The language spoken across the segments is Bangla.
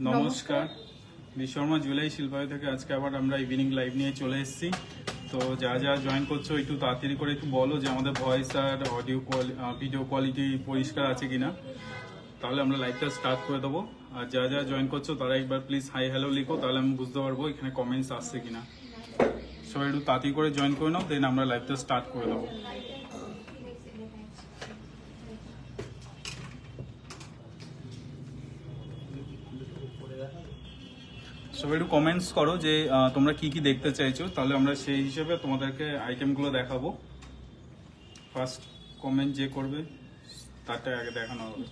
নমস্কার, বিশ্বকর্মা জুয়েলারি শিল্পালয় থেকে আজকে আবার আমরা ইভিনিং লাইভ নিয়ে চলে এসেছি। তো যারা যারা জয়েন করছো একটু তাড়াতাড়ি করে একটু বলো যে আমাদের ভয়েস আর অডিও ভিডিও কোয়ালিটি পরিষ্কার আছে কিনা, তাহলে আমরা লাইভটা স্টার্ট করে দেবো। আর যারা যারা জয়েন করছো তারা একবার প্লিজ হাই হ্যালো লিখো, তাহলে আমি বুঝতে পারবো এখানে কমেন্টস আসছে কিনা। সবাই একটু তাড়াতাড়ি করে জয়েন করে নাও, দেন আমরা লাইভটা স্টার্ট করে দেবো। সবাই একটু কমেন্টস করো যে তোমরা কি কি দেখতে চাইছো, তাহলে আমরা সেই হিসেবে তোমাদেরকে আইটেমগুলো দেখাবো। ফার্স্ট কমেন্ট যে করবে তারটা আগে দেখানো হবে।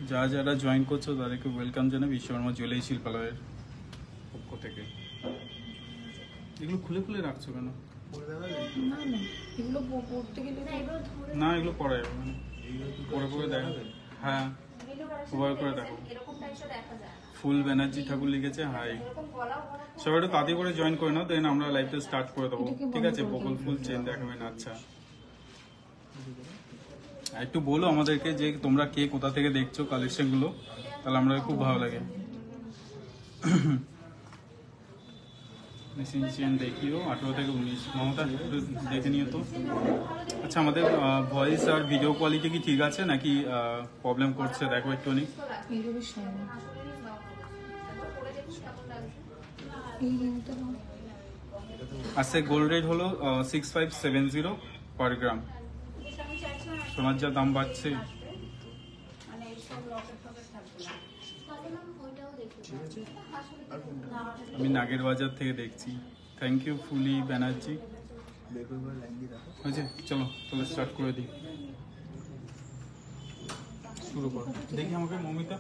যারা যারা জয়েন করছো তাদেরকে ওয়েলকাম জানাই বিশ্বকর্মা জুয়েলারি শিল্পালয়ের পক্ষ থেকে। এগুলো খুলে খুলে রাখছো কেন? না, এগুলো পড়া যাবে না, পরে পরে দেখা যায়। হ্যাঁ, ওভাবে করে দেখো। ফুল ব্যানার্জি ঠাকুর লিখেছে হাই। সবাই একটু তাড়াতাড়ি করে জয়েন করে নাও, দেন আমরা লাইভটা স্টার্ট করে দেবো। ঠিক আছে, বকুল ফুল চেন দেখাবেন। আচ্ছা, একটু বলো আমাদেরকে যে তোমরা কে কোথা থেকে দেখছো কালেকশন গুলো, তাহলে আমরা খুব ভালো লাগে। মেশিন চেন দেখিও 18 থেকে 19। মমতা দেখে নিও তো। আচ্ছা, আমাদের ভয়েস আর ভিডিও কোয়ালিটি কি ঠিক আছে নাকি প্রবলেম করছে? দেখো একটু। আচ্ছা, গোল্ড রেট হলো 6570 পার গ্রাম। সোনার যা দাম বাড়ছে। আমি নাগের বাজার থেকে দেখছি। থ্যাংক ইউ ফুলি ব্যানার্জি। হয়েছে, চলো তাহলে স্টার্ট করে দিই। শুরু করো। দেখি আমাকে মমিতা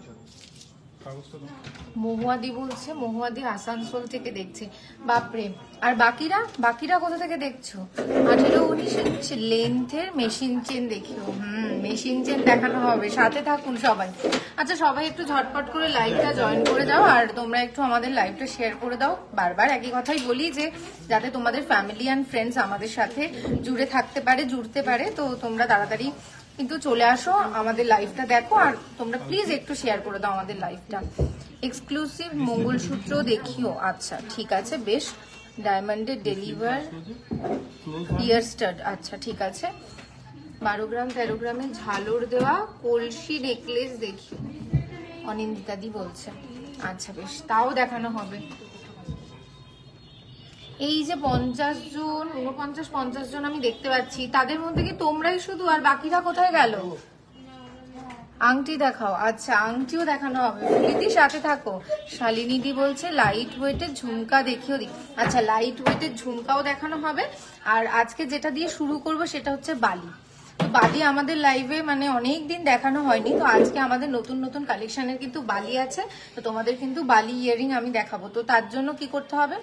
কাগজটা দাও। মহুয়াদি বলছে, মহুয়াদি আসানসোল থেকে দেখছে। বাপরে, আর বাকিরা কোথা থেকে দেখছো? 18-19 ইঞ্চ লেন্থের মেশিন চেন দেখিও। মেশিন চেন দেখানো হবে, সাথে থাকুন সবাই। আচ্ছা, সবাই একটু ঝটপট করে লাইভটা জয়েন করে দাও, আর তোমরা একটু আমাদের লাইভটা শেয়ার করে দাও। বারবার একই কথাই বলি যে যাতে তোমাদের ফ্যামিলি অ্যান্ড ফ্রেন্ডস আমাদের সাথে জুড়তে পারে। তো তোমরা তাড়াতাড়ি কিন্তু চলে আসো, আমাদের লাইভটা দেখো, আর তোমরা প্লিজ একটু শেয়ার করে দাও আমাদের লাইভটা। এক্সক্লুসিভ মঙ্গলসূত্র দেখিও। আচ্ছা, ঠিক আছে, বেশ। ডায়মন্ডের ডেলিভার ইয়ার স্টাড। আচ্ছা, ঠিক আছে। 12 গ্রাম 13 গ্রামের ঝালর দেওয়া কলসি নেকলেস দেখিও, অনিন্দিতাদি বলছে। আচ্ছা, বেশ, তাও দেখানো হবে। এই যে 50 জন 49-50 জন আমি দেখতে পাচ্ছি, তাদের মধ্যে কি তোমরাই শুধু, আর বাকিরা কোথায় গেল? আংটি দেখাও। আচ্ছা, আংটিও দেখানো হবে। দিদি সাথে থাকো। শালিনীদি বলছে লাইট ওয়েটের ঝুমকা দেখিও দি। আচ্ছা, লাইট ওয়েটের ঝুমকাও দেখানো হবে। আর আজকে যেটা দিয়ে শুরু করব সেটা হচ্ছে বালি। তো বালি আমাদের লাইভে মানে অনেক দিন দেখানো হয়নি, তো আজকে আমাদের নতুন নতুন কালেকশনের কিন্তু বালি আছে। তো তোমাদের কিন্তু বালি ইয়ারিং আমি দেখাবো। তো তার জন্য কি করতে হবে,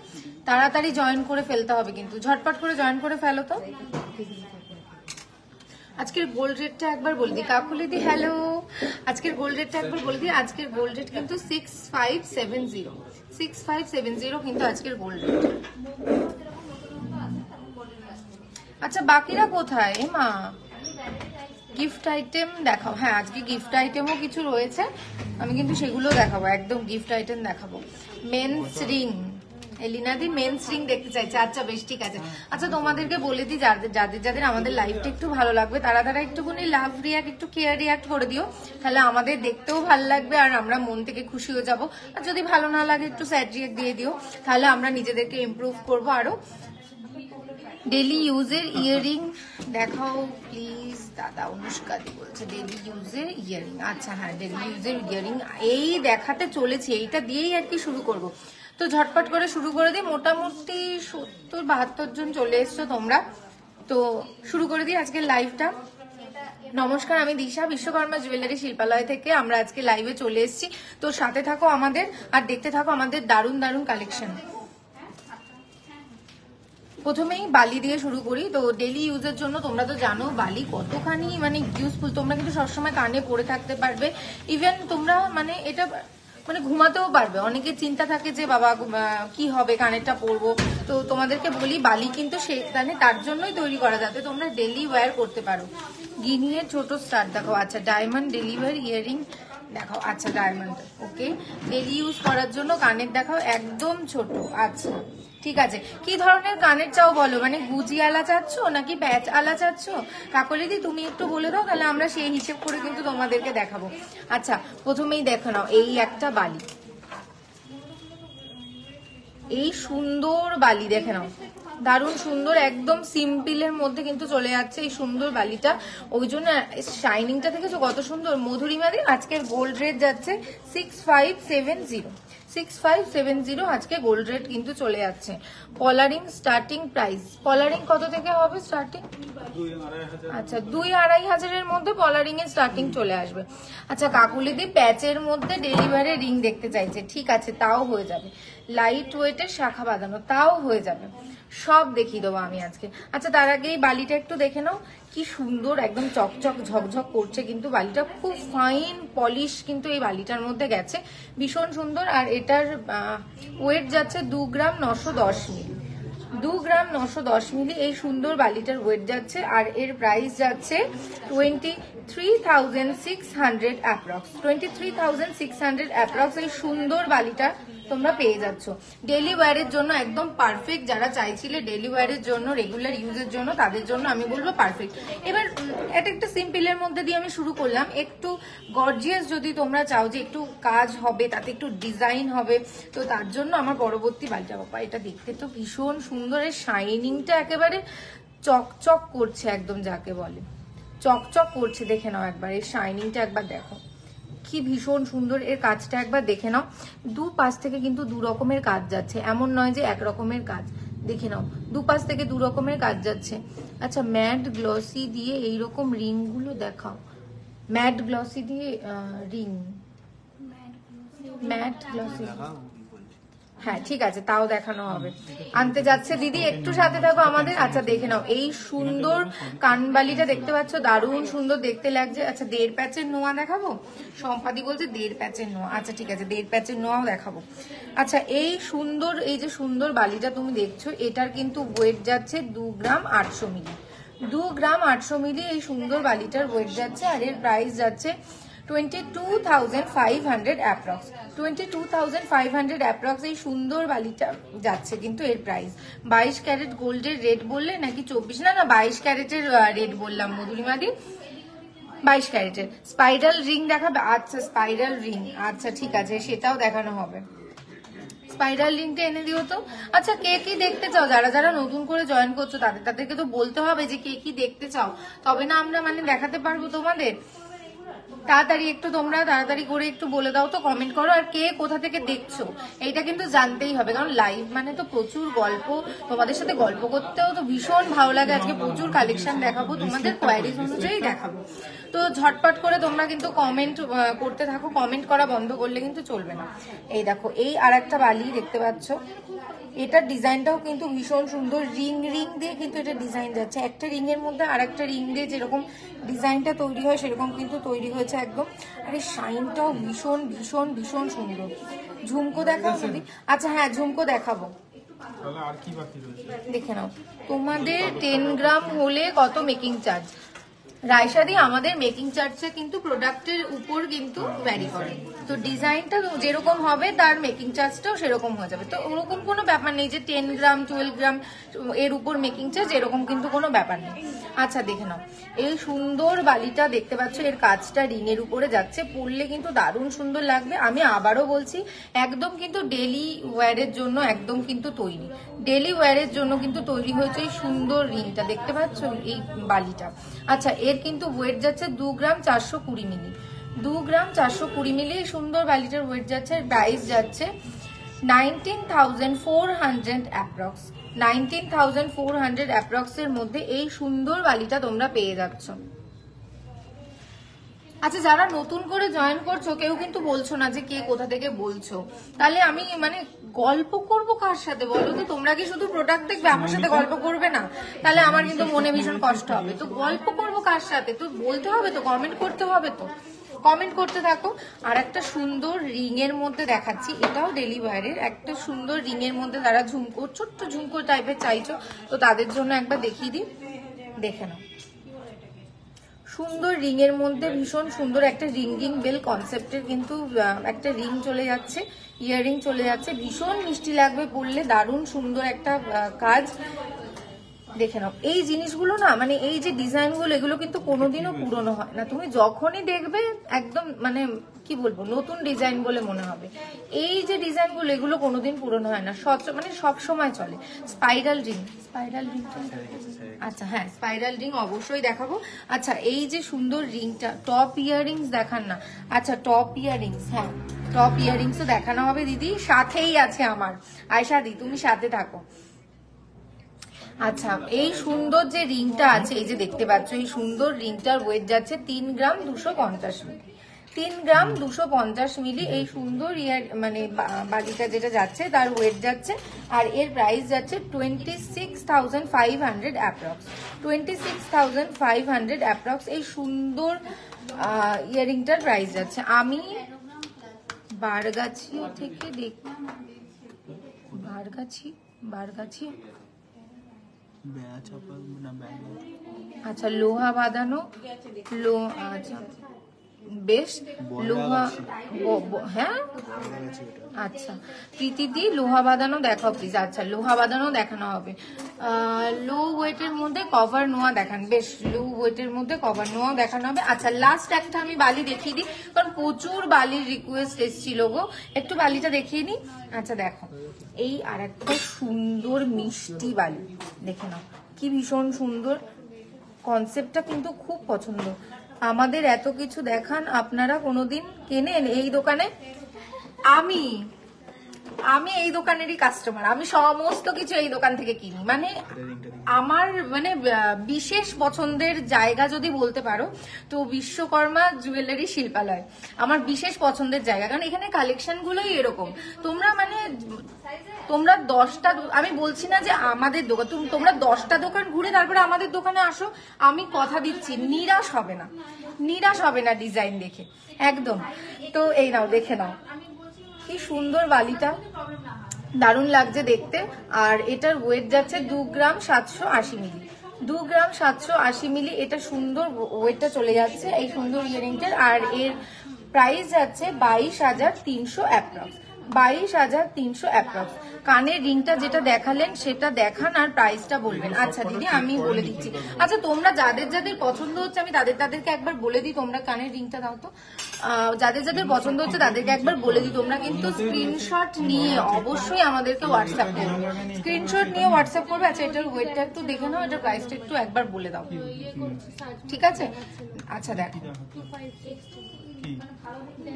তাড়াতাড়ি জয়েন করে ফেলতে হবে, কিন্তু ঝটপট করে জয়েন করে ফেলো। তো আজকের গোল্ড রেটটা একবার বলে দিই। কাকুলিদি হ্যালো। আজকের গোল্ড রেটটা একবার বলে দিই। আজকের গোল্ড রেট কিন্তু 6570 কিন্তু আজকের গোল্ড রেট। আচ্ছা, বাকিরা কোথায়? মা, গিফট আইটেম দেখাও। হ্যাঁ, আজকে গিফট আইটেমও কিছু রয়েছে, আমি কিন্তু সেগুলো দেখাবো। একদম গিফট আইটেম দেখাবো। মেন্স রিং, এলিনাদি মেন্স রিং দেখতে চাইছে। আচ্ছা, বেশ, ঠিক আছে। আচ্ছা, তোমাদেরকে বলে দিই, যাদের আমাদের লাইভটা একটু ভালো লাগবে তারা একটুখানি লাভ রিয়াক্ট, একটু কেয়ার রিয়াক্ট করে দিও, তাহলে আমাদের দেখতেও ভালো লাগবে আর আমরা মন থেকে খুশি হয়ে যাবো। আর যদি ভালো না লাগে একটু স্যাড রিয়াক্ট দিয়ে দিও, তাহলে আমরা নিজেদেরকে ইমপ্রুভ করবো আরো। ডেলি ইউজের ইয়ারিং দেখাও প্লিজ দাদা। অনুষ্কা দি বলছে ডেলি ইউজের ইয়ারিং। আচ্ছা হ্যাঁ, ডেলি ইউজের ইয়ারিং এই দেখাতে চলেছে, এইটা দিয়েই আর কি শুরু করব। তো ঝটপট করে শুরু করে দিই। মোটামুটি 70-72 জন চলে এসছো তোমরা, তো শুরু করে দিই আজকের লাইভটা। নমস্কার, আমি দিশা, বিশ্বকর্মা জুয়েলারি শিল্পালয় থেকে আমরা আজকে লাইভে চলে এসেছি। তো সাথে থাকো আমাদের আর দেখতে থাকো আমাদের দারুণ দারুণ কালেকশন। প্রথমেই বালি দিয়ে শুরু করি। তো ডেলি ইউজের জন্য তোমরা তো জানো বালি কতখানি মানে ইউজফুল। তোমরা কিন্তু সবসময় কানে পরে থাকতে পারবে, ইভেন তোমরা মানে এটা মানে ঘুমাতেও পারবে। অনেকে চিন্তা থাকে যে বাবা কি হবে কানেরটা পরবো, তো তোমাদেরকে বলি বালি কিন্তু সেখানে তার জন্যই তৈরি করা, যাতে তোমরা ডেলি ওয়্যার করতে পারো। গিনিয়ের ছোট স্টার দেখো। আচ্ছা ডায়মন্ড ডেলিভার ইয়ারিং দেখাও। আচ্ছা ডায়মন্ড ওকে, ডেলি ইউজ করার জন্য কানের দেখাও, একদম ছোট। আচ্ছা ঠিক আছে, কি ধরনের কানের চাও বলো, মানে গুজি আলা চাচ্ছ নাকি প্যাচ আলা চাচ্ছ? কাকলিদি তুমি একটু বলে দাও, তাহলে আমরা সেই হিসেব করে কিন্তু তোমাদেরকে দেখাবো। আচ্ছা প্রথমেই দেখো নাও, এই একটা বালি, এই সুন্দর বালি দেখে নাও, দারুণ সুন্দর, একদম সিম্পলের মধ্যে কিন্তু চলে যাচ্ছে এই সুন্দর বালিটা। ওই জন্য শাইনিংটা দেখেছো কত সুন্দর। মধুরিমাদি আজকের গোল্ড রেট যাচ্ছে 6570, 6570 আজকে গোল্ড রেট কিন্তু চলে যাচ্ছে। কলারিং স্টার্টিং প্রাইস, কলারিং কত থেকে হবে স্টার্টিং? আচ্ছা 2-2.5 হাজারের মধ্যে কলারিং এর স্টার্টিং চলে আসবে। আচ্ছা কাকুলিদি প্যাচের মধ্যে ডেলিভারি রিং দেখতে চাইছে, ঠিক আছে তাও হয়ে যাবে। লাইট ওয়েটের শাখা বাঁধানো তাও হয়ে যাবে, সব দেখিয়ে দেবো আমি আজকে। আচ্ছা তার আগে এই বালিটা একটু দেখে নাও, কি সুন্দর একদম চকচক ঝকঝক করছে কিন্তু বালিটা, খুব ফাইন পলিশ কিন্তু এই বালিটার মধ্যে গেছে, ভীষণ সুন্দর। আর এটার ওয়েট যাচ্ছে 2 গ্রাম 910 মিলি, 2 গ্রাম 910 মিলি এই সুন্দর বালিটার ওয়েট যাচ্ছে। আর এর প্রাইস যাচ্ছে 23,600 অ্যাপ্রক্স, 23,600 অ্যাপ্রক্স এই সুন্দর বালিটা তোমরা পেয়ে যাচ্ছ। ডেলি ওয়্যারের জন্য একদম পারফেক্ট, যারা চাইছিলে ডেলি ওয়্যারের জন্য রেগুলার ইউজের জন্য তাদের জন্য আমি বলবো পারফেক্ট। এবার এটা একটা সিম্পলের মধ্যে দিয়ে আমি শুরু করলাম, একটু গর্জিয়াস যদি তোমরা চাও যে একটু কাজ হবে তাতে একটু ডিজাইন হবে, তো তার জন্য আমার পরবর্তী বালিটা বাবা, এটা দেখতে তো ভীষণ সুন্দর, এর শাইনিংটা একেবারে চকচক করছে, একদম যাকে বলে চকচক করছে। দেখে নাও একবার এর শাইনিংটা, একবার দেখো কি ভীষণ সুন্দর, এর কাজটা একবার দেখে নাও। দু পাশ থেকে কিন্তু 2 রকমের কাজ যাচ্ছে, এমন নয় যে এক রকমের কাজ, দেখে নাও 2 পাশ থেকে 2 রকমের কাজ যাচ্ছে। আচ্ছা ম্যাট গ্লসি দিয়ে এইরকম রিং গুলো দেখাও, ম্যাট গ্লসি দিয়ে রিং, ম্যাট গ্লসি, হ্যাঁ ঠিক আছে তাও দেখানো হবে, আনতে যাচ্ছে দিদি, একটু সাথে থাকো আমাদের। আচ্ছা দেখে নাও এই সুন্দর কানবালিটা দেখতে পাচ্ছ, দারুণ সুন্দর দেখতে লাগছে। আচ্ছা 1.5 প্যাচের নোয়া দেখাবো, সম্পাদি বলছে 1.5 প্যাচের নোয়া, আচ্ছা ঠিক আছে 1.5 প্যাচের নোয়াও দেখাবো। আচ্ছা এই সুন্দর, এই যে সুন্দর বালিটা তুমি দেখছো, এটার কিন্তু ওয়েট যাচ্ছে 2 গ্রাম 800 মিলি, 2 গ্রাম 800 মিলি এই সুন্দর বালিটার ওয়েট যাচ্ছে। আর এর প্রাইস যাচ্ছে 22,500 অ্যাপ্রক্স, 22,500 অ্যাপ্রক্স এই সুন্দর বালিটা যাচ্ছে কিন্তু এর প্রাইস। 22 ক্যারেট গোল্ডের রেট বললে নাকি 24? না 22 ক্যারেটের রেট বললাম মধুরিমাদি, 22 ক্যারেটের। স্পাইরাল রিং দেখাবে? আচ্ছা স্পাইরাল রিং, আচ্ছা ঠিক আছে সেটাও দেখানো হবে, স্পাইরাল রিংটা এনে দিও তো। আচ্ছা কে কি দেখতে চাও, যারা যারা নতুন করে জয়েন করছো তাদেরকে তো বলতে হবে যে কে কি দেখতে চাও, তবে না আমরা মানে দেখাতে পারবো তোমাদের। তাড়াতাড়ি একটু তোমরা তাড়াতাড়ি করে একটু বলে দাও তো, কমেন্ট করো, আর কে কোথা থেকে দেখছো এইটা কিন্তু জানতেই হবে, কারণ লাইভ মানে তো প্রচুর গল্প, তোমাদের সাথে গল্প করতেও তো ভীষণ ভালো লাগে। আজকে প্রচুর কালেকশন দেখাবো, তোমাদের কোয়ারিজ অনুযায়ী দেখাবো, তো ঝটপট করে তোমরা কিন্তু কমেন্ট করতে থাকো, কমেন্ট করা বন্ধ করলে কিন্তু চলবে না। এই দেখো এই আর একটা বালি দেখতে পাচ্ছ, এটার ডিজাইনটাও কিন্তু ভীষণ সুন্দর, রিং রিং দিয়ে কিন্তু এটা ডিজাইন যাচ্ছে, একটা রিং এর মধ্যে আর একটা রিং দিয়ে যেরকম ডিজাইনটা তৈরি হয় সেরকম কিন্তু তৈরি হয়েছে একদম। আর এই শাইনটাও ভীষণ ভীষণ ভীষণ সুন্দর। ঝুমকো দেখাও যদি? আচ্ছা হ্যাঁ ঝুমকো দেখাবো, দেখে নাও। তোমাদের 10 গ্রাম হলে কত মেকিং চার্জ? রায়শাদি আমাদের মেকিং চার্জটা কিন্তু প্রোডাক্টের উপর কিন্তু ভ্যারি করে, তো ডিজাইনটা যেরকম হবে তার মেকিং চার্জটাও সেরকম হয়ে যাবে, তো ওরকম কোনো ব্যাপার নেই যে 10 গ্রাম 12 গ্রাম এর উপর মেকিং চার্জ, এরকম কিন্তু কোনো ব্যাপার নেই। আচ্ছা দেখে নাও, এই সুন্দর বালিটা দেখতে পাচ্ছ, এর কাজটা রিং এর উপরে যাচ্ছে, পরলে কিন্তু দারুণ সুন্দর লাগবে। আমি আবারও বলছি, একদম কিন্তু ডেলি ওয়্যারের জন্য একদম কিন্তু তৈরি, ডেলি ওয়্যারের জন্য কিন্তু তৈরি হয়েছে এই সুন্দর রিংটা, দেখতে পাচ্ছ এই বালিটা। আচ্ছা, এর কিন্তু ওয়েট যাচ্ছে 2 গ্রাম 420 মিলি, 2 গ্রাম 420 মিলি সুন্দর বালিটার ওয়েট যাচ্ছে। প্রাইস যাচ্ছে 19,400 অ্যাপ্রক্স, 19,400 অ্যাপ্রক্স এর মধ্যে এই সুন্দর বালিটা তোমরা পেয়ে যাচ্ছ। আচ্ছা, যারা নতুন করে জয়েন করছো কেউ কিন্তু বলছো না যে কে কোথা থেকে বলছো, তাহলে আমি মানে গল্প করব কার সাথে বলো তো? তোমরা কি শুধু প্রোডাক্ট দেখবে, আমার সাথে গল্প করবে না? তাহলে আমার কিন্তু মনে ভীষণ কষ্ট হবে। তো গল্প করব কার সাথে? তো বলতে হবে, তো কমেন্ট করতে হবে, তো কমেন্ট করতে থাকো। আর একটা সুন্দর রিং এর মধ্যে দেখাচ্ছি, এটাও ডেলি ওয়্যারের একটা সুন্দর রিং এর মধ্যে, যারা ঝুমকো ছোট্ট ঝুমকো টাইপের চাইছো তো তাদের জন্য একবার দেখিয়ে দিই, দেখে নাও। সুন্দর রিং এর মধ্যে ভীষণ সুন্দর একটা রিং বেল কনসেপ্টের কিন্তু একটা রিং চলে যাচ্ছে, ইয়াররিং চলে যাচ্ছে, ভীষণ মিষ্টি লাগবে পরলে, দারুণ সুন্দর একটা কাজ। দেখে নাও এই জিনিসগুলো না, মানে এই যে ডিজাইনগুলো, এগুলো কিন্তু কোনোদিনও পুরনো হয় না। তুমি যখনই দেখবে একদম মানে কি বলবো, নতুন ডিজাইন বলে মনে হবে। এই যে ডিজাইনগুলো, এগুলো কোনোদিন পুরনো হয় না, মানে সব সময় চলে। স্পাইরাল রিং, স্পাইরাল রিং, আচ্ছা হ্যাঁ স্পাইরাল রিং অবশ্যই দেখাবো। আচ্ছা, এই যে সুন্দর রিংটা, টপ ইয়াররিংস দেখান না। আচ্ছা, টপ ইয়াররিংস, হ্যাঁ টপ ইয়াররিংসও দেখানো হবে দিদি, সাথেই আছে আমার আয়শা দি, তুমি সাথে থাকো। আচ্ছা, এই সুন্দর যে রিংটা আছে, এই যে দেখতে পাচ্ছ, এই সুন্দর রিংটার ওয়েট যাচ্ছে 3 গ্রাম 250 মিলি, 3 গ্রাম 250 মিলি এই সুন্দর মানে বালিটা যেটা যাচ্ছে তার ওয়েট যাচ্ছে। আর এর প্রাইস যাচ্ছে 26,500 অ্যাপ্রক্স, 26,500 অ্যাপ্রক্স এই সুন্দর ইয়ারিংটার প্রাইস যাচ্ছে। আমি বারগাছি থেকে বারগাছি আচ্ছা, লোহা বাঁধানো, আচ্ছা বেশ লোহা, হ্যাঁ আচ্ছা প্রীতিদি লোহা বাঁধানো দেখাও প্লিজ। আচ্ছা, লোহা বাঁধানো দেখানো হবে। লো ওয়েটের মধ্যে কভার নোয়া দেখান, বেশ লো ওয়েটের মধ্যে কভার নোয়া দেখানো হবে। আচ্ছা, লাস্ট একটা আমি বালি দেখিয়ে দিই, কারণ প্রচুর বালির রিকোয়েস্ট এসেছিল গো, একটু বালিটা দেখিয়ে নিই। আচ্ছা দেখো, এই আর একটা সুন্দর মিষ্টি বালি, দেখে নাও কি ভীষণ সুন্দর, কনসেপ্টটা কিন্তু খুব পছন্দ। আমাদের এত কিছু দেখান, আপনারা কোনোদিন কেনেন এই দোকানে? আমি এই দোকানেরই কাস্টমার, আমি সমস্ত কিছু এই দোকান থেকে কিনি। মানে আমার মানে বিশেষ পছন্দের জায়গা যদি বলতে পারো তো বিশ্বকর্মা জুয়েলারি শিল্পালয় আমার বিশেষ পছন্দের জায়গা, কারণ এখানে কালেকশন গুলোই এরকম। তোমরা 10টা, আমি বলছি না যে আমাদের দোকান, তোমরা 10টা দোকান ঘুরে তারপরে আমাদের দোকানে আসো, আমি কথা দিচ্ছি নিরাশ হবে না ডিজাইন দেখে একদম। তো এই নাও, দেখে নাও কি সুন্দর বালিটা, দারুণ লাগছে দেখতে। আর এটার ওয়েট যাচ্ছে 2 গ্রাম 780 মিলি, 2 গ্রাম 780 মিলি এটা সুন্দর ওয়েটটা চলে যাচ্ছে এই সুন্দর ইয়ারিংটার। আর এর প্রাইস যাচ্ছে 22,300 অ্যাপ্রক্স, 22,300 অ্যাপ্রক্স। কানের রিংটা যেটা দেখালেন সেটা দেখান আর প্রাইসটা বলবেন। আচ্ছা দিদি আমি বলে দিচ্ছি। আচ্ছা, তোমরা যাদের পছন্দ হচ্ছে আমি তাদেরকে একবার বলে দিই, তোমরা কানের রিংটা দাও তো। যাদের পছন্দ হচ্ছে তাদেরকে একবার বলে দিই, তোমরা কিন্তু স্ক্রিনশট নিয়ে অবশ্যই আমাদেরকে হোয়াটসঅ্যাপ করবে, স্ক্রিনশট নিয়ে হোয়াটসঅ্যাপ করবে। আচ্ছা, এটার ওয়েটটা একটু দেখে নাও, এটার প্রাইসটা একটু একবার বলে দাও, ঠিক আছে? আচ্ছা দেখো,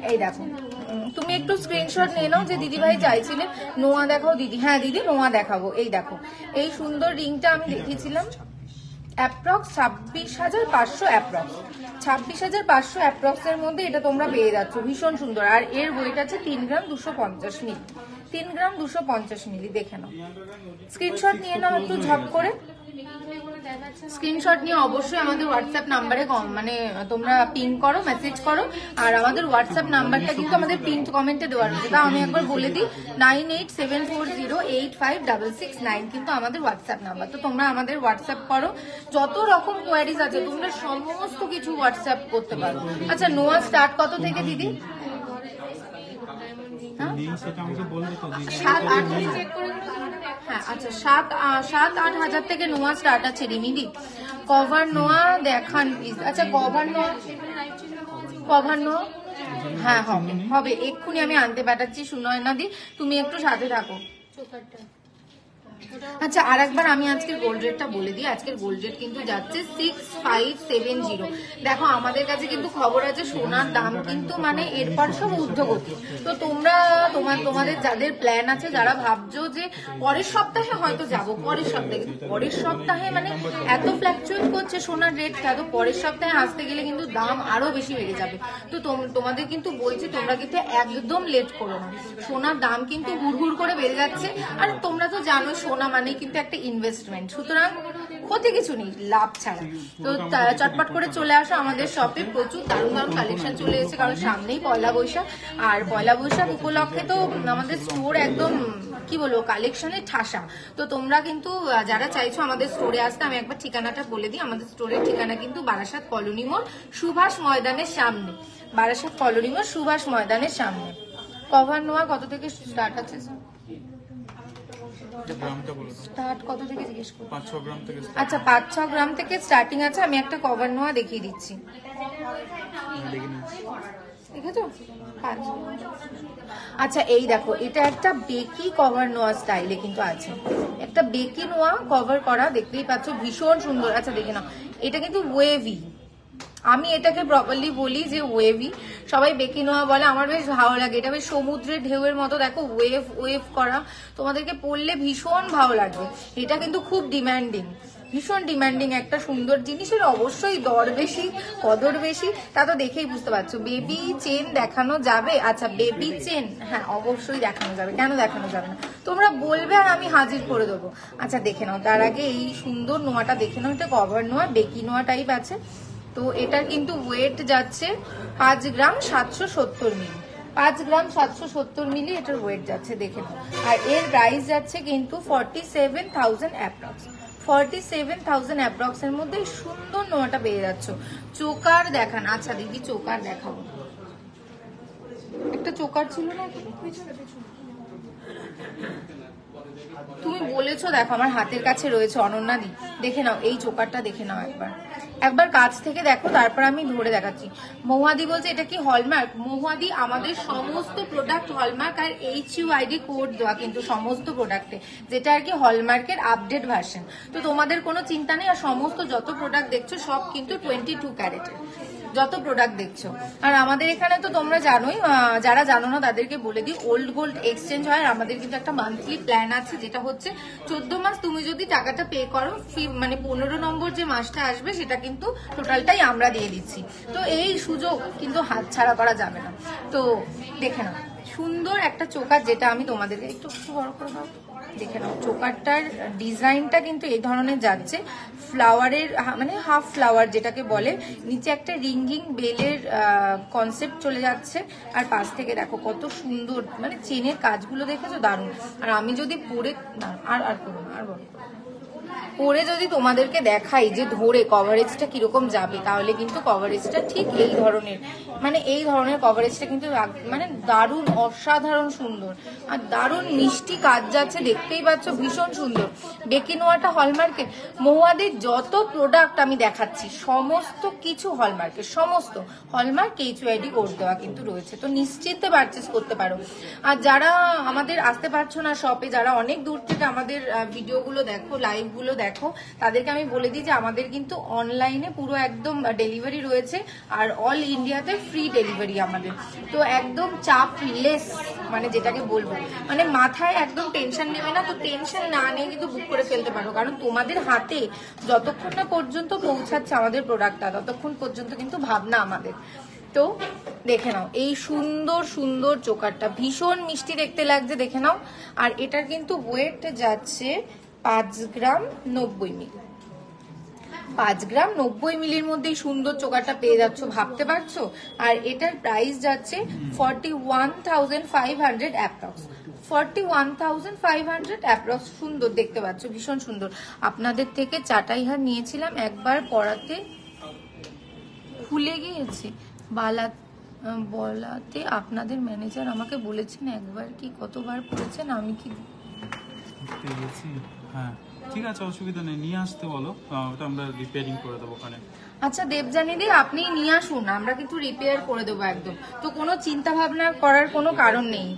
এই দেখো, তুমি একটু স্ক্রিনশট নিয়ে নাও যে দিদি ভাই চাইছিলে নোয়া দেখাও দিদি। হ্যাঁ দিদি নোয়া দেখাবো। এই দেখো, এই সুন্দর রিংটা আমি দেখিয়েছিলাম, অ্যাপ্রক্স 26,500 অ্যাপ্রক্স, 26,500 অ্যাপ্রক্স এর মধ্যে এটা তোমরা পেয়ে যাচ্ছ, ভীষণ সুন্দর। আর এর ওয়েট আছে 3 গ্রাম 250 মিলি, 3 গ্রাম 250 মিলি। দেখে নাও, স্ক্রিনশট নিয়ে নাও একটু ঝপ করে, স্ক্রিনশট নিয়ে অবশ্যই আমাদের হোয়াটসঅ্যাপ নাম্বারে মানে তোমরা পিন করো, মেসেজ করো। আর আমাদের হোয়াটসঅ্যাপ নাম্বারটা কিন্তু আমাদের পিন কমেন্টে দেওয়া রয়েছে, তা আমি একবার বলে দিই, 9874085669 কিন্তু আমাদের হোয়াটসঅ্যাপ নাম্বার। তো তোমরা আমাদের হোয়াটসঅ্যাপ করো, যত রকম কোয়ারিজ আছে তোমরা সমস্ত কিছু হোয়াটসঅ্যাপ করতে পারো। আচ্ছা, নোয়া স্টার্ট কত থেকে দিদি? 7-8 হ্যাঁ, আচ্ছা 7-8 হাজার থেকে নোয়া স্টার্ট আছে রিমিদি। কভার নোয়া দেখান প্লিজ। আচ্ছা কভার নোয়া হ্যাঁ হবে এক্ষুনি আমি আনতে পাঠাচ্ছি। সুনয়না দি তুমি একটু সাথে থাকো। আচ্ছা আর একবার আমি আজকের গোল্ড রেটটা বলে দিই। আজকের গোল্ড রেট কিন্তু যাচ্ছে 6570। দেখো আমাদের কাছে কিন্তু খবর আছে সোনার দাম কিন্তু মানে এরপর সব ঊর্ধ্বগতি। তো তোমরা তোমাদের যাদের প্ল্যান আছে, যারা ভাবছো যে পরের সপ্তাহে হয়তো যাবো, পরের সপ্তাহে মানে এত ফ্ল্যাকচুয়েট করছে সোনার রেটটা, তো পরের সপ্তাহে আসতে গেলে কিন্তু দাম আরো বেশি বেড়ে যাবে। তো তোমাদের কিন্তু বলছি তোমরা কিন্তু একদম লেট করো না। সোনার দাম কিন্তু হুড় করে বেড়ে যাচ্ছে। আর তোমরা তো জানো সোনা মানে কিন্তু একটা ইনভেস্টমেন্ট, সুতরাং ক্ষতি কিছু নেই লাভ ছাড়া। তো চটপট করে চলে আসো আমাদের শপে। প্রচুর দারুণ দারুণ কালেকশন চলে এসেছে, কারণ সামনেই পয়লা বৈশাখ। আর পয়লা বৈশাখ উপলক্ষে তো আমাদের স্টোর একদম কি বলবো কালেকশনের ঠাসা। তো তোমরা কিন্তু যারা চাইছো আমাদের স্টোরে আসতে, আমি একবার ঠিকানাটা বলে দিই। আমাদের স্টোরের ঠিকানা কিন্তু বারাসাত কলোনি মোড় সুভাষ ময়দানের সামনে। বারাসাত কলোনি মোড় সুভাষ ময়দানের সামনে। কভার নোয়া কত থেকে স্টার্ট আছে? স্টার্ট কত থেকে জিজ্ঞেস করো? 5-6 গ্রাম থেকে। আচ্ছা 5-6 গ্রাম থেকে স্টার্টিং আছে। আমি একটা কভার নোয়া দেখিয়ে দিচ্ছি, দেখেছো? আচ্ছা এই দেখো, এটা একটা বেকি কভার নোয়া স্টাইলে কিন্তু আছে। একটা বেকি নোয়া কভার করা, দেখতেই পাচ্ছ ভীষণ সুন্দর। আচ্ছা দেখে নাও, এটা কিন্তু ওয়েভি। আমি এটাকে প্রপারলি বলি যে ওয়েভি, সবাই বেকি নোয়া বলে, আমার বেশ ভালো লাগে। এটা বেশ সমুদ্রের ঢেউয়ের মতো, দেখো ওয়েভ করা, তোমাদেরকে পরলে ভীষণ ভালো লাগবে। এটা কিন্তু খুব ডিমান্ডিং, ভীষণ ডিমান্ডিং একটা সুন্দর জিনিসের। অবশ্যই দর বেশি কদর বেশি, তা তো দেখেই বুঝতে পারছো। বেবি চেন দেখানো যাবে? আচ্ছা বেবি চেন হ্যাঁ অবশ্যই দেখানো যাবে, কেন দেখানো যাবে না? তোমরা বলবে আর আমি হাজির করে দেবো। আচ্ছা দেখে নাও, তার আগে এই সুন্দর নোয়াটা দেখে নাও। এটা কভার নোয়া, বেকি নোয়া টাইপ আছে। তো এটার কিন্তু ওয়েট যাচ্ছে 5 গ্রাম 770 মিলি। 5 গ্রাম 770 মিলি এটার ওয়েট যাচ্ছে, দেখে নাও। আর এর প্রাইস যাচ্ছে কিন্তু 47,000 অ্যাপ্রক্স। 47,000 অ্যাপ্রক্স এর মধ্যে সুন্দর নোয়াটা পেয়ে যাচ্ছ। চোকার দেখান। আচ্ছা দিদি চোকার দেখাবো। একটা চোকার ছিল না, তুমি বলেছো, দেখো আমার হাতের কাছে রয়েছে অনন্যা দি, দেখে নাও এই চোকারটা দেখে নাও একবার কাছ থেকে দেখো, তারপর আমি ধরে দেখাচ্ছি। মহুয়াদি বলছে এটা কি হলমার্ক? মহুয়াদি আমাদের সমস্ত প্রোডাক্ট হলমার্ক, আর HUID কোড দেওয়া কিন্তু সমস্ত প্রোডাক্টে, যেটা আর কি হলমার্কের আপডেট ভার্সন। তো তোমাদের কোনো চিন্তা নেই। আর সমস্ত যত প্রোডাক্ট দেখছো সব কিন্তু 22 ক্যারেটের যত প্রোডাক্ট দেখছো। আর আমাদের এখানে তো তোমরা জানোই, যারা জানো না তাদেরকে বলে দিই, ওল্ড গোল্ড এক্সচেঞ্জ হয়। আমাদের কিন্তু একটা মান্থলি প্ল্যান আছে, যেটা হচ্ছে 14 মাস তুমি যদি টাকাটা পে করো, মানে 15 নম্বর যে মাসটা আসবে সেটা কিন্তু টোটালটাই আমরা দিয়ে দিচ্ছি। তো এই সুযোগ কিন্তু হাতছাড়া করা যাবে না। তো দেখে নাও সুন্দর একটা চোকার, যেটা আমি তোমাদেরকে একটু বড় করে দাও, দেখে নাও। চোকারটার ডিজাইনটা কিন্তু এই ধরনের যাচ্ছে, ফ্লাওয়ারের মানে হাফ ফ্লাওয়ার যেটাকে বলে, নিচে একটা রিঙ্গিং বেলের কনসেপ্ট চলে যাচ্ছে। আর পাশ থেকে দেখো কত সুন্দর, মানে চেনের কাজগুলো দেখেছো দারুণ। আর আমি যদি পরে আর করবো না, আর বলো, পরে যদি তোমাদেরকে দেখাই যে ধরে কভারেজটা কিরকম যাবে, তাহলে কিন্তু কভারেজটা ঠিক এই ধরনের, মানে এই ধরনের কভারেজটা কিন্তু মানে দারুণ অসাধারণ সুন্দর। আর দারুণ মিষ্টি কাজ যাচ্ছে, দেখতেই পাচ্ছ ভীষণ সুন্দর। বেকি নোয়াটা হলমার্কের। মহুয়াদের যত প্রোডাক্ট আমি দেখাচ্ছি সমস্ত কিছু হলমার্কের, সমস্ত হলমার্ক HUID কোড দেওয়া কিন্তু রয়েছে। তো নিশ্চিন্তে পারচেস করতে পারো। আর যারা আমাদের আসতে পারছো না শপে, যারা অনেক দূর থেকে আমাদের ভিডিওগুলো দেখো, লাইভগুলো দেখো, তাদেরকে আমি বলে দিই যে আমাদের কিন্তু অনলাইনে পুরো একদম ডেলিভারি রয়েছে, আর অল ইন্ডিয়াতে ফ্রি ডেলিভারি আমাদের। তো একদম চাপলেস, মানে যেটাকে বলবো, মানে মাথায় একদম টেনশন নেবে না। তো টেনশন না নিয়ে কিন্তু বুক করে ফেলতে পারো, কারণ তোমাদের হাতে যতক্ষণ না পর্যন্ত পৌঁছাচ্ছে আমাদের প্রোডাক্টটা, ততক্ষণ পর্যন্ত কিন্তু ভাবনা আমাদের। তো দেখে নাও এই সুন্দর সুন্দর চোকারটা, ভীষণ মিষ্টি দেখতে লাগছে, দেখে নাও। আর এটার কিন্তু ওয়েট যাচ্ছে 5 গ্রাম 90 মিলি। 5 গ্রাম 90 মিলির মধ্যেই সুন্দর চোকারটা পেয়ে যাচ্ছ, ভাবতে পারছো? আর এটার প্রাইস যাচ্ছে 41,500 অ্যাপ্রক্স। 41,500 অ্যাপ্রক্স। সুন্দর দেখতে পাচ্ছ, ভীষণ সুন্দর। আপনাদের থেকে চাটাই হার নিয়েছিলাম, একবার পরাতে খুলে গিয়েছে বলাতে আপনাদের ম্যানেজার আমাকে বলেছেন একবার কি কতবার পড়েছেন, আমি কি পেয়েছি। হ্যাঁ ঠিক আছে, অসুবিধা নেই, নিয়ে আসতে বলো, ওটা আমরা রিপেয়ারিং করে দেবো ওখানে। আচ্ছা দেবযানী দি, আপনি নিয়ে আসুন, আমরা কিন্তু রিপেয়ার করে দেবো একদম, তো কোনো চিন্তা ভাবনা করার কোনো কারণ নেই।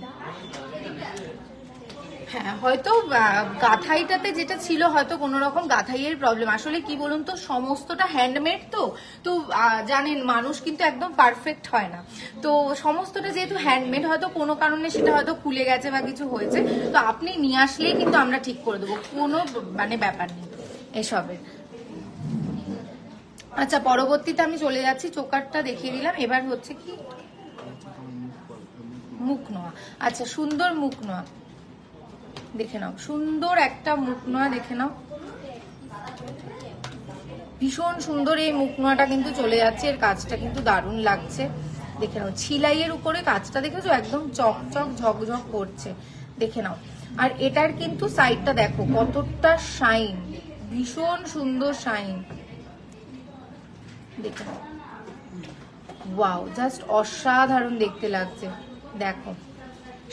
হ্যাঁ হয়তো গাথাইটাতে যেটা ছিল হয়তো কোনো রকম গাথাইয়ের প্রবলেম, আসলে কি বলুন তো সমস্তটা হ্যান্ডমেড তো তো জানেন মানুষ কিন্তু একদম পারফেক্ট হয় না, তো সমস্তটা যেহেতু হ্যান্ডমেড হয়তো কোনো কারণে সেটা হয়তো খুলে গেছে বা কিছু হয়েছে, তো আপনি নিয়ে আসলেই কিন্তু আমরা ঠিক করে দেবো, কোনো মানে ব্যাপার নেই এসবের। আচ্ছা পরবর্তীতে আমি চলে যাচ্ছি, চোকারটা দেখিয়ে দিলাম, এবার হচ্ছে কি মুখ নোয়া। আচ্ছা সুন্দর মুখ নোয়া দেখে নাও, সুন্দর একটা মুখ নোয়া দেখে নাও, ভীষণ সুন্দর এই মুখ নোয়াটা কিন্তু চলে যাচ্ছে, এর কাজটা কিন্তু দারুণ লাগছে, দেখে নাও ছিলাইয়ের উপরে কাজটা দেখেছো একদম চকচক ঝকঝক করছে, দেখে নাও। আর এটার কিন্তু সাইডটা দেখো কতটা শাইন, ভীষণ সুন্দর শাইন, দেখে নাও, ওয়াও জাস্ট অসাধারণ দেখতে লাগছে, দেখো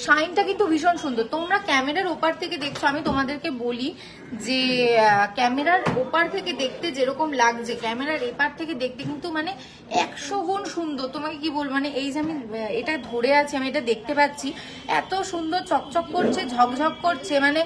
শাইনটা কিন্তু ভীষণ সুন্দর। তোমরা ক্যামেরার ওপার থেকে দেখছো, আমি তোমাদেরকে বলি যে ক্যামেরার ওপার থেকে দেখতে যেরকম লাগছে ক্যামেরার এপার থেকে দেখতে কিন্তু মানে 100 গুণ সুন্দর। তোমাকে কি বল, মানে এই যে আমি এটা ধরে আছি, আমি এটা দেখতে পাচ্ছি, এত সুন্দর চকচক করছে, ঝকঝক করছে, মানে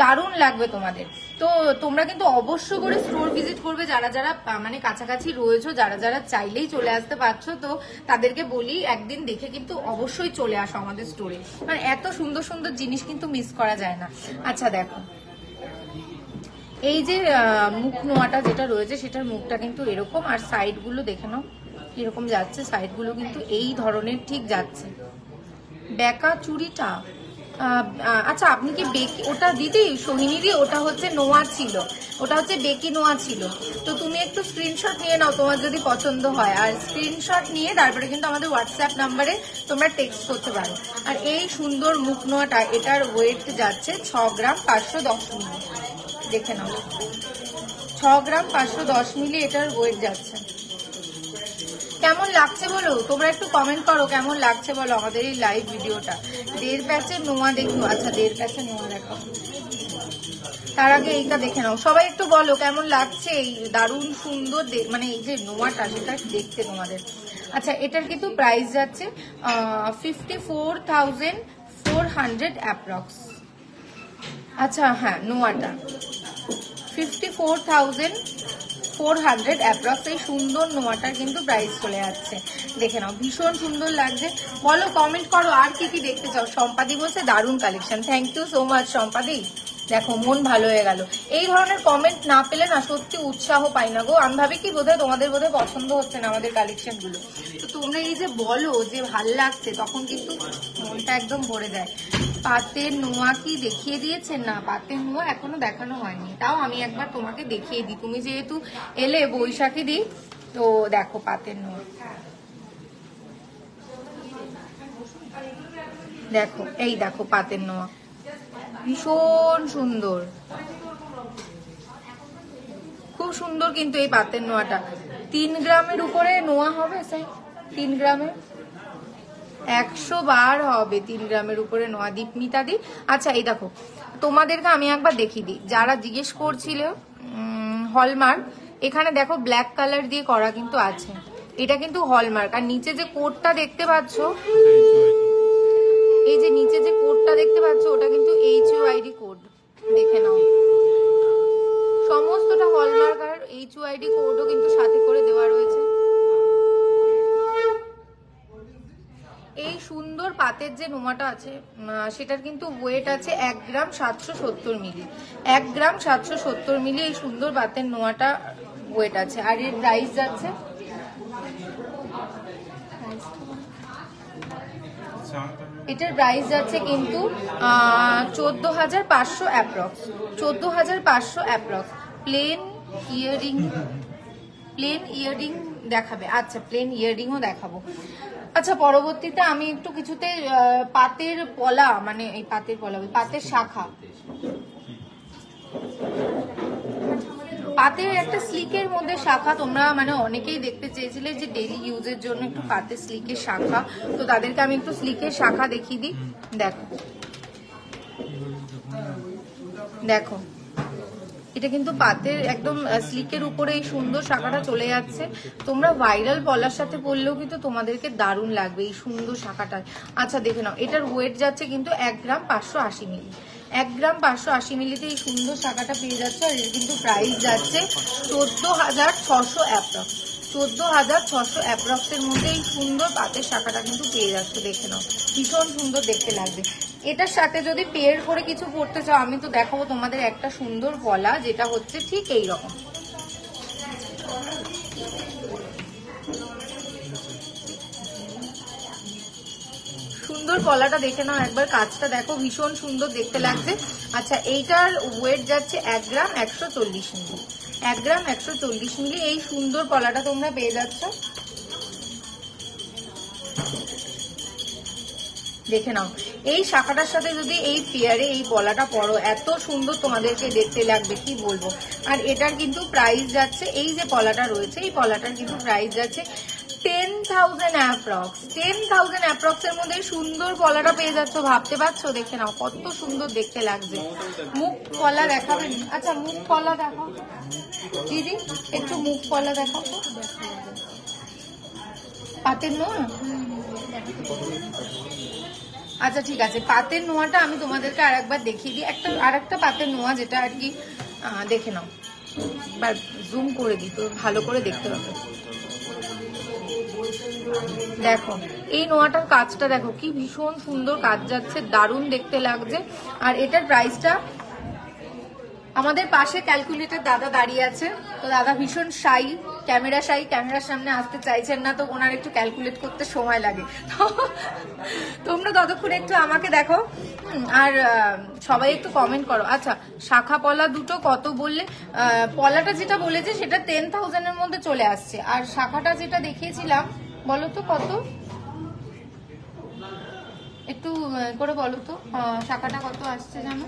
দারুণ লাগবে তোমাদের। তো তোমরা কিন্তু অবশ্য করে স্টোর ভিজিট করবে, যারা যারা মানে কাছাকাছি রয়েছো, যারা যারা চাইলেই চলে আসতে পারছো, তো তাদেরকে বলি একদিন দেখে কিন্তু অবশ্যই চলে আসো আমাদের স্টোরে, মানে এত সুন্দর সুন্দর জিনিস কিন্তু মিস করা যায় না। আচ্ছা দেখো এই যে মুখ নোয়াটা যেটা রয়েছে সেটার মুখটা কিন্তু এরকম, আর সাইড গুলো দেখে নাও কিরকম যাচ্ছে, সাইড গুলো কিন্তু এই ধরনের ঠিক যাচ্ছে। বেকা চুড়িটা আচ্ছা আপনি কি বেকি, ওটা দিদি সোহিনী দি ওটা হচ্ছে নোয়া ছিল, ওটা হচ্ছে বেকি নোয়া ছিল, তো তুমি একটু স্ক্রিনশট নিয়ে নাও তোমার যদি পছন্দ হয়, আর স্ক্রিনশট নিয়ে তারপরে কিন্তু আমাদের হোয়াটসঅ্যাপ নাম্বারে তোমরা টেক্সট করতে পারো। আর এই সুন্দর মুখ নোয়াটা, এটার ওয়েট যাচ্ছে 6 গ্রাম 510 মিলি, দেখে নাও 6 গ্রাম 510 মিলি এটার ওয়েট যাচ্ছে। কেমন লাগছে বলো, তোমরা একটু কমেন্ট করো কেমন লাগছে বলো আমাদের এই লাইভ ভিডিওটা। 1.5 প্যাচের নোয়া দেখো, আচ্ছা 1.5 প্যাচের নোয়া দেখো, তার আগে এইটা দেখে নাও, সবাই একটু বলো কেমন লাগছে এই দারুণ সুন্দর মানে এই যে নোয়াটা সেটা দেখতে তোমাদের। আচ্ছা এটার কিন্তু প্রাইস যাচ্ছে 54,400 অ্যাপ্রক্স। আচ্ছা হ্যাঁ নোয়াটা 54,400 অ্যাপ্রক্স, এই সুন্দর নোয়াটার কিন্তু প্রাইস চলে যাচ্ছে, দেখে নাও ভীষণ সুন্দর লাগছে। বলো কমেন্ট করো আর কি কি দেখতে চাও। সম্পাদি বলছে দারুণ collection, thank you so much সম্পাদি, দেখো মন ভালো হয়ে গেল। এই ধরনের কমেন্ট না পেলে না সত্যি উৎসাহ পাই না গো, আমি ভাবি কি বোধহয় তোমাদের বোধহয় পছন্দ হচ্ছে না আমাদের কালেকশন গুলো, তো তোমরা এই যে বলো যে ভাল লাগছে তখন কিন্তু মনটা একদম ভরে যায়। পাতের নোয়া কি দেখিয়ে দিয়েছেন? না পাতের নোয়া এখনো দেখানো হয়নি, তাও আমি একবার তোমাকে দেখিয়ে দিই, তুমি যেহেতু এলে বৈশাখী দিই, তো দেখো পাতের নোয়া, দেখো এই দেখো পাতের নোয়া ভীষণ সুন্দর, খুব সুন্দর কিন্তু এই পাতের নোয়াটা। 3 গ্রামের উপরে নোয়া হবে স্যার, 3 গ্রামের 100 বার হবে 3 গ্রামের উপরে নোয়া দীপমিতা দি। আচ্ছা এই দেখো তোমাদেরকে আমি একবার দেখিয়ে দিই, যারা জিজ্ঞেস করছিল হলমার্ক, এখানে দেখো ব্ল্যাক কালার দিয়ে করা কিন্তু আছে, এটা কিন্তু হলমার্ক। আর নিচে যে কোডটা দেখতে পাচ্ছ, এই যে নিচে যে কোডটা দেখতে পাচ্ছ ওটা কিন্তু HUID কোড, দেখে নাও সমস্তটা হলমার্ক, আর HUID কোডও কিন্তু সাথে করে দেওয়া রয়েছে। এই সুন্দর পাতের যে নোয়াটা আছে সেটার কিন্তু ওয়েট আছে 1 গ্রাম 770 মিলি, 1 গ্রাম 770 মিলি এই সুন্দর পাতের নোয়াটা ওয়েট আছে। আর এর প্রাইস যাচ্ছে এটার প্রাইস যাচ্ছে কিন্তু 14,500 অ্যাপ্রক্স, 14,500 অ্যাপ্রক্স। প্লেন ইয়ারিং দেখাবে? আচ্ছা প্লেন ইয়ারিংও দেখাবো। আচ্ছা পরবর্তীতে আমি একটু কিছুতে পাতের পলা, মানে এই পাতের পলা পাতের শাখা, পাতের একটা স্লিকের মধ্যে শাখা, তোমরা মানে অনেকেই দেখতে চেয়েছিলে যে ডেইলি ইউজের জন্য একটু পাতের স্লিকের শাখা, তো তাদেরকে আমি একটু স্লিকের শাখা দেখিয়ে দিই। দেখো দেখো এটা কিন্তু পাতের একদম স্লিকের উপরে এই সুন্দর শাখাটা চলে যাচ্ছে। তোমরা ভাইরাল পলার সাথে পরলেও কিন্তু তোমাদেরকে দারুণ লাগবে এই সুন্দর শাখাটা। আচ্ছা দেখে নাও, এটার ওয়েট যাচ্ছে কিন্তু 1 গ্রাম 580 মিলি। 1 গ্রাম 580 মিলিতে এই সুন্দর শাখাটা পেয়ে যাচ্ছে। আর এর কিন্তু প্রাইস যাচ্ছে 14,600 অ্যাপ্রক্স। 14,600 অ্যাপ্রক্সের মধ্যে এই সুন্দর পাতের শাখাটা কিন্তু পেয়ে যাচ্ছে। দেখে নাও ভীষণ সুন্দর দেখতে লাগবে। এটার সাথে যদি পেয়ার করে কিছু পড়তে চাও, আমি তো দেখাবো তোমাদের একটা সুন্দর পলা, যেটা হচ্ছে ঠিক এই রকম। সুন্দর পলাটা দেখে নাও একবার, কাজটা দেখো ভীষণ সুন্দর দেখতে লাগছে। আচ্ছা এইটার ওয়েট যাচ্ছে 1 গ্রাম 140 মিলি। 1 গ্রাম 140 মিলি এই সুন্দর পলাটা তোমরা পেয়ে যাচ্ছ। দেখে নাও এই শাখাটার সাথে যদি এই পেয়ারে এই পলাটা পরো, এত সুন্দর তোমাদেরকে দেখতে লাগবে কি বলবো। আর এটার কিন্তু প্রাইস যাচ্ছে, এই যে পলাটা রয়েছে এই পলাটার কিন্তু প্রাইস যাচ্ছে 10,000 অ্যাপ্রক্স। 10,000 অ্যাপ্রক্স এর মধ্যে সুন্দর পলাটা পেয়ে যাচ্ছ, ভাবতে পারছো? দেখে নাও কত সুন্দর দেখতে লাগছে। মুখ পলা দেখাবেন? আচ্ছা মুখ পলা দেখাও দিদি, একটু মুখ পলা দেখাও তো। পাতের নোয়া? আচ্ছা ঠিক আছে, পাতের নোয়াটা আমি তোমাদেরকে আরেকবার দেখিয়ে দিই। আরেকটা পাতের নোয়া যেটা আর কি, দেখে নাও, জুম করে দিই তো ভালো করে দেখতে পাবে। দেখো এই নোয়াটার কাজটা দেখো কি ভীষণ সুন্দর কাজ যাচ্ছে, দারুণ দেখতে লাগছে। আর এটার প্রাইসটা, আমাদের পাশে ক্যালকুলেটর দাদা দাঁড়িয়ে আছে, তো দাদা ভীষণ ক্যামেরার সামনে আসতে চাইছেন না, তো ওনার একটু ক্যালকুলেট করতে সময় লাগে। তোমরা ততক্ষণ একটু আমাকে দেখো আর সবাই একটু কমেন্ট করো। আচ্ছা শাখা পলা দুটো কত বললে? পলাটা যেটা বলেছে সেটা 10,000 এর মধ্যে চলে আসছে। আর শাখাটা যেটা দেখিয়েছিলাম বলো তো কত, একটু করে বলো তো শাখাটা কত আসছে জানো?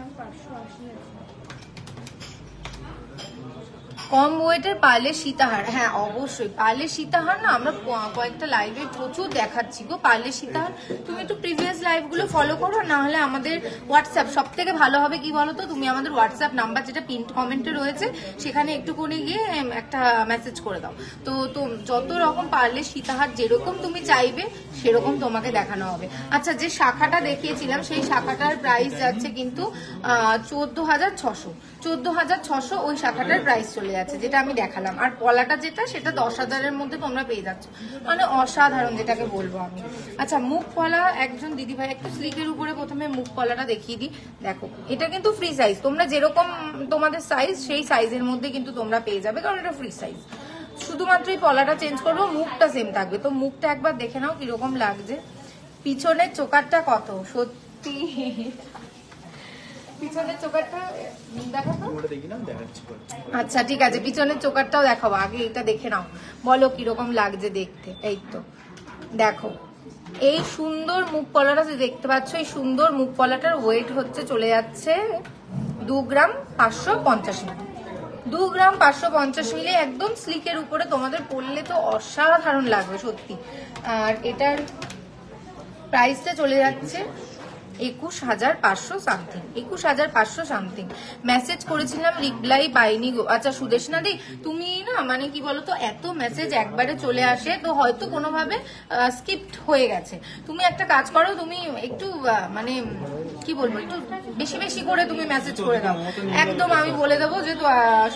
কম ওয়েটের পার্লের সীতাহার, হ্যাঁ অবশ্যই পার্লের সীতাহার না আমরা কয়েকটা লাইভে প্রচুর দেখাচ্ছি গো পার্লের সীতাহার। তুমি একটু প্রিভিয়াস লাইভ গুলো ফলো করো, না হলে আমাদের হোয়াটসঅ্যাপ সব থেকে ভালো হবে। কি বলো তো, তুমি আমাদের হোয়াটসঅ্যাপ নাম্বার যেটা পিন কমেন্টে রয়েছে সেখানে একটুখানি গিয়ে একটা মেসেজ করে দাও, তো যত রকম পার্লের সীতাহার যেরকম তুমি চাইবে সেরকম তোমাকে দেখানো হবে। আচ্ছা যে শাখাটা দেখিয়েছিলাম সেই শাখাটার প্রাইস যাচ্ছে কিন্তু 14,600। 14,600 ওই শাখাটার প্রাইস চলে যাচ্ছে যেটা আমি দেখালাম। আর পলাটা যেটা সেটা 10,000-এর মধ্যে তোমরা পেয়ে যাচ্ছ, মানে অসাধারণ যেটাকে বলবো আমি। আচ্ছা মুখ পলা, একজন দিদিভাই একটু স্লিকের উপরে প্রথমে মুখ পলাটা দেখিয়ে দিই। দেখো এটা কিন্তু ফ্রি সাইজ, তোমরা যেরকম তোমাদের সাইজ সেই সাইজের মধ্যে কিন্তু তোমরা পেয়ে যাবে, কারণ এটা ফ্রি সাইজ। শুধুমাত্র এই পলাটা চেঞ্জ করবো, মুখটা সেম থাকবে। তো মুখটা একবার দেখে নাও কিরকম লাগছে। পিছনের চোকারটা কত সত্যি, পিছনের চোকারটা দেখো তো। আচ্ছা ঠিক আছে, পিছনের চোকারটাও দেখাবো, আগে এটা দেখে নাও, বলো কিরকম লাগছে দেখতে। এই তো দেখো এই সুন্দর মুখ পলাটা যে দেখতে পাচ্ছ, এই সুন্দর মুখ পলাটার ওয়েট হচ্ছে চলে যাচ্ছে 2 গ্রাম 550 মিলি। 2 গ্রাম 550 মিলি, একদম স্লিকের উপরে, তোমাদের পরলে তো অসাধারণ লাগবে সত্যি। আর এটার প্রাইসটা চলে যাচ্ছে 21,500 সামথিং। 21,500 সামথিং। মেসেজ করেছিলাম, রিপ্লাই পাইনি গো। আচ্ছা সুদেশনা দি, তুমি না মানে কি বলতো, এত মেসেজ একবারে চলে আসে তো হয়তো কোনোভাবে স্কিপড হয়ে গেছে। তুমি একটা কাজ করো, তুমি একটু মানে কি বলবো, একটু বেশি বেশি করে তুমি মেসেজ করে দাও। একদম আমি বলে দেবো যে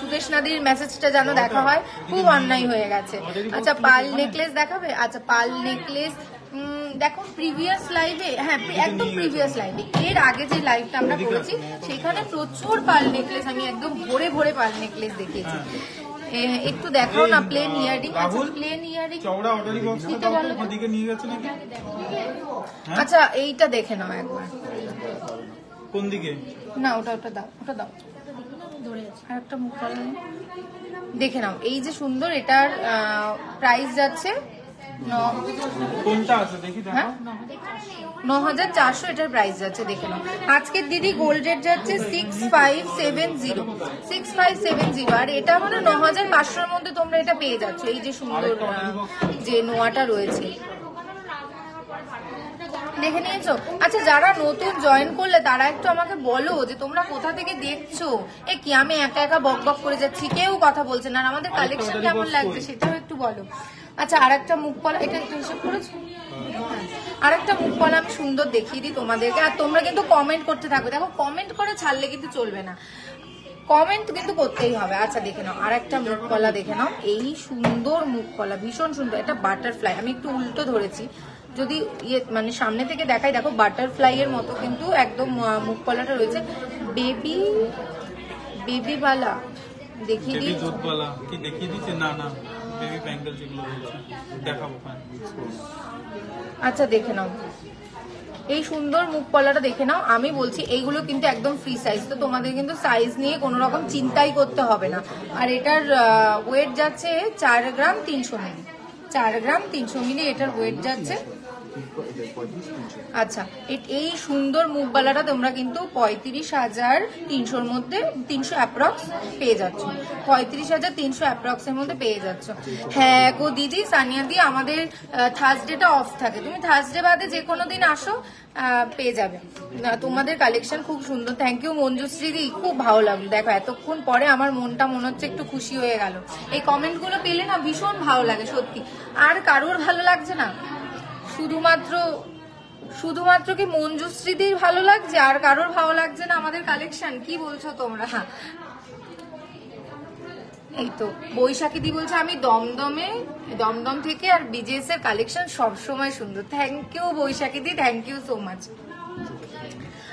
সুদেশনাদির মেসেজটা যেন দেখা হয়, খুব অন্যায় হয়ে গেছে। আচ্ছা পার্ল নেকলেস দেখাবে? আচ্ছা পার্ল নেকলেস দেখো প্রিভিয়াস লাইভে, হ্যাঁ একদম প্রিভিয়াস লাইভে, এর আগে যে লাইভটা আমরা করেছি সেখানে প্রচুর পার্ল নেকলেস, আমি একদম ভরে ভরে পার্ল নেকলেস দেখিয়েছি। একটু দেখাও না প্লেন ইয়ারিং। আচ্ছা প্লেন ইয়ারিং চওড়া অর্ডারি বক্স দিতে বলো, ওদিকে নিয়ে গেছে নাকি? আচ্ছা এইটা দেখে নাও একবার, কোন দিকে? না ওটা দাও, ওটা দাও, আর একটা মুখ দেখে নাও। এই যে সুন্দর, এটার প্রাইস যাচ্ছে 9,400, এটার প্রাইস যাচ্ছে দেখে নাও। আজকের দিদি গোল্ড রেট যাচ্ছে 6570, আর এটা মানে 9,500-এর মধ্যে তোমরা এটা পেয়ে যাচ্ছ। এই যে সুন্দর যে নোয়াটা রয়েছে, দেখে নিয়েছো? আচ্ছা, যারা নতুন জয়েন করলে তারা একটু আমাকে বলো যে তোমরা কোথা থেকে দেখছো। এ কি আমি একা একা বক বক করে যাচ্ছি, কেউ কথা বলছে না, আর আমাদের কালেকশন কেমন লাগছে সেটাও একটু বলো। আচ্ছা, আর একটা মুখ পলা, এটা একটু হিসেব করেছো? আর একটা মুখ পলা আমি সুন্দর দেখিয়ে দিই তোমাদেরকে। আর তোমরা কিন্তু কমেন্ট করতে থাকবে, দেখো কমেন্ট করে ছাড়লে কিন্তু চলবে না, কমেন্ট কিন্তু করতেই হবে। আচ্ছা দেখে নাও, আর একটা মুখ কলা দেখে নাও, এই সুন্দর মুখ কলা, ভীষণ সুন্দর। এটা বাটারফ্লাই, আমি একটু উল্টো ধরেছি, যদি ইয়ে মানে সামনে থেকে দেখাই, দেখো বাটারফ্লাই এর মতো কিন্তু একদম মুখ কলাটা রয়েছে। বেবি বেবিওয়ালা দেখিয়ে দিই, দুধওয়ালা কি দেখিয়ে দিচ্ছে? না না, বেবি ব্যাঙ্গেল যেগুলো বলছে দেখাবো। আচ্ছা দেখে নাও, এই সুন্দর মুখ পলাটা দেখে নাও। আমি বলছি এইগুলো কিন্তু একদম ফ্রি সাইজ, তো তোমাদের কিন্তু সাইজ নিয়ে কোনো রকম চিন্তাই করতে হবে না। আর এটার ওয়েট যাচ্ছে 4 গ্রাম 300 মিলি, 4 গ্রাম 300 মিলি এটার ওয়েট যাচ্ছে। আচ্ছা, এই সুন্দর মুখবালাটা তোমরা কিন্তু 35,300-র মধ্যে 300 অ্যাপ্রক্স পেয়ে যাচ্ছ, 35,300 অ্যাপ্রক্স এর মধ্যে পেয়ে যাচ্ছ। হ্যাঁ গো দিদি, সানিয়া দি, আমাদের থার্সডেটা অফ থাকে, তুমি থার্সডে বাদে যে কোনো দিন আসো, পেয়ে যাবে। তোমাদের কালেকশন খুব সুন্দর। থ্যাংক ইউ মঞ্জুশ্রী দি, খুব ভালো লাগলো। দেখো এতক্ষণ পরে আমার মনটা মনে হচ্ছে একটু খুশি হয়ে গেল। এই কমেন্টগুলো পেলে না ভীষণ ভালো লাগে সত্যি। আর কারোর ভালো লাগছে না, শুধুমাত্র কি মঞ্জুশ্রীদির ভালো লাগছে, আর কারোর ভালো লাগছে না আমাদের কালেকশন? কি বলছো তোমরা? এই তো বৈশাখী দি বলছে আমি দমদম থেকে, আর বিজেএস এর কালেকশন সবসময় সুন্দর। Thank you Baishakhi di, thank you so much.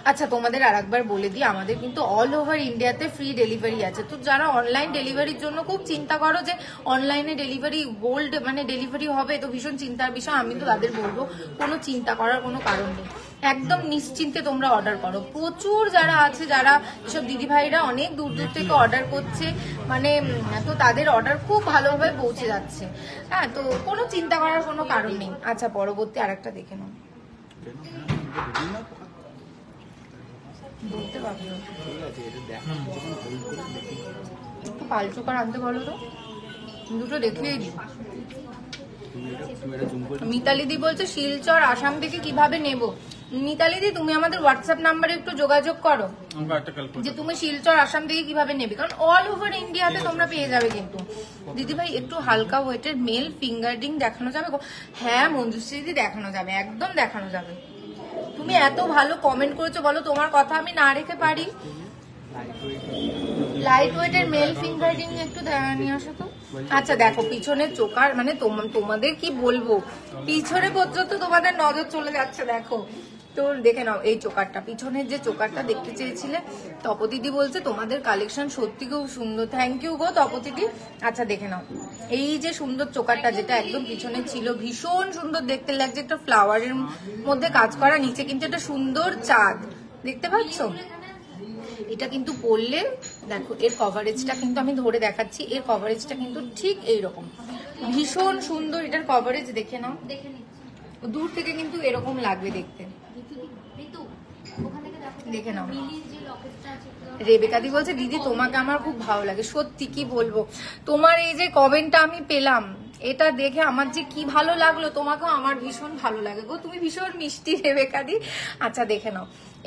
আচ্ছা, তোমাদের আর একবার বলে দিই, আমাদের কিন্তু অল ওভার ইন্ডিয়াতে ফ্রি ডেলিভারি আছে। তো যারা অনলাইন ডেলিভারির জন্য খুব চিন্তা করো যে অনলাইনে ডেলিভারি গোল্ড মানে ডেলিভারি হবে, তো ভীষণ চিন্তার বিষয়, আমি তো তাদের বলবো কোনো চিন্তা করার কোনো কারণ নেই, একদম নিশ্চিন্তে তোমরা অর্ডার করো। প্রচুর যারা আছে, যারা এসব দিদি ভাইরা অনেক দূর দূর থেকে অর্ডার করছে, মানে তো তাদের অর্ডার খুব ভালোভাবে পৌঁছে যাচ্ছে। হ্যাঁ, তো কোনো চিন্তা করার কোনো কারণ নেই। আচ্ছা, পরবর্তী আর একটা দেখে নাও, বলতে পারবো একটু পালচুকার আনতে বলো তো, দুটো দেখিয়ে দিই। মিতালি দি বলছে শিলচর আসাম থেকে কিভাবে নেব। মিতালি দি, তুমি আমাদের হোয়াটসঅ্যাপ নাম্বারে একটু যোগাযোগ করো যে তুমি শিলচর আসাম থেকে কিভাবে নেবে, কারণ অল ওভার ইন্ডিয়াতে তোমরা পেয়ে যাবে। কিন্তু দিদি ভাই একটু হালকা ওয়েটের মেল ফিঙ্গার রিং দেখানো যাবে? হ্যাঁ মঞ্জুশ্রী দিদি, দেখানো যাবে, একদম দেখানো যাবে। তুমি এত ভালো কমেন্ট করেছো, বলো তোমার কথা আমি না রেখে পারি? লাইট ওয়েটের মেল ফিঙ্গার রিং একটু নিয়ে আসো তো। আচ্ছা দেখো, পিছনের চোকার মানে তোমাদের কি বলবো, পিছনে পর্যন্ত তোমাদের নজর চলে যাচ্ছে। দেখো তো দেখে নাও এই চোকারটা, পিছনের যে চোকারটা দেখতে চেয়েছিলে। তপতিদি বলছে তোমাদের কালেকশন সত্যি খুব সুন্দর। থ্যাংক ইউ গো তপতিদি। আচ্ছা দেখে নাও, এই যে সুন্দর চোকারটা যেটা একদম পিছনে ছিল, ভীষণ সুন্দর দেখতে লাগছে, একটা ফ্লাওয়ারের মধ্যে কাজ করা, নিচে কিন্তু একটা সুন্দর চাঁদ দেখতে পাচ্ছ। এটা কিন্তু পরলে দেখো এর কভারেজটা কিন্তু আমি ধরে দেখাচ্ছি, এর কভারেজটা কিন্তু ঠিক এইরকম, ভীষণ সুন্দর। এটার কভারেজ দেখে নাও, দূর থেকে কিন্তু এরকম লাগবে দেখতে। দেখে নাও, রেবেকাদি বলছে দিদি তোমাকে আমার খুব ভালো লাগে। সত্যি কি বলবো, তোমার এই যে কমেন্টটা আমি পেলাম, এটা দেখে আমার যে কি ভালো লাগলো, তোমাকেও আমার ভীষণ ভালো লাগে গো, তুমি ভীষণ মিষ্টি রেবেকাদি। আচ্ছা দেখে নাও,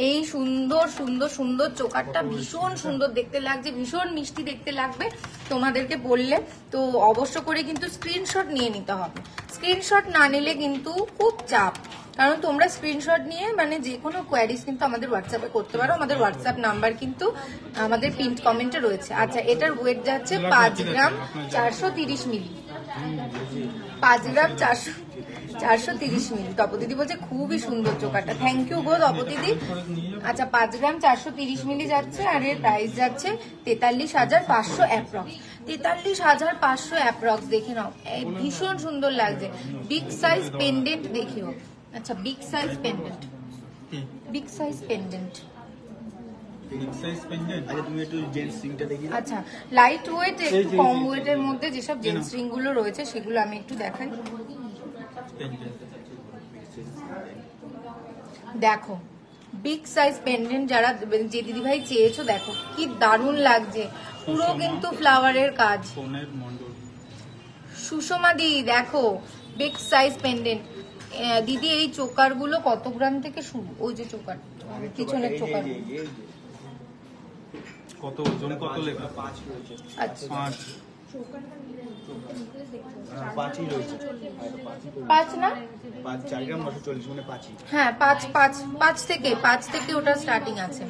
এই সুন্দর সুন্দর সুন্দর চোকারটা ভীষণ সুন্দর দেখতে লাগছে, ভীষণ মিষ্টি দেখতে লাগবে তোমাদেরকে বললে। তো অবশ্য করে কিন্তু স্ক্রিনশট নিয়ে নিতে হবে, স্ক্রিনশট না নিলে কিন্তু খুব চাপ, কারণ তোমরা স্ক্রিনশট নিয়ে মানে যে কোনো কোয়ারিজ কিন্তু আমাদের হোয়াটসঅ্যাপে করতে পারো। আমাদের হোয়াটসঅ্যাপ নাম্বার কিন্তু আমাদের পিন কমেন্টে রয়েছে। আচ্ছা, এটার ওয়েট যাচ্ছে 5 গ্রাম 430 মিলি, 5 গ্রাম 430 মিলি। তপদিদি বলছে খুবই সুন্দর চোকারটা। থ্যাংক ইউ গো তপদিদি। আচ্ছা, 5 গ্রাম 430 মিলি যাচ্ছে, আর এর প্রাইস যাচ্ছে 43,500 অ্যাপ্রক্স, 43,500 অ্যাপ্রক্স। দেখে নাও, ভীষণ সুন্দর লাগছে। বিগ সাইজ পেন্ডেন্ট দেখিও। আচ্ছা, big size pendant, big size pendant. আচ্ছা, লাইট ওয়েট একটু কম ওয়েটের মধ্যে যেসব জেন্টস রিং গুলো রয়েছে সেগুলো আমি একটু দেখাই। দেখো বিগ সাইজ পেন্ডেন্ট যারা যে দিদি ভাই চেয়েছো, দেখো কি দারুণ লাগছে, পুরো কিন্তু ফ্লাওয়ারের কাজ। সুষমা দি দেখো বিগ সাইজ পেন্ডেন্ট, দিদি এই চোকারগুলো কত গ্রাম থেকে শুরু? ওই যে চোকার, পিছনের চোকার কত ওজন, কত লেখা? 5 রয়েছে। আচ্ছা 5 5ই রয়েছে। 5 না 5 4 গ্রাম 940 মানে 5ই। হ্যাঁ 5 থেকে ওটা স্টার্টিং আছে।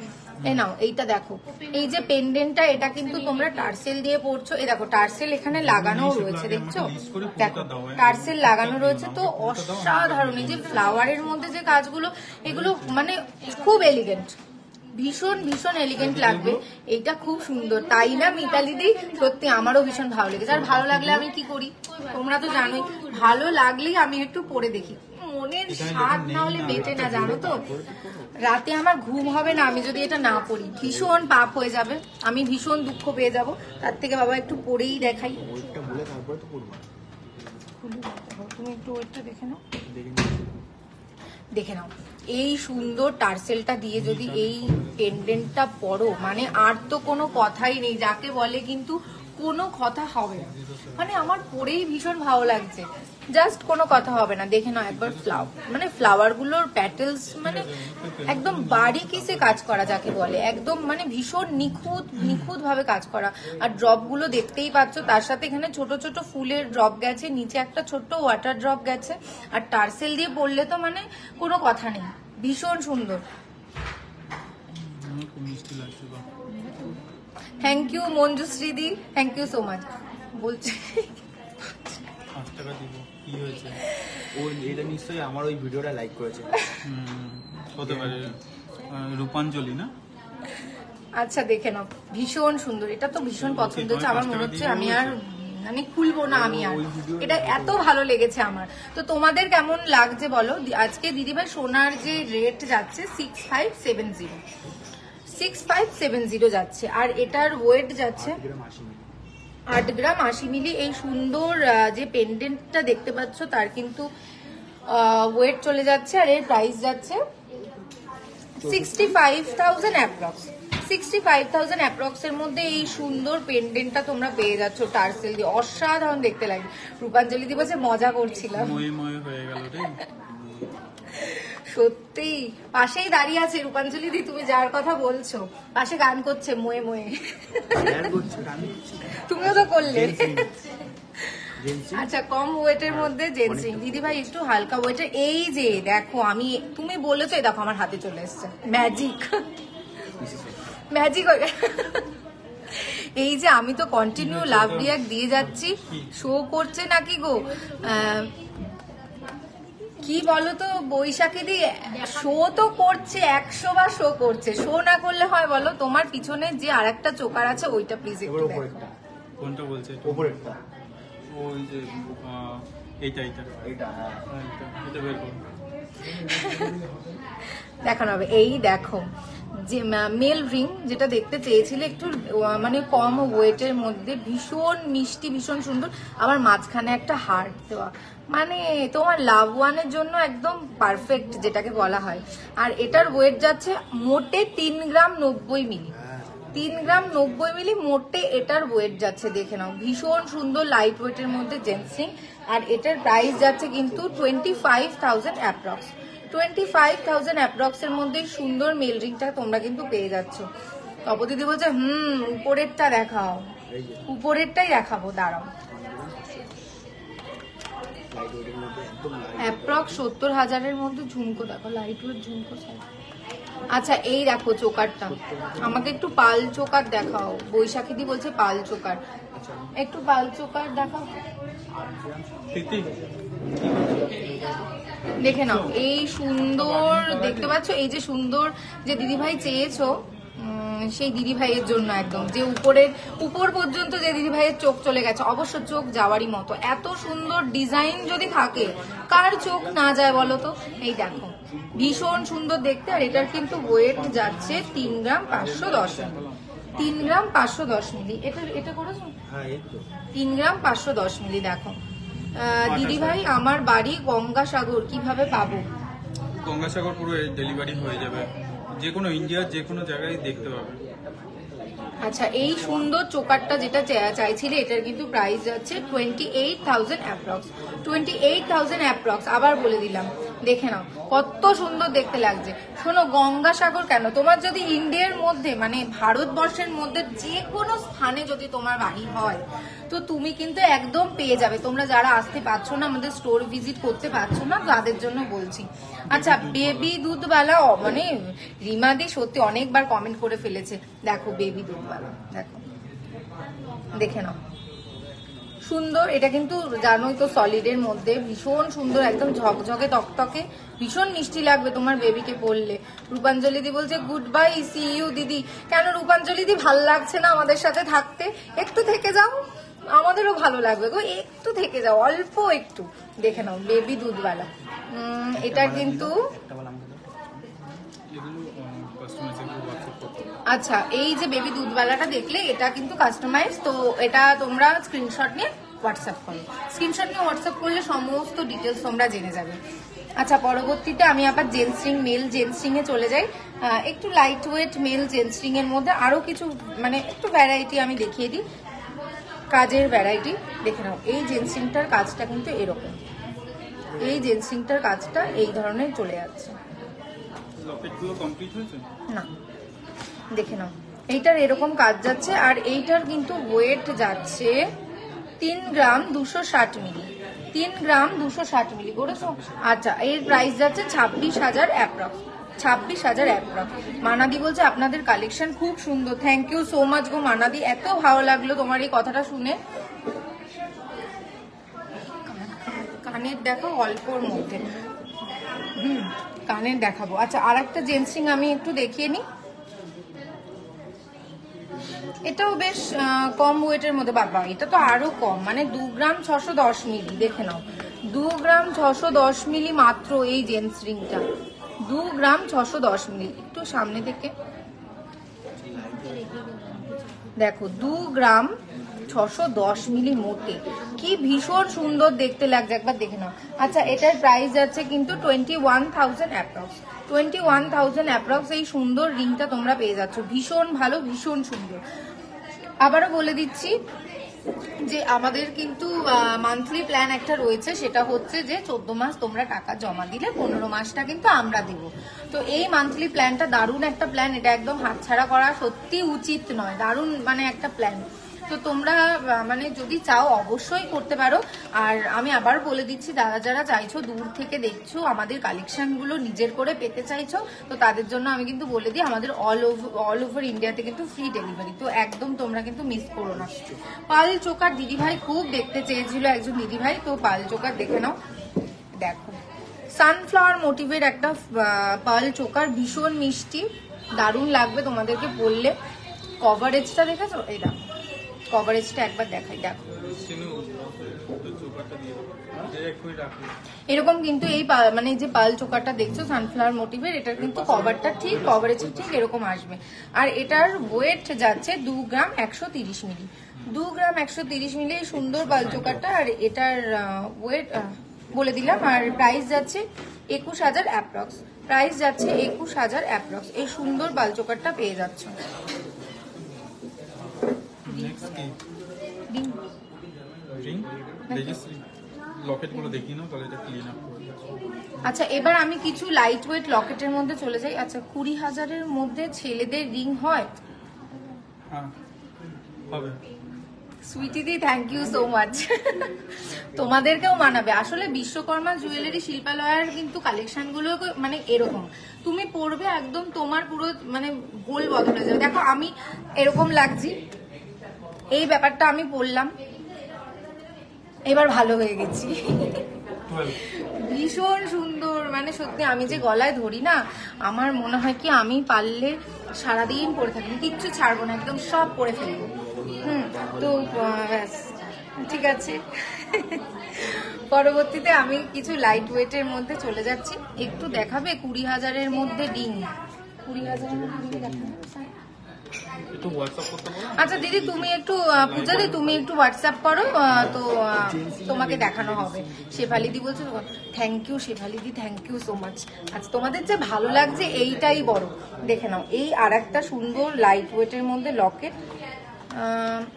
এই নাও এইটা দেখো, এই যে পেন্ডেন্টটা এটা কিন্তু তোমরা টার্সেল দিয়ে পরছো। এই দেখো টার্সেল এখানে লাগানো রয়েছে, দেখছো? দেখো টার্সেল লাগানো রয়েছে, তো অসাধারণ। এই যে ফ্লাওয়ারের মধ্যে যে কাজগুলো, এগুলো মানে খুব এলিগেন্ট, ভীষণ ভীষণ এলিগেন্ট লাগবে। এইটা খুব সুন্দর, তাই না মিতালি দি? সত্যি আমারও ভীষণ ভালো লেগেছে। আর ভালো লাগলে আমি কি করি তোমরা তো জানোই, ভালো লাগলেই আমি একটু পরে দেখি। মনের স্বাদ না হলে বেঁচে না, জানো তো? রাতে আমার ঘুম হবে না আমি যদি এটা না পড়ি, ভীষণ পাপ হয়ে যাবে, আমি ভীষণ দুঃখ পেয়ে যাব। তার থেকে বাবা একটু পরেই দেখাই। ওইটা বলে তারপরে তো পড়বো। তুমি একটু ওইটা দেখে নাও। এই সুন্দর টার্সেলটা দিয়ে যদি এই পেন্ডেন্টটা পরো, মানে আর তো কোনো কথাই নেই, যাকে বলে কিন্তু কোনো কথা হবে না। মানে আমার পরেই ভীষণ ভালো লাগছে, জাস্ট কোনো কথা হবে না। দেখে নাও একবার মানে ফ্লাওয়ার গুলোর প্যাটেলস, মানে একদম বারিকিসে কাজ করা যাকে বলে, একদম মানে ভীষণ নিখুঁত ভাবে কাজ করা। আর ড্রপ গুলো দেখতেই পাচ্ছ, তার সাথে এখানে ছোট ছোট ফুলের ড্রপ গেছে, নিচে একটা ছোট্ট ওয়াটার ড্রপ গেছে। আর টার্সেল দিয়ে পরলে তো মানে কোনো কথা নেই, ভীষণ সুন্দর। Thank you Manjushree di, thank you so much. বলছি 5 টাকা দিব, কি হয়েছে? ও এটা নিশ্চয়ই আমার ওই ভিডিওটা লাইক করেছে। হতে পারে, রূপাঞ্জলি না? আচ্ছা দেখে নাও, ভীষণ সুন্দর। এটা তো ভীষণ পছন্দ হচ্ছে আমার, মনে হচ্ছে আমি আর মানে খুলবো না আমি আর, এটা এত ভালো লেগেছে আমার। তো তোমাদের কেমন লাগছে বলো? আজকে দিদিভাই সোনার যে রেট যাচ্ছে 6570 যাচ্ছে, আর এটার ওয়েট যাচ্ছে 8 গ্রাম 80 মিলি। এই সুন্দর যে পেন্ডেন্টটা দেখতে পাচ্ছ তার কিন্তু ওয়েট চলে যাচ্ছে, আর এর প্রাইস যাচ্ছে 65,000 অ্যাপ্রক্স। 65,000 অ্যাপ্রক্স এর মধ্যে এই সুন্দর পেন্ডেন্টটা তোমরা পেয়ে যাচ্ছ টার্সেল দিয়ে, অসাধারণ দেখতে লাগে। রূপাঞ্জলি দি বলছে মজা করছিলাম, ময়ে হয়ে গেল রে। সত্যি পাশেই দাঁড়িয়ে আছে রূপাঞ্জলি দি, তুমি যার কথা বলছো, পাশে গান করছে ময়ে ময়ে। তুমিও তো করলে। আচ্ছা কম ওয়েটের মধ্যে জেন্টসিং দিদি ভাই একটু হালকা ওয়েটের। এই যে দেখো, আমি তুমি বলেছো, এই দেখো আমার হাতে চলে এসছে, ম্যাজিক হয়ে গেছে। এই যে আমি তো কন্টিনিউ লাভ রিয়াক্ট দিয়ে যাচ্ছি, শো করছে নাকি গো? কি বলো তো বৈশাখী দি, শো তো করছে, 100 বার শো করছে। শো না করলে হয় বলো? তোমার পিছনে যে আরেকটা চোকার আছে ওইটা প্লিজ একটু দেখো। কোনটা বলছে? উপরেরটা, ওই যে এইটা এটা বের করো, দেখানো হবে। এই দেখো যে মেল রিং যেটা দেখতে চেয়েছিলে, একটু মানে কম ওয়েটের মধ্যে, ভীষণ মিষ্টি, ভীষণ সুন্দর। আবার মাঝখানে একটা হার্ট দেওয়া, মানে তোমার লাভ ওয়ানের জন্য একদম পারফেক্ট যেটাকে বলা হয়। আর এটার ওয়েট যাচ্ছে মোটে 3 গ্রাম 90 মিলি। 3 গ্রাম 90 মিলি মোটে এটার ওয়েট যাচ্ছে, দেখে নাও। ভীষণ সুন্দর লাইট ওয়েটের মধ্যে জেন্টসিং। আর এটার প্রাইস যাচ্ছে কিন্তু 25,000 অ্যাপ্রক্স। 25,000 অ্যাপ্রক্স এর মধ্যে সুন্দর মেল রিংটা তোমরা কিন্তু পেয়ে যাচ্ছ। তপদিদি বলছে উপরেরটা দেখাও, উপরেরটাই দেখাবো, দাঁড়াও। অ্যাপ্রক্স 70,000-এর মধ্যে ঝুমকো দেখো, লাইট ওয়েট ঝুমকো। আচ্ছা এই দেখো চোকারটা, আমাকে একটু পাল চোকার দেখাও। বৈশাখী দি বলছে পাল চোকার, একটু পাল চোকার দেখাও। দেখে নাও এই সুন্দর, দেখতে পাচ্ছ? এই যে সুন্দর যে দিদিভাই চেয়েছো, সেই দিদিভাইয়ের জন্য একদম, যে উপর পর্যন্ত যে দিদিভাইয়ের চোখ চলে গেছে, অবশ্য চোখ যাওয়ারই মতো। এত সুন্দর ডিজাইন যদি থাকে, কার চোখ না যায় বলো তো? এই দেখো ভীষণ সুন্দর দেখতে। আর এটার কিন্তু ওয়েট যাচ্ছে 3 গ্রাম 510 মিলি। 3 গ্রাম 510 মিলি। এটা করেছো? 3 গ্রাম 510 মিলি। দেখো দিদিভাই আমার বাড়ি গঙ্গাসাগর, কিভাবে পাবো? গঙ্গাসাগর পুরো ডেলিভারি হয়ে যাবে, যে কোনো ইন্ডিয়ার যে কোনো জায়গায় দেখতে পাবে। আচ্ছা, এই সুন্দর চোকারটা যেটা চাইছিলে এটার কিন্তু প্রাইস যাচ্ছে 28,000 অ্যাপ্রক্স। 28,000 অ্যাপ্রক্স, আবার বলে দিলাম, দেখে নাও কত সুন্দর দেখতে লাগছে। শোনো, গঙ্গাসাগর কেন, তোমার যদি ইন্ডিয়ার মধ্যে মানে ভারতবর্ষের মধ্যে যে কোনো স্থানে যদি তোমার বাড়ি হয় তো তুমি কিন্তু একদম পেয়ে যাবে। তোমরা যারা আসতে পারছো না, আমাদের স্টোর ভিজিট করতে পারছো না, তাদের জন্য বলছি। আচ্ছা, বেবি দুধওয়ালা মানে রিমাদি সত্যি অনেকবার কমেন্ট করে ফেলেছে। দেখো বেবি দুধওয়ালা, দেখো, দেখে নাও, সুন্দর। এটা কিন্তু জানোই তো সলিডের মধ্যে, ভীষণ সুন্দর, একদম ঝকঝকে তকতকে, ভীষণ মিষ্টি লাগবে তোমার বেবিকে পরলে। রূপাঞ্জলি দি বলছে গুড বাই, সি ইউ দিদি। কেন রূপাঞ্জলি দি, ভাল লাগছে না আমাদের সাথে থাকতে? একটু থেকে যাও, আমাদেরও ভালো লাগবে গো, একটু থেকে যাও, অল্প একটু। দেখে নাও বেবি দুধওয়ালা। এটা কিন্তু আচ্ছা, এই যে বেবি দুধওয়ালাটা দেখলে, এটা কিন্তু কাস্টমাইজ, তো এটা তোমরা স্ক্রিনশট নিয়ে হোয়াটসঅ্যাপ করো। স্ক্রিনশট নিয়ে হোয়াটসঅ্যাপ করলে সমস্ত ডিটেলস তোমরা জেনে যাবে। আচ্ছা, পরবর্তীতে আমি আবার gents ring, male gents ring এ চলে যাই। একটু light weight male gents ring এর মধ্যে আরো কিছু মানে একটু ভ্যারাইটি আমি দেখিয়ে দিই, কাজের ভ্যারাইটি দেখে নাও। এই জেন্টস রিংটার কাজটা কিন্তু এরকম, এই জেন্টস রিংটার কাজটা এই ধরনের চলে যাচ্ছে না, দেখে নাও, এইটার এরকম কাজ যাচ্ছে। আর এইটার কিন্তু ওয়েট যাচ্ছে 3 গ্রাম 260 মিলি, 3 গ্রাম 260 মিলি করেছো। আচ্ছা, এর প্রাইস যাচ্ছে 26,000 অ্যাপ্রক্স, 26,000 অ্যাপ্রক্স। মানাদি বলছে আপনাদের কালেকশন খুব সুন্দর। থ্যাংক ইউ সো মাচ গো মানাদি, এত ভালো লাগলো তোমার এই কথাটা শুনে। কানের দেখো অল্পর মধ্যে, কানের দেখাবো। আচ্ছা, আর একটা জেন্টসিং আমি একটু দেখিয়ে নিই, এটাও বেশ কম ওয়েটের মধ্যে। বাবা, এটা তো আরো কম, মানে 2 গ্রাম 610 মিলি, দেখে নাও 2 গ্রাম 610 মিলি মাত্র এই জেন্টস রিংটা, 2 গ্রাম 610 মিলি। একটু সামনে থেকে দেখো, 2 গ্রাম 610 মিলি মোটে, কি ভীষণ সুন্দর দেখতে লাগছে, একবার দেখে নাও। আচ্ছা, এটার প্রাইস যাচ্ছে কিন্তু 21,000 অ্যাপ্রক্স, 21,000 অ্যাপ্রক্স। এই সুন্দর রিংটা তোমরা পেয়ে যাচ্ছ, ভীষণ ভালো, ভীষণ সুন্দর। আবারও বলে দিচ্ছি যে আমাদের কিন্তু মান্থলি প্ল্যান একটা রয়েছে, সেটা হচ্ছে যে 14 মাস তোমরা টাকা জমা দিলে 15 মাসটা কিন্তু আমরা দেব। তো এই মান্থলি প্ল্যানটা দারুণ একটা প্ল্যান, এটা একদম হাতছাড়া করা সত্যি উচিত নয়, দারুণ মানে একটা প্ল্যান। তো তোমরা মানে যদি চাও অবশ্যই করতে পারো। আর আমি আবার বলে দিচ্ছি, যারা যারা চাইছো, দূর থেকে দেখছো, আমাদের কালেকশনগুলো নিজের করে পেতে চাইছো, তো তাদের জন্য আমি কিন্তু বলে দিই, আমাদের অল ওভার ইন্ডিয়াতে কিন্তু ফ্রি ডেলিভারি, তো একদম তোমরা কিন্তু মিস করো না। পাল চোকার দিদিভাই খুব দেখতে চেয়েছিল একজন দিদিভাই, তো পাল চোকার দেখে নাও, দেখো সানফ্লাওয়ার মোটিভের একটা পাল চোকার, ভীষণ মিষ্টি, দারুণ লাগবে তোমাদেরকে পরলে। কভারেজটা দেখেছো, এই দেখো কভারেজটা একবার দেখাই, দেখো এরকম কিন্তু এই মানে যে পাল চোকারটা দেখছো সানফ্লাওয়ার মোটিভের, এটার কিন্তু কভারটা ঠিক, কভারেজটা ঠিক এরকম আসবে। আর এটার ওয়েট যাচ্ছে 2 গ্রাম 130 মিলি, 2 গ্রাম 130 মিলি সুন্দর পাল চোকারটা। আর এটার ওয়েট বলে দিলাম। আর প্রাইস যাচ্ছে 21,000 অ্যাপ্রক্স, প্রাইস যাচ্ছে 21,000 অ্যাপ্রক্স। এই সুন্দর পাল চোকারটা পেয়ে যাচ্ছে। আচ্ছা, এবার আমি কিছু লাইট ওয়েট লকেটের মধ্যে চলে যাই। আচ্ছা, 20,000-এর মধ্যে ছেলেদের রিং হয়? সুইটিদি, থ্যাংক ইউ সো মাচ, তোমাদেরকেও মানাবে। আসলে বিশ্বকর্মা জুয়েলারি শিল্পালয়ের কিন্তু কালেকশন গুলো মানে এরকম, তুমি পরবে একদম তোমার পুরো মানে গোল বদলে যাবে। দেখো আমি এরকম লাগছি, এই ব্যাপারটা আমি পরলাম, এবার ভালো হয়ে গেছি, ভীষণ সুন্দর। মানে সত্যি আমি যে গলায় ধরি না, আমার মনে হয় কি আমি পারলে সারাদিন পরে থাকি, কিচ্ছু ছাড়বো না, একদম সব পরে ফেলবো। তো ব্যাস, ঠিক আছে। পরবর্তীতে আমি কিছু লাইট ওয়েটের মধ্যে চলে যাচ্ছি। একটু দেখাবে 20,000-এর মধ্যে রিং, 20,000-এর মধ্যে রিং দেখাবে? একটু হোয়াটসঅ্যাপ করতে বলো। আচ্ছা দিদি তুমি একটু পূজাদি তুমি একটু হোয়াটসঅ্যাপ করো, তো তোমাকে দেখানো হবে। শেফালিদি বলছো থ্যাংক ইউ শেফালিদি, থ্যাংক ইউ সো মাচ। আচ্ছা তোমাদের যে ভালো লাগছে এইটাই বড়। দেখে নাও এই আর একটা সুন্দর লাইট ওয়েটের মধ্যে লকেট,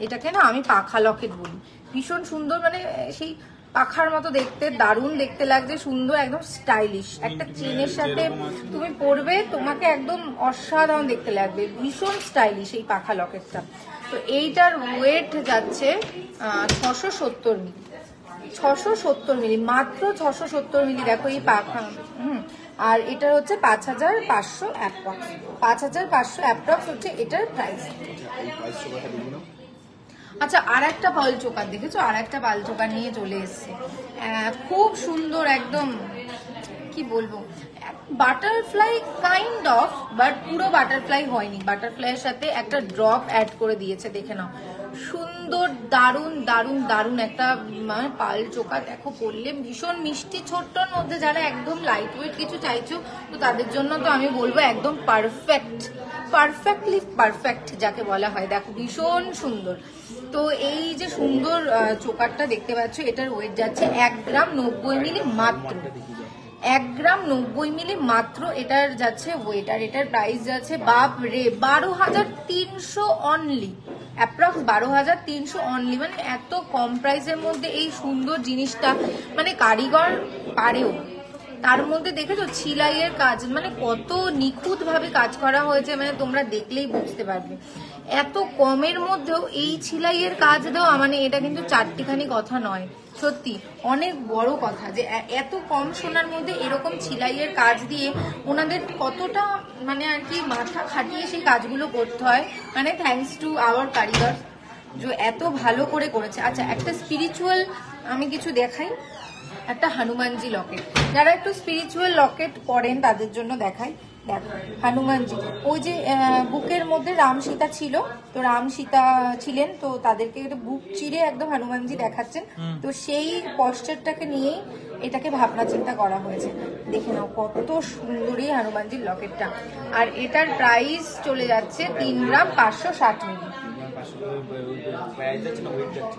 এটাকে না আমি পাখা লকেট বলি। ভীষণ সুন্দর, মানে সেই পাখার মতো দেখতে, দারুণ দেখতে লাগছে, সুন্দর একদম স্টাইলিশ। একটা চেনের সাথে তুমি পরবে, তোমাকে একদম অসাধারণ দেখতে লাগবে, ভীষণ স্টাইলিশ এই পাখা লকেটটা। তো এইটার ওয়েট যাচ্ছে 670 মিলি, 670 মিলি, মাত্র 670 মিলি। দেখো এই পাখা, আর এটার হচ্ছে 5500 অ্যাপ্রক্স, 5500 অ্যাপ্রক্স হচ্ছে এটার প্রাইস। আচ্ছা আর একটা পাল চোকার দেখেছো, আর একটা পাল চোকার নিয়ে চলে এসছে, খুব সুন্দর একদম, কি বলবো, বাটারফ্লাই কাইন্ড অফ, বাট পুরো বাটারফ্লাই হয়নি, বাটারফ্লাইয়ের সাথে একটা ড্রপ অ্যাড করে দিয়েছে। দেখে নাও সুন্দর, দারুণ দারুণ দারুণ একটা মানে পাল চোকা। দেখো পরলে ভীষণ মিষ্টি, ছোট্টর মধ্যে যারা একদম লাইট ওয়েট কিছু চাইছো, তো তাদের জন্য তো আমি বলবো একদম পারফেক্ট, পারফেক্টলি পারফেক্ট যাকে বলা হয়। দেখো ভীষণ সুন্দর। তো এই যে সুন্দর চোকারটা দেখতে পাচ্ছ, এটার ওয়েট যাচ্ছে 1 গ্রাম 90 মিলি মাত্র, 1 গ্রাম 90 মিলি মাত্র এটার যাচ্ছে ওয়েট। আর এটার প্রাইস যাচ্ছে বাপ রে 12,300 অনলি, অ্যাপ্রক্স 12,300 অনলি। মানে এত কম প্রাইসের মধ্যে এই সুন্দর জিনিসটা, মানে কারিগর পারেও। তার মধ্যে দেখেছো ছিলাইয়ের কাজ, মানে কত নিখুঁত ভাবে কাজ করা হয়েছে, মানে তোমরা দেখলেই বুঝতে পারবে। এত কমের মধ্যেও এই ছিলাইয়ের কাজ দেওয়া, মানে এটা কিন্তু চারটিখানি কথা নয়, সত্যি অনেক বড় কথা যে এত কম সোনার মধ্যে এরকম ছিলাইয়ের কাজ দিয়ে ওনাদের কতটা মানে আর কি মাথা খাটিয়ে সেই কাজগুলো করতে হয়। মানে থ্যাঙ্কস টু আওয়ার কারিগর যে এত ভালো করে করেছে। আচ্ছা একটা স্পিরিচুয়াল আমি কিছু দেখাই, একটা হনুমানজি লকেট, যারা একটু স্পিরিচুয়াল লকেট পরেন তাদের জন্য দেখাই। দেখো হনুমানজি, ওই যে বুকের মধ্যে রাম সীতা ছিল, তো রাম সীতা ছিলেন, তো তাদেরকে একটা বুক চিরে একদম হনুমানজি দেখাচ্ছেন, তো সেই পশ্চারটাকে নিয়েই এটাকে ভাবনা চিন্তা করা হয়েছে। দেখে নাও কত সুন্দর এই হনুমানজির লকেটটা। আর এটার প্রাইস চলে যাচ্ছে 3 গ্রাম 560 মিলি,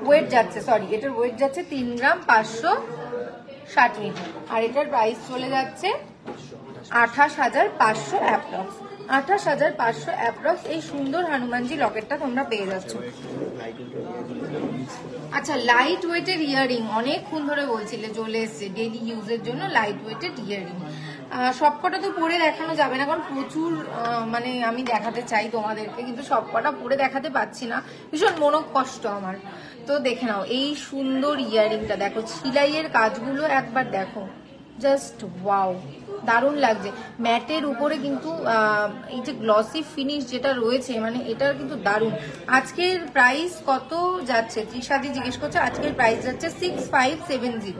ওয়েট যাচ্ছে, সরি এটার ওয়েট যাচ্ছে 3 গ্রাম 560 মিলি। আর এটার প্রাইস চলে যাচ্ছে 28,500 অ্যাপ্রক্স, 28,500 অ্যাপ্রক্স। এই সুন্দর হনুমানজি লকেটটা তোমরা পেয়ে যাচ্ছ। আচ্ছা লাইট ওয়েটের ইয়ারিং অনেকক্ষণ ধরে বলছিলে, চলে এসছে ডেইলি ইউজের জন্য লাইট ওয়েটের ইয়ারিং। সবকটা তো পরে দেখানো যাবে না, কারণ প্রচুর মানে আমি দেখাতে চাই তোমাদেরকে, কিন্তু সবকটা পরে দেখাতে পাচ্ছি না, ভীষণ মনোকষ্ট আমার। তো দেখে নাও এই সুন্দর ইয়ারিংটা, দেখো ছিলাইয়ের কাজগুলো একবার দেখো, জাস্ট ওয়াও, দারুণ লাগছে। ম্যাটের উপরে কিন্তু এই যে গ্লসি ফিনিশ যেটা রয়েছে, মানে এটার কিন্তু দারুণ। আজকের প্রাইস কত যাচ্ছে ত্রিশাদি জিজ্ঞেস করছে, আজকের প্রাইস যাচ্ছে 6570,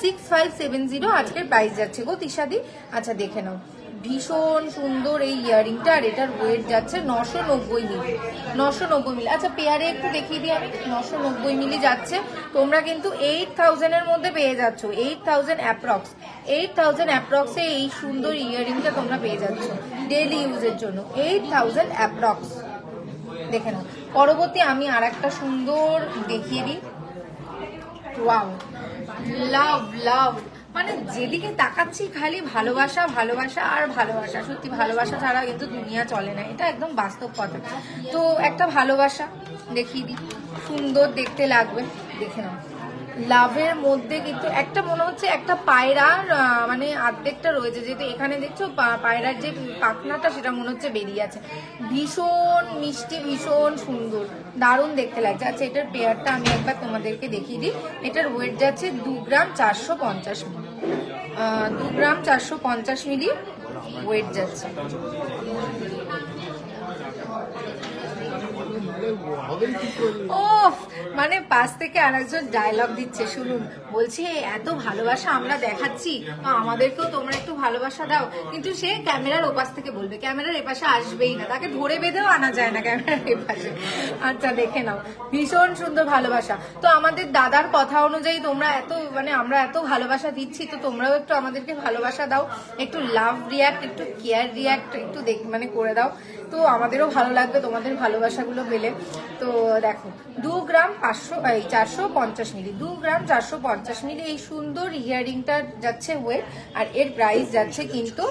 6570 আজকের প্রাইস যাচ্ছে গো ত্রিশাদি। আচ্ছা দেখে নাও ভীষণ সুন্দর এই ইয়ারিংটা, আর এটার ওয়েট যাচ্ছে 990 মিলি, 990 মিলি। আচ্ছা পেয়ারে একটু দেখিয়ে দিই আমি, 990 মিলি যাচ্ছে। তোমরা কিন্তু 8,000 এর মধ্যে পেয়ে যাচ্ছ, 8,000 অ্যাপ্রক্স, 8,000 অ্যাপ্রক্সে এই সুন্দর ইয়ারিংটা তোমরা পেয়ে যাচ্ছ ডেইলি ইউজের জন্য, 8,000 অ্যাপ্রক্স। দেখে নাও পরবর্তী আমি আর একটা সুন্দর দেখিয়ে দিই। ওয়াও, লাভ লাভ, মানে যেদিকে তাকাচ্ছি খালি ভালোবাসা ভালোবাসা আর ভালোবাসা। সত্যি ভালোবাসা ছাড়া কিন্তু দুনিয়া চলে না, এটা একদম বাস্তব কথা। তো একটা ভালোবাসা দেখিয়ে দিই, সুন্দর দেখতে লাগবে। দেখে নাও লাভের মধ্যে কিন্তু একটা মনে হচ্ছে একটা পায়রার মানে অর্ধেকটা রয়েছে, যেহেতু এখানে দেখছো পায়রার যে পাখনাটা সেটা মনে হচ্ছে বেরিয়ে আছে। ভীষণ মিষ্টি, ভীষণ সুন্দর, দারুণ দেখতে লাগছে। আচ্ছা এটার পেয়ারটা আমি একবার তোমাদেরকে দেখিয়ে দিই। এটার ওয়েট যাচ্ছে 2 গ্রাম 450 মিলি, 2 গ্রাম 450 মিলি ওয়েট যাচ্ছে। ও মানে পাশ থেকে আরেকজন ডায়লগ দিচ্ছে, শুনুন, বলছে এত ভালোবাসা আমরা দেখাচ্ছি, আমাদেরকেও তোমরা একটু ভালোবাসা দাও। কিন্তু সে ক্যামেরার ওপাশ থেকে বলবে, ক্যামেরার এপাশে আসবেই না, তাকে ধরে বেঁধেও আনা যায় না ক্যামেরার এপাশে। আচ্ছা দেখে নাও ভীষণ সুন্দর ভালোবাসা। তো আমাদের দাদার কথা অনুযায়ী তোমরা এত মানে আমরা এত ভালোবাসা দিচ্ছি, তো তোমরাও একটু আমাদেরকে ভালোবাসা দাও, একটু লাভ রিয়াক্ট, একটু কেয়ার রিয়াক্ট একটু মানে করে দাও। তো আমাদেরও ভালো লাগবে তোমাদের ভালোবাসাগুলো পেলে। তো দেখো 2 গ্রাম 450 মিলি, 2 গ্রাম 450 মিলি এই সুন্দর ইয়াররিংটা যাচ্ছে ওয়েট, আর এর প্রাইস যাচ্ছে কিন্তু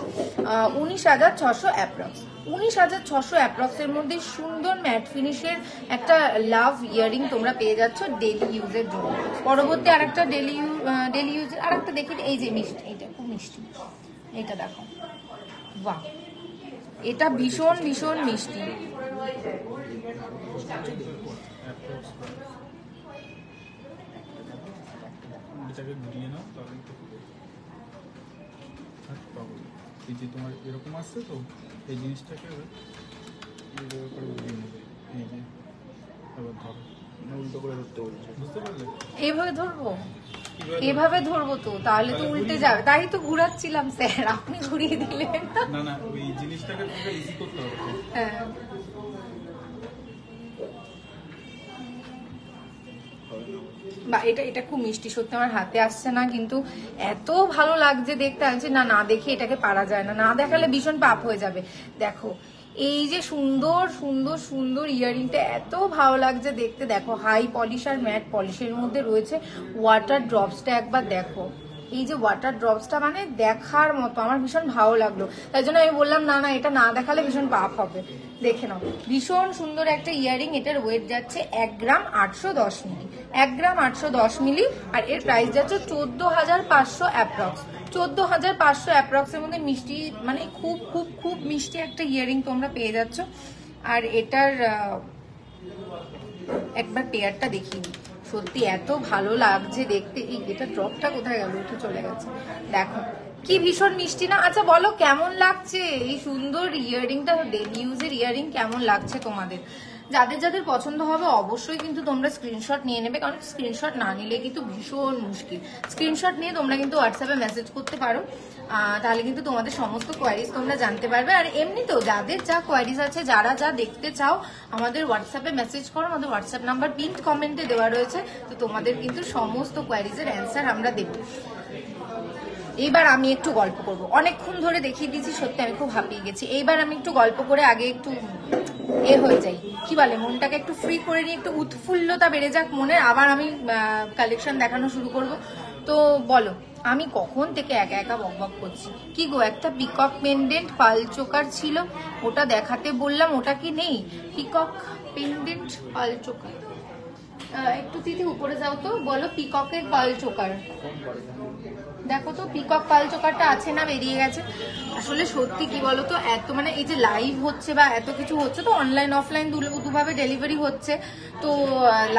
19,600 অ্যাপ্রক্স। 19,600 অ্যাপ্রক্সের মধ্যে সুন্দর ম্যাট ফিনিশের একটা লাভ ইয়াররিং তোমরা পেয়ে যাচ্ছ ডেলি ইউজের জন্য। পরবর্তী আরেকটা ডেলি ইউজের আরেকটা দেখি, এই যে মিষ্টি, এটা খুব মিষ্টি, এটা দেখো, বাহ, এটা ভীষণ ভীষণ মিষ্টি। এটাকে ঘুরিয়ে নাও তাহলে এই যে তোমার এরকম আসছে তো এই জিনিসটাকে এইভাবে করে ঘুরিয়ে নেবে। এই যে এবার ধরো, উল্টো করে ধরতে বলছে, বুঝতে পারলে? এইভাবে ধরবো, এভাবে ধরবো তো, তাহলে তো উল্টে যাবে, তাই তো ঘুরাচ্ছিলাম স্যার, আপনি ঘুরিয়ে দিলেন। না না, ওই জিনিসটাকে তোমাকে ইজি করতে হবে। হ্যাঁ, বা এটা খুব মিষ্টি, সত্যি আমার হাতে আসছে না, কিন্তু এত ভালো লাগছে দেখতে, আছে না, না দেখে এটাকে পারা যায় না, না দেখালে ভীষণ পাপ হয়ে যাবে। দেখো এই যে সুন্দর সুন্দর সুন্দর ইয়াররিংটা এত ভালো লাগছে দেখতে। দেখো হাই পলিশ আর ম্যাট পলিশের মধ্যে রয়েছে ওয়াটার ড্রপসটা, একবার দেখো এই যে ওয়াটার ড্রপসটা, মানে দেখার মতো, আমার ভীষণ ভালো লাগলো, তাই জন্য আমি বললাম না না এটা না দেখালে ভীষণ পাপ হবে। দেখে নাও, ভীষণ সুন্দর একটা ইয়াররিং, এটার ওয়েট যাচ্ছে 1 গ্রাম 810 মিলি, 1 গ্রাম 810 মিলি, আর এর প্রাইস যাচ্ছে 14,500 অ্যাপ্রক্স। 14,500 অ্যাপ্রক্সের মধ্যে মিষ্টি, মানে খুব খুব খুব মিষ্টি একটা ইয়াররিং তোমরা পেয়ে যাচ্ছ। আর এটার একবার পেয়ারটা দেখিয়ে দিই, সত্যি এত ভালো লাগছে দেখতে। এই এটা ড্রপটা কোথায় গেল, উঠে চলে গেছে, দেখো কি ভীষণ মিষ্টি না? আচ্ছা বলো কেমন লাগছে এই সুন্দর ইয়াররিংটা, ডেলি ইউজের ইয়াররিং কেমন লাগছে তোমাদের? যাদের যাদের পছন্দ হবে অবশ্যই কিন্তু তোমরা স্ক্রিনশট নিয়ে নেবে, কারণ স্ক্রিনশট না নিলে কিন্তু ভীষণ মুশকিল। স্ক্রিনশট নিয়ে তোমরা কিন্তু হোয়াটসঅ্যাপে মেসেজ করতে পারো, তাহলে কিন্তু তোমাদের সমস্ত কোয়ারিজ তোমরা জানতে পারবে। আর এমনিতেও যাদের যা কোয়ারিজ আছে, যারা যা দেখতে চাও, আমাদের হোয়াটসঅ্যাপে মেসেজ করো, আমাদের হোয়াটসঅ্যাপ নাম্বার পিনড কমেন্টে দেওয়া রয়েছে, তো তোমাদের কিন্তু সমস্ত কোয়ারিজের অ্যান্সার আমরা দেব। এইবার আমি একটু গল্প করব, অনেকক্ষণ ধরে দেখিয়ে দিয়েছি, সত্যি আমি খুব হাঁপিয়ে গেছি। এইবার আমি একটু গল্প করে আগে একটু হয়ে যাই, কি বলে, মনটাকে একটু ফ্রি করে নিয়ে, একটু উৎফুল্লতা বেড়ে যাক মনে, আবার আমি কালেকশন দেখানো শুরু করব। তো বলো, আমি কখন থেকে একা একা বকবক করছি? কি গো, একটা পিকক পেন্ডেন্ট পাল চোকার ছিল, ওটা দেখাতে বললাম, ওটা কি নেই? পিকক পেন্ডেন্ট পাল চোকার, একটু দিদি উপরে যাও তো, বলো পিককের পাল চোকার, দেখো তো পিকক পাল চোকারটা আছে না, বেরিয়ে গেছে। আসলে সত্যি কি বলতো, এত মানে এই যে লাইভ হচ্ছে বা এত কিছু হচ্ছে, তো অনলাইন অফলাইন দুভাবে ডেলিভারি হচ্ছে, তো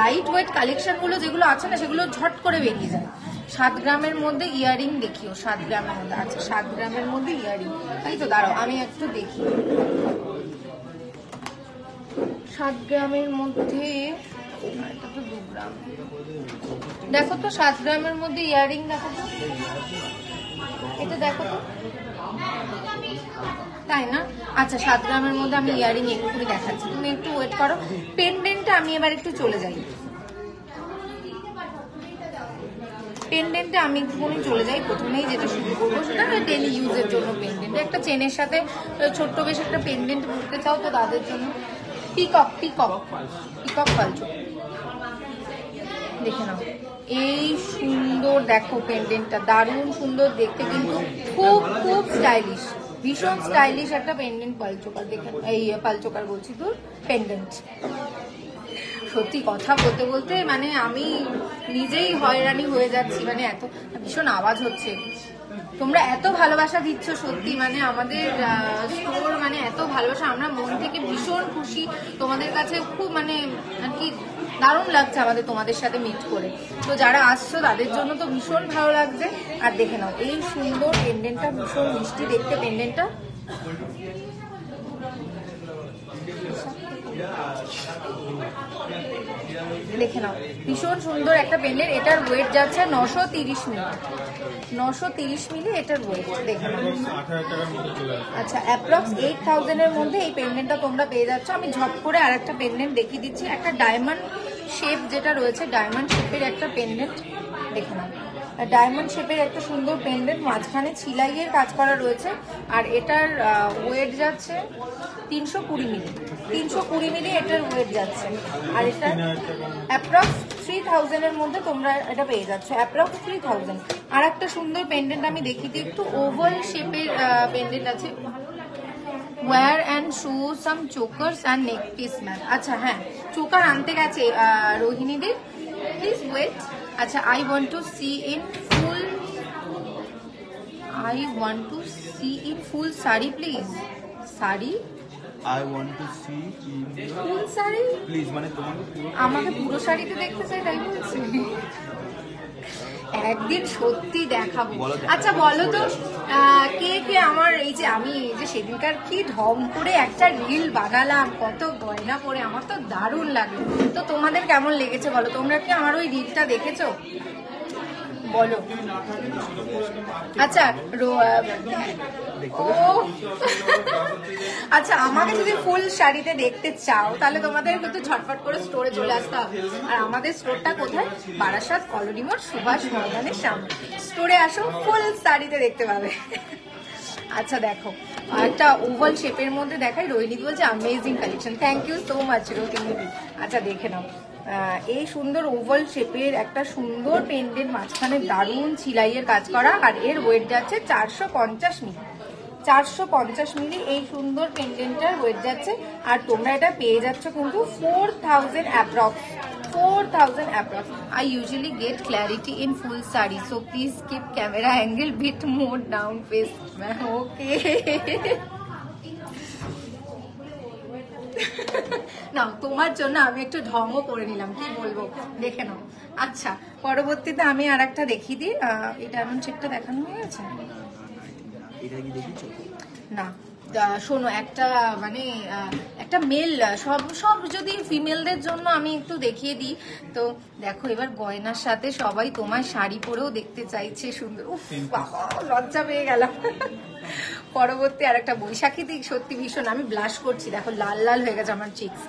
লাইট ওয়েট কালেকশন গুলো যেগুলো আছে না, সেগুলো ঝট করে বেরিয়ে যায়। 7 গ্রামের মধ্যে ইয়াররিং দেখিও, 7 গ্রামের মধ্যে আছে, 7 গ্রামের মধ্যে ইয়াররিং, তাই তো, দাঁড়াও আমি একটু দেখি। 7 গ্রামের মধ্যে, এটা তো 2 গ্রাম, দেখো তো 7 গ্রামের মধ্যে ইয়াররিং, দেখো তো, এটা দেখো তো, তাই না? আচ্ছা 7 গ্রামের মধ্যে আমি ইয়াররিং একটু দেখাচ্ছি, তুমি একটু ওয়েট করো। পেন্ডেন্টটা আমি এবার একটু চলে যাই, পেন্ডেন্টে আমি একটুখানি চলে যাই। প্রথমেই যেটা শুরু করবো সেটা ডেলি ইউজের জন্য পেন্ডেন্ট, একটা চেনের সাথে ছোট্ট বেশ একটা পেন্ডেন্ট পরতে চাও তো তাদের জন্য পিকক পালচো, দেখে নাও এই সুন্দর, দেখো পেন্ডেন্টটা দারুণ সুন্দর দেখতে, কিন্তু খুব খুব স্টাইলিশ, ভীষণ স্টাইলিশ একটা পেন্ডেন্ট পালচোকার, দেখে এই পালচোকার বলছি তো পেন্ডেন্ট। সত্যি কথা বলতে বলতে মানে আমি নিজেই হয়রানি হয়ে যাচ্ছি, মানে এত ভীষণ আওয়াজ হচ্ছে, তোমরা এত ভালোবাসা দিচ্ছ, সত্যি মানে আমাদের স্টোর মানে এত ভালোবাসা, আমরা মন থেকে ভীষণ খুশি, তোমাদের কাছে খুব মানে আর কি দারুণ লাগছে আমাদের তোমাদের সাথে মিট করে। তো যারা আসছো তাদের জন্য তো ভীষণ ভালো লাগছে। আর দেখে নাও এই সুন্দর পেন্ডেন্টটা, ভীষণ মিষ্টি দেখতে পেন্ডেন্টটা, দেখে নাও ভীষণ সুন্দর একটা পেন্ডেন্ট। এটার ওয়েট যাচ্ছে 930 মিলি, 930 মিলি এটার ওয়েট, দেখে নাও। আচ্ছা অ্যাপ্রক্স 8,000 এর মধ্যে এই পেন্ডেন্টটা তোমরা পেয়ে যাচ্ছ। আমি ঝপ করে আর একটা পেন্ডেন্ট দেখিয়ে দিচ্ছি, একটা ডায়মন্ড শেপ যেটা রয়েছে, ডায়মন্ড শেপের একটা পেন্ডেন্ট, দেখে নাও ডায়মন্ড শেপের একটা সুন্দর পেন্ডেন্ট, মাঝখানে ছিলাইয়ের কাজ করা রয়েছে। আর এটার ওয়েট যাচ্ছে 320 মিলি। 320 মিলি এটার ওয়েট যাচ্ছে। আর এটা অ্যাপ্রক্স 3000 এর মধ্যে তোমরা এটা পেয়ে যাচ্ছ, অ্যাপ্রক্স 3000। আর একটা সুন্দর পেন্ডেন্ট আমি দেখিয়ে দিই, একটু ওভাল শেপের পেন্ডেন্ট আছে। Wear and show some chokers and neck piece matte. আচ্ছা হ্যাঁ, চোকার আনতে গেছে রোহিণীদের। Please wait. আচ্ছা, I want to see in full sari please. Sari I want to see in full sari please মানে তোমাকে পুরো আমাকে পুরো শাড়িতে দেখতে চাই, তাই বলছি। একদিন সত্যি দেখাবো। আচ্ছা বলো তো কে কে আমার এই যে আমি যে সেদিনকার কি ঢং করে একটা রিল বানালাম কত গয়না পরে, আমার তো দারুণ লাগলো। তো তোমাদের কেমন লেগেছে বলো, তোমরা কি আমার ওই রিলটা দেখেছো বলো। আচ্ছা আচ্ছা, আমাকে যদি ফুল শাড়িতে দেখতে চাও তাহলে তোমাদের কিন্তু ঝটপট করে স্টোরে চলে আসতে হবে। আর আমাদের স্টোরটা কোথায়? বারাসাত কলোনি মোড়, সুভাষ ময়দানের সামনে। স্টোরে আসো, ফুল শাড়িতে দেখতে পাবে। আচ্ছা দেখো, একটা ওভাল শেপের মধ্যে দেখাই। রোহিণী বলছে amazing collection. Thank you so much Rohini. আচ্ছা দেখে নাও, এই সুন্দর ওভাল শেপের একটা সুন্দর পেন্ডেন্ট, মাঝখানে দারুণ ছিলাইয়ের কাজ করা। আর এর ওয়েট যাচ্ছে 450 মিলি। 450 মিলি এই সুন্দর পেন্ডেন্টটার ওয়েট যাচ্ছে। আর তোমরা এটা পেয়ে যাচ্ছ কিন্তু 4000 approx. 4000 approx. I usually get clarity in full sari, so please keep camera angle bit more down face. Okay. না, তোমার জন্য আমি একটু ঢংও করে নিলাম, কি বলবো দেখে নাও। আচ্ছা, পরবর্তীতে আমি আর একটা দেখিয়ে দিই। এই ডায়মন্ড শেপটা দেখানো হয়ে গেছে এটা কি দেখেছো না? শোনো, একটা মানে একটা মেল, সব যদি ফিমেলদের জন্য আমি একটু দেখিয়ে দিই। তো দেখো, এবার গয়নার সাথে সবাই তোমার শাড়ি পরেও দেখতে চাইছে সুন্দর। উফ বাবা, লজ্জা পেয়ে গেলাম। পরবর্তী আর একটা বৈশাখী দিক, সত্যি ভীষণ আমি ব্লাশ করছি, দেখো লাল লাল হয়ে গেছে আমার চিক্স।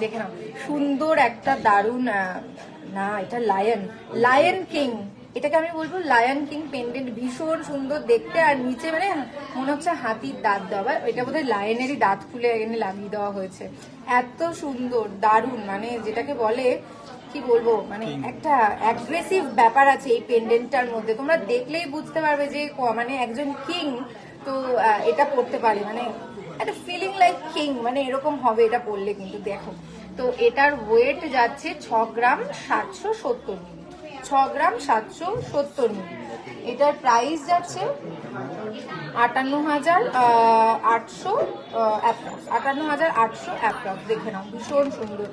দেখে নাও, সুন্দর একটা দারুণ, না এটা লায়ন কিং, এটাকে আমি বলবো লায়ন কিং পেন্ডেন্ট। ভীষণ সুন্দর দেখতে। আর নিচে মানে মনে হচ্ছে হাতির দাঁত দেওয়া, এটা বোধহয় লায়নেরই দাঁত খুলে এখানে লাগিয়ে দেওয়া হয়েছে। এত সুন্দর দারুণ, মানে যেটাকে বলে কি বলবো, মানে একটা অ্যাগ্রেসিভ ব্যাপার আছে এই পেন্ডেন্টটার মধ্যে। তোমরা দেখলেই বুঝতে পারবে যে মানে একজন কিং তো এটা পড়তে পারে, মানে একটা ফিলিং লাইক কিং, মানে এরকম হবে এটা পড়লে কিন্তু। দেখো তো এটার ওয়েট যাচ্ছে 6 গ্রাম 770 মিলি। 6 গ্রাম 770 মিলি। এটার প্রাইস যাচ্ছে 58,800 অ্যাপ্রক্স। 58,800 অ্যাপ্রক্স। দেখে নাও, ভীষণ সুন্দর।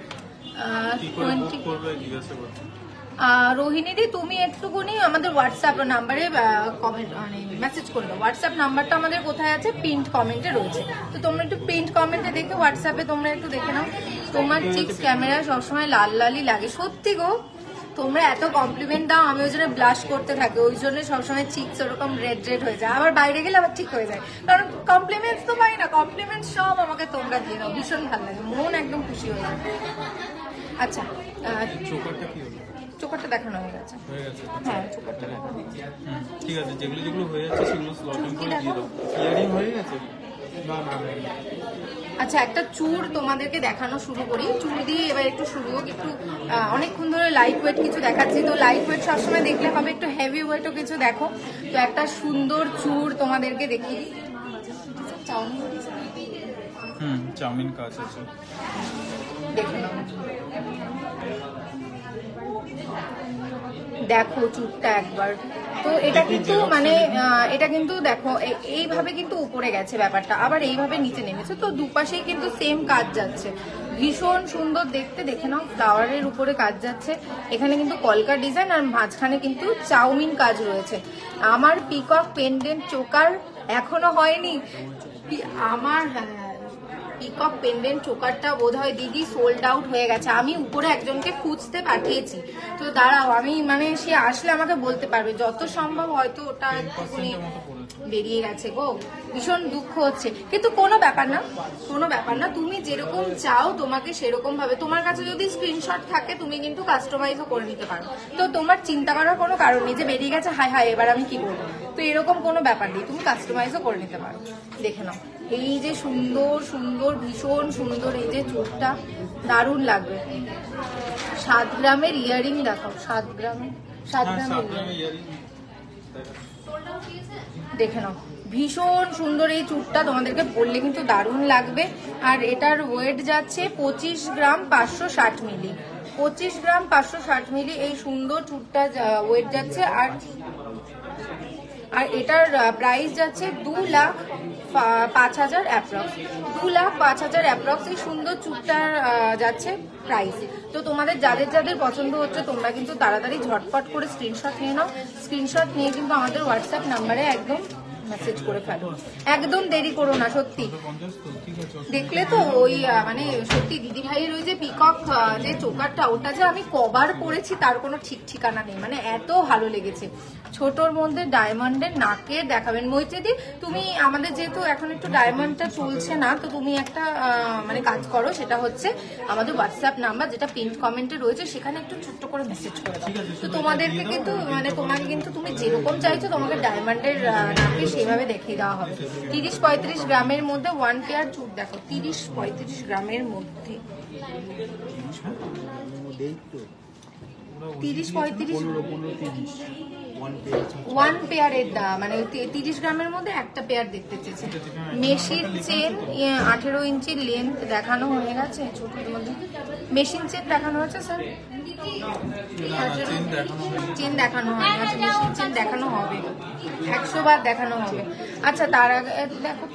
রোহিণীদি, তুমি একটুকুনি আমাদের হোয়াটসঅ্যাপ নাম্বারে কমেন্ট মানে মেসেজ করে দাও। হোয়াটসঅ্যাপ নাম্বারটা আমাদের কোথায় আছে? পিন্ট কমেন্টে রয়েছে। তো তোমরা একটু পিন্ট কমেন্টে দেখে হোয়াটসঅ্যাপে তোমরা একটু দেখে নাও। তোমার চিক্স ক্যামেরা সবসময় লাল লালই লাগে। সত্যি গো, তোমরা এত কমপ্লিমেন্ট দাও, আমি ওই জন্য ব্লাশ করতে থাকি, ওই জন্য সবসময় চিক্স ওরকম রেড রেড হয়ে যায়। আবার বাইরে গেলে আবার ঠিক হয়ে যায়, কারণ কমপ্লিমেন্টস তো পাই না। কমপ্লিমেন্টস সব আমাকে তোমরা দিয়ে দাও, ভীষণ ভালো লাগে, মন একদম খুশি হয়ে যায়। আচ্ছা, চোকারটা দেখানো হয়ে গেছে। হ্যাঁ, চোকারটা দেখানো ঠিক আছে। যেগুলো হয়ে যাচ্ছে সেগুলো স্লটিং করে দিয়ে দাও। ক্লিয়ারিং হয়ে গেছে? না। আচ্ছা, একটা চুড় তোমাদেরকে দেখানো শুরু করি। চুড় দিয়ে এবার একটু শুরু হোক। একটু অনেকক্ষণ ধরে লাইট ওয়েট কিছু দেখাচ্ছি, তো লাইট ওয়েট সবসময় দেখলে হবে, একটু হেভি ওয়েটও কিছু দেখো। তো একটা সুন্দর চুড় তোমাদেরকে দেখিয়ে দিই। চাউমিন কাজ আছে, দেখে নাও। দেখো চুড়টা একবার। তো এটা কিন্তু মানে এটা কিন্তু দেখো এইভাবে কিন্তু উপরে গেছে ব্যাপারটা, আবার এইভাবে নিচে নেমেছে। তো দুপাশেই কিন্তু সেম কাজ যাচ্ছে, ভীষণ সুন্দর দেখতে। দেখে নাও, ফ্লাওয়ারের উপরে কাজ যাচ্ছে। এখানে কিন্তু কলকা ডিজাইন, আর মাঝখানে কিন্তু চাউমিন কাজ রয়েছে। আমার পিকক পেন্ডেন্ট চোকার এখনো হয়নি। আমার পিকক পেন্ডেন্ট চোকারটা বোধহয় দিদি সোল্ড আউট হয়ে গেছে। আমি উপরে একজনকে খুঁজতে পাঠিয়েছি, তো দাঁড়াও, আমি মানে সে আসলে আমাকে বলতে পারবে যত সম্ভব। হয়তো ওটা বেরিয়ে গেছে গো, ভীষণ দুঃখ হচ্ছে, কিন্তু কোনো ব্যাপার না, কোনো ব্যাপার না। তুমি যেরকম চাও তোমাকে সেরকম ভাবে, তোমার কাছে যদি স্ক্রিনশট থাকে তুমি কিন্তু কাস্টমাইজও করে নিতে পারো। তো তোমার চিন্তা করার কোনো কারণ নেই যে বেরিয়ে গেছে হায় হায় এবার আমি কি করবো, তো এরকম কোনো ব্যাপার নেই, তুমি কাস্টমাইজও করে নিতে পারো। দেখে নাও, এই যে সুন্দর সুন্দর, ভীষণ সুন্দর এই যে চুলটা, দারুণ লাগবে। 7 গ্রামের ইয়ারিং দেখাও, 7 গ্রামের ইয়ারিং দেখে নাও, ভীষণ সুন্দর এই চুটটা, তোমাদেরকে পরলে কিন্তু দারুণ লাগবে। আর এটার ওয়েট যাচ্ছে 25 গ্রাম 560 মিলি, 25 গ্রাম 560 মিলি এই সুন্দর চুটটা ওয়েট যাচ্ছে। আর এটার প্রাইস যাচ্ছে 2,05,000 অ্যাপ্রক্স, 2,05,000 অ্যাপ্রক্স এই সুন্দর চুটটার যাচ্ছে প্রাইস। তো তোমাদের যাদের যাদের পছন্দ হচ্ছে তোমরা কিন্তু তাড়াতাড়ি ঝটপট করে স্ক্রিনশট নিয়ে নাও, স্ক্রিনশট নিয়ে কিন্তু আমাদের হোয়াটসঅ্যাপ নাম্বারে একদম মেসেজ করে ফেলো, একদম দেরি করো না। সত্যি দেখলে তো ওই মানে সত্যি দিদি ভাইয়ের ওই যে পিকক যে চোকারটা, ওটা যে আমি কবার পরেছি তার কোনো ঠিক ঠিকানা নেই, মানে এত ভালো লেগেছে। ছোটর মধ্যে ডায়মন্ডের নাকের দেখাবেন মৈত্রীদি, তুমি আমাদের যেহেতু এখন একটু ডায়মন্ডটা চলছে না, তো তুমি একটা মানে কাজ করো, সেটা হচ্ছে আমাদের হোয়াটসঅ্যাপ নাম্বার যেটা পিন কমেন্টে রয়েছে সেখানে একটু ছোট্ট করে মেসেজ করে দাও। তো তোমাদেরকে কিন্তু মানে তোমাকে কিন্তু তুমি যেরকম চাইছো তোমাকে ডায়মন্ডের নাকে সেভাবে দেখিয়ে দেওয়া হবে। 30-35 গ্রামের মধ্যে 1 পেয়ার চুট দেখো, 30-35 গ্রামের মধ্যে 30-35 1 পেয়ারের দাম, মানে 30 গ্রামের মধ্যে একটা পেয়ার দেখতে চেয়েছে। মেশিন চেন 18 ইঞ্চি লেন্থ দেখানো হয়ে গেছে, ছোটর মধ্যে মেশিন চেন দেখানো হয়েছে স্যার, চেন দেখানো হয়, আচ্ছা মেশিন চেন দেখানো হবে, 100 বার দেখানো হবে। আচ্ছা তার আগে দেখো,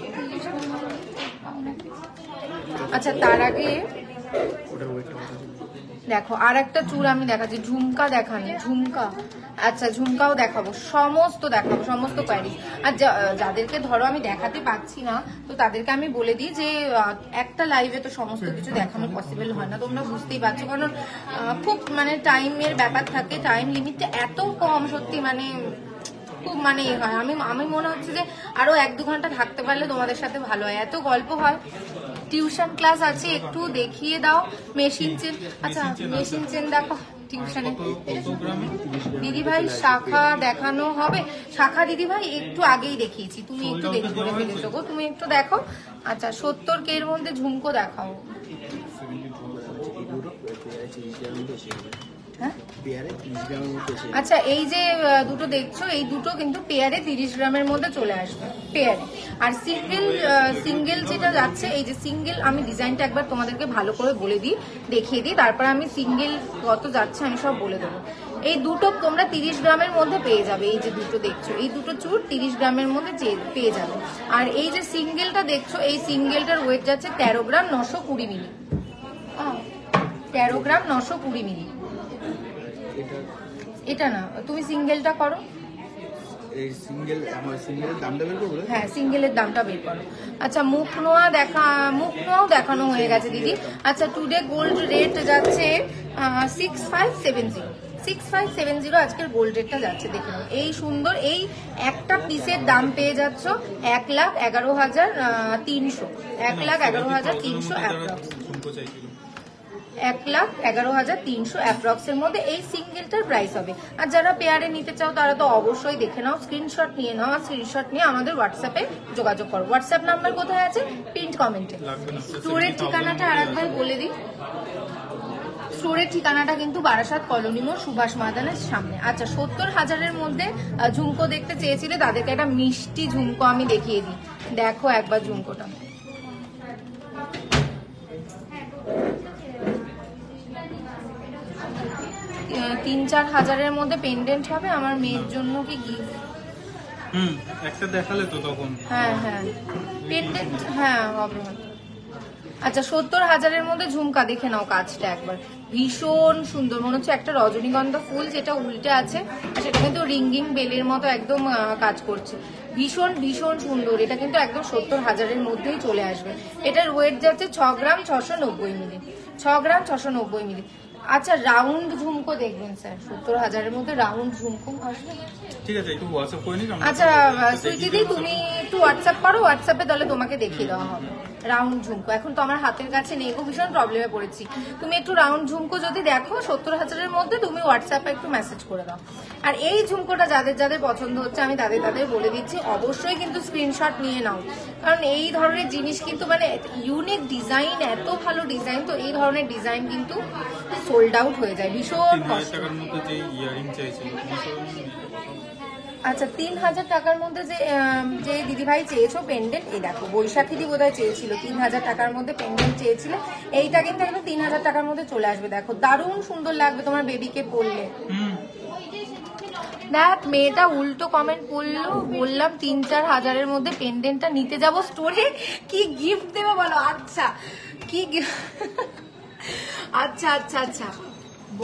আচ্ছা তার আগে দেখো আর একটা চুল আমি দেখাচ্ছি, ঝুমকা দেখানি, ঝুমকা, আচ্ছা ঝুমকাও দেখাবো, সমস্ত দেখাবো, সমস্ত কোয়ারি। আর যাদেরকে ধরো আমি দেখাতে পাচ্ছি না তো তাদেরকে আমি বলে দিই যে একটা লাইভে তো সমস্ত কিছু দেখানো পসিবল হয় না, তোমরা বুঝতেই পারছো, কারণ খুব মানে টাইমের ব্যাপার থাকে, টাইম লিমিটটা এত কম, সত্যি মানে খুব মানে হয়। আমি মনে হচ্ছে যে আরো 1-2 ঘন্টা থাকতে পারলে তোমাদের সাথে ভালো হয়, এত গল্প হয়। টিউশন ক্লাস আছে, একটু দেখিয়ে দাও। মেশিন চেন, আচ্ছা মেশিন চেন দেখো টিউশনে দিদিভাই, শাখা দেখানো হবে, শাখা দিদিভাই একটু আগেই দেখিয়েছি, তুমি একটু দেখে করে ফেলেছো গো, তুমি একটু দেখো। আচ্ছা 70K এর মধ্যে ঝুমকো দেখাও, আচ্ছা এই যে দুটো দেখছো এই দুটো কিন্তু পেয়ারে 30 গ্রামের মধ্যে চলে আসবে পেয়ারে। আর সিঙ্গেল যেটা যাচ্ছে, এই যে সিঙ্গেল আমি ডিজাইনটা একবার তোমাদেরকে ভালো করে বলে দিই, দেখিয়ে দিই, তারপর আমি সিঙ্গেল কত যাচ্ছে আমি সব বলে দেবো। এই দুটো তোমরা 30 গ্রামের মধ্যে পেয়ে যাবে, এই যে দুটো দেখছো এই দুটো চুট 30 গ্রামের মধ্যে পেয়ে যাবে। আর এই যে সিঙ্গেলটা দেখছো এই সিঙ্গেলটার ওয়েট যাচ্ছে 13 গ্রাম 920 মিলি, 13 গ্রাম 920 মিলি। এটা না, তুমি সিঙ্গেলটা করো, হ্যাঁ সিঙ্গেলের দামটা বের করো। আচ্ছা মুখ নোয়াও দেখানো হয়ে গেছে দিদি। আচ্ছা টুডে গোল্ড রেট যাচ্ছে 6570 আজকের গোল্ড রেটটা যাচ্ছে, দেখে নাও। এই সুন্দর এই একটা পিসের দাম পেয়ে যাচ্ছ 1,11,300, 1,11,300 অ্যাপ্রক্স, 1,11,300 অ্যাপ্রক্স এর মধ্যে এই সিঙ্গেলটার প্রাইস হবে। আর যারা পেয়ারে নিতে চাও তারা তো অবশ্যই দেখে নাও, স্ক্রিনশট নিয়ে নাও, আর স্ক্রিনশট নিয়ে আমাদের হোয়াটসঅ্যাপে যোগাযোগ করো। হোয়াটসঅ্যাপ নাম্বার কোথায় আছে? পিন্ট কমেন্টে। স্টোরের ঠিকানাটা আরেকবার বলে দিই, স্টোরের ঠিকানাটা কিন্তু বারাসাত কলোনি মোড় সুভাষ ময়দানের সামনে। আচ্ছা 70,000-এর মধ্যে ঝুমকো দেখতে চেয়েছিলে তাদেরকে একটা মিষ্টি ঝুমকো আমি দেখিয়ে দিই, দেখো একবার ঝুমকোটা। 3-4 হাজারের মধ্যে পেন্ডেন্ট হবে আমার মেয়ের জন্য, কি গিফট একটা দেখালে তো তখন, হ্যাঁ পেন্ডেন্ট, হ্যাঁ হবে। আচ্ছা 70,000-এর মধ্যে ঝুমকা দেখে নাও, কাজটা একবার ভীষণ সুন্দর, মনে হচ্ছে একটা রজনীগন্ধা ফুল যেটা উল্টে আছে, আর সেটা কিন্তু রিঙ্গিং বেলের মতো একদম কাজ করছে, ভীষণ ভীষণ সুন্দর। এটা কিন্তু একদম 70,000-এর মধ্যেই চলে আসবে। এটার ওয়েট যাচ্ছে 6 গ্রাম 690 মিলি, 6 গ্রাম 690 মিলি। আচ্ছা রাউন্ড ঝুমকো দেখবেন স্যার, 70,000-এর মধ্যে রাউন্ড ঝুমকো আসবে। ঠিক আছে, একটু হোয়াটসঅ্যাপ করে নিস। আচ্ছা সুইটিদি তুমি একটু হোয়াটসঅ্যাপ করো, হোয়াটসঅ্যাপে তাহলে তোমাকে দেখিয়ে দেওয়া হবে রাউন্ড ঝুমকো। এখন তো আমার হাতের কাছে নেই গো, ভীষণ প্রবলেমে পড়েছি। তুমি একটু রাউন্ড ঝুমকো যদি দেখো 70,000-এর মধ্যে, তুমি হোয়াটসঅ্যাপে একটু মেসেজ করে দাও। আর এই ঝুমকোটা যাদের যাদের পছন্দ হচ্ছে আমি তাদের তাদের বলে দিচ্ছি, অবশ্যই কিন্তু স্ক্রিনশট নিয়ে নাও, কারণ এই ধরনের জিনিস কিন্তু মানে ইউনিক ডিজাইন, এত ভালো ডিজাইন, তো এই ধরনের ডিজাইন কিন্তু সোল্ড আউট হয়ে যায়, ভীষণ 3000 কষ্ট। টাকার মধ্যে যে ইয়ারিং চাইছিল আচ্ছা 3,000 টাকার মধ্যে যে দিদিভাই চেয়েছো পেন্ডেন্ট, এই দেখো বৈশাখীদি বোধহয় চেয়েছিল 3,000 টাকার মধ্যে পেন্ডেন্ট চেয়েছিল, এইটা কিন্তু একদম 3,000 টাকার মধ্যে চলে আসবে। দেখো দারুণ সুন্দর লাগবে তোমার বেবিকে পরলে। দেখ মেয়েটা উল্টো কমেন্ট করলো, বললাম 3-4 হাজারের মধ্যে পেন্ডেন্টটা নিতে যাব স্টোরে, কি গিফট দেবে বলো? আচ্ছা কি আচ্ছা আচ্ছা আচ্ছা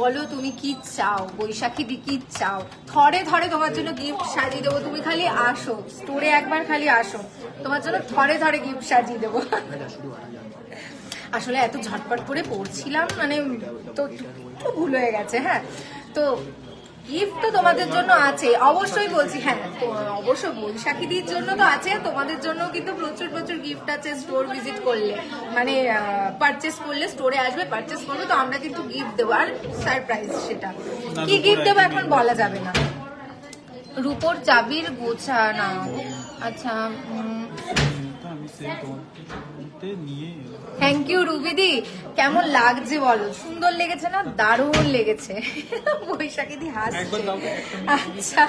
বলো তুমি কি চাও, বৈশাখী দি কি চাও? থরে থরে তোমার জন্য গিফট সাজিয়ে দেবো, তুমি খালি আসো স্টোরে, একবার খালি আসো, তোমার জন্য থরে থরে গিফট সাজিয়ে দেবো। আসলে এত ঝটপট করে পড়ছিলাম, মানে তো একটু ভুল হয়ে গেছে। হ্যাঁ তো গিফট তো তোমাদের জন্য আছে অবশ্যই বলছি, হ্যাঁ তো অবশ্যই বৈশাখীদির জন্য তো আছে, তোমাদের জন্য কিন্তু প্রচুর প্রচুর গিফট আছে। স্টোর ভিজিট করলে মানে পারচেস করলে, স্টোরে আসবে পারচেস করবে, তো আমরা কিন্তু গিফট দেবো, আর সারপ্রাইজ সেটা কি গিফট দেবো এখন বলা যাবে না। রূপোর চাবির গোছা না, আচ্ছা থ্যাংক ইউ রুবিদি, কেমন লাগছে বলো? সুন্দর লেগেছে না? দারুণ লেগেছে। বৈশাখীদি হাসছে। আচ্ছা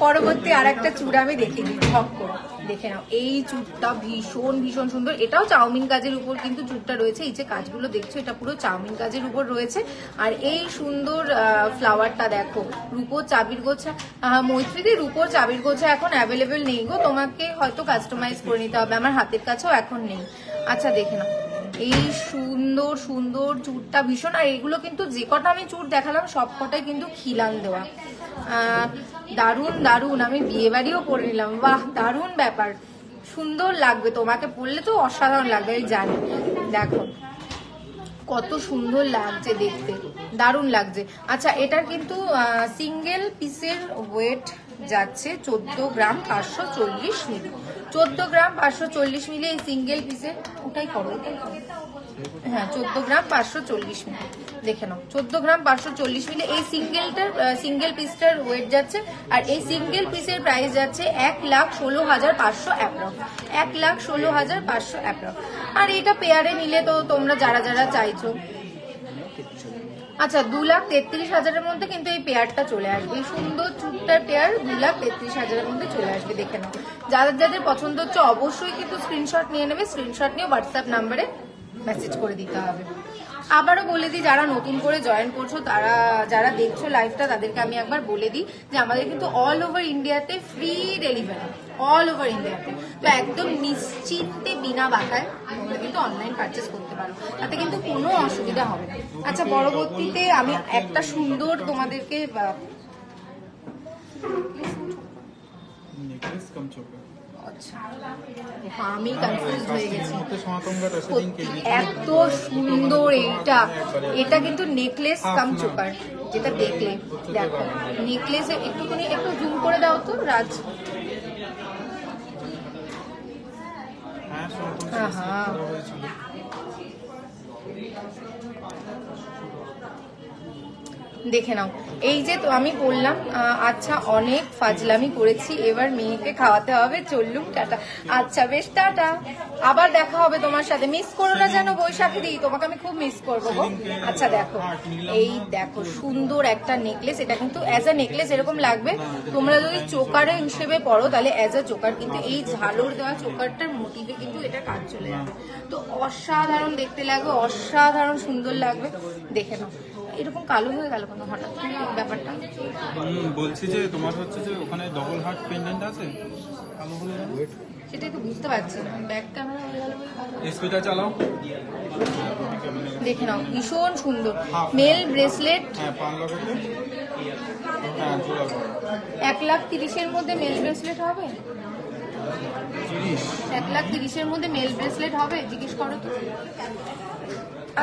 পরবর্তী আর একটা চূড় আমি দেখিয়ে দিই, ঝক করে দেখে নাও। এই চূড়টা ভীষণ ভীষণ সুন্দর, এটাও চাউমিন কাজের উপর কিন্তু চূড়টা রয়েছে। এই যে কাজগুলো দেখছো এটা পুরো চাউমিন কাজের উপর রয়েছে। আর এই সুন্দর ফ্লাওয়ারটা দেখো, রূপোর চাবির গোছা। মৈত্রীদি রূপোর চাবির গোছা এখন অ্যাভেলেবেল নেই গো, তোমাকে হয়তো কাস্টমাইজ করে নিতে হবে, আমার হাতের কাছেও এখন নেই। আচ্ছা দেখে নাও এই সুন্দর সুন্দর চূড়টা ভীষণ, আর এগুলো কিন্তু যে কটা আমি চূড় দেখালাম সব কটাই কিন্তু খিলান দেওয়া। দারুণ দারুণ, আমি বিয়ে বাড়িও পরে নিলাম, বাহ দারুণ ব্যাপার, সুন্দর লাগবে তোমাকে পরলে তো, অসাধারণ লাগবে আমি জানি। দেখো কত সুন্দর লাগছে দেখতে, দারুণ লাগছে। আচ্ছা এটার কিন্তু সিঙ্গেল পিসের ওয়েট যাচ্ছে 14 গ্রাম 540 মিলি, 14 গ্রাম 540 মিলি এই সিঙ্গেল পিসের, ওটাই করো হ্যাঁ 14 গ্রাম 540 মিলি, দেখে নাও 14 গ্রাম 540 মিলি এই সিঙ্গেল পিসটার ওয়েট যাচ্ছে। আর এই সিঙ্গেল পিসের প্রাইস যাচ্ছে 1,16,500 অ্যাপ্রক্স, 1,16,500 অ্যাপ্রক্স। আর এটা পেয়ারে নিলে তো তোমরা যারা যারা চাইছো, আচ্ছা 2,33,000-এর মধ্যে কিন্তু এই পেয়ারটা চলে আসবে, এই সুন্দর চুটটার পেয়ার 2,33,000-এর মধ্যে চলে আসবে। দেখে নাও যাদের যাদের পছন্দ হচ্ছে অবশ্যই কিন্তু স্ক্রিনশট নিয়ে নেবে, স্ক্রিনশট নিয়ে হোয়াটসঅ্যাপ নাম্বারে মেসেজ করে দিতে হবে। আবারও বলে দিই যারা নতুন করে জয়েন করছো, তারা যারা দেখছো লাইভটা তাদেরকে আমি একবার বলে দিই যে আমাদের কিন্তু অল ওভার ইন্ডিয়াতে ফ্রি ডেলিভারি, অল ওভার ইন্ডিয়াতে, তো একদম নিশ্চিন্তে বিনা বাধায় তোমরা কিন্তু অনলাইন পারচেস করতে পারো, তাতে কিন্তু কোনো অসুবিধা হবে না। আচ্ছা পরবর্তীতে আমি একটা সুন্দর তোমাদেরকে আমি কনফিউজ হয়ে গেছি, এত সুন্দর এইটা, এটা কিন্তু নেকলেস কাম চোকার, যেটা দেখলে দেখো নেকলেসে একটুখানি একটু জুম করে দাও তো রাজ। দেখে নাও এই যে তো আমি বললাম। আচ্ছা অনেক ফাজলামি করেছি, এবার মেয়েকে খাওয়াতে হবে, চললুম টাটা। আচ্ছা বেশ টাটা, আবার দেখা হবে তোমার সাথে, মিস করো না যেন বৈশাখী দি, তোমাকে আমি খুব মিস করবো গো। আচ্ছা দেখো এই দেখো সুন্দর একটা নেকলেস, এটা কিন্তু অ্যাজ আ নেকলেস এরকম লাগবে, তোমরা যদি চোকারে হিসেবে পড়ো তাহলে অ্যাজ আ চোকার, কিন্তু এই ঝালর দেওয়া চোকারটার মোটিভে কিন্তু এটা কাজ চলে যাবে, তো অসাধারণ দেখতে লাগবে, অসাধারণ সুন্দর লাগবে। দেখে নাও এরকম কালো হয়ে গেল কেন হঠাৎ ব্যাপারটা? বলছি যে তোমার হচ্ছে যে ওখানে ডবল হার্ট পেন্ডেন্ট আছে, কালো হয়ে গেল সেটাই তো বুঝতে পারছি না, ব্যাক ক্যামেরা হয়ে গেল। স্পিডটা চালাও, দেখে নাও ভীষণ সুন্দর মেল ব্রেসলেট। হ্যাঁ পান লাগাতে, হ্যাঁ জোড়া 1,30,000-এর মধ্যে মেল ব্রেসলেট হবে, 1,30,000-এর মধ্যে মেল ব্রেসলেট হবে, জিজ্ঞেস করো তো।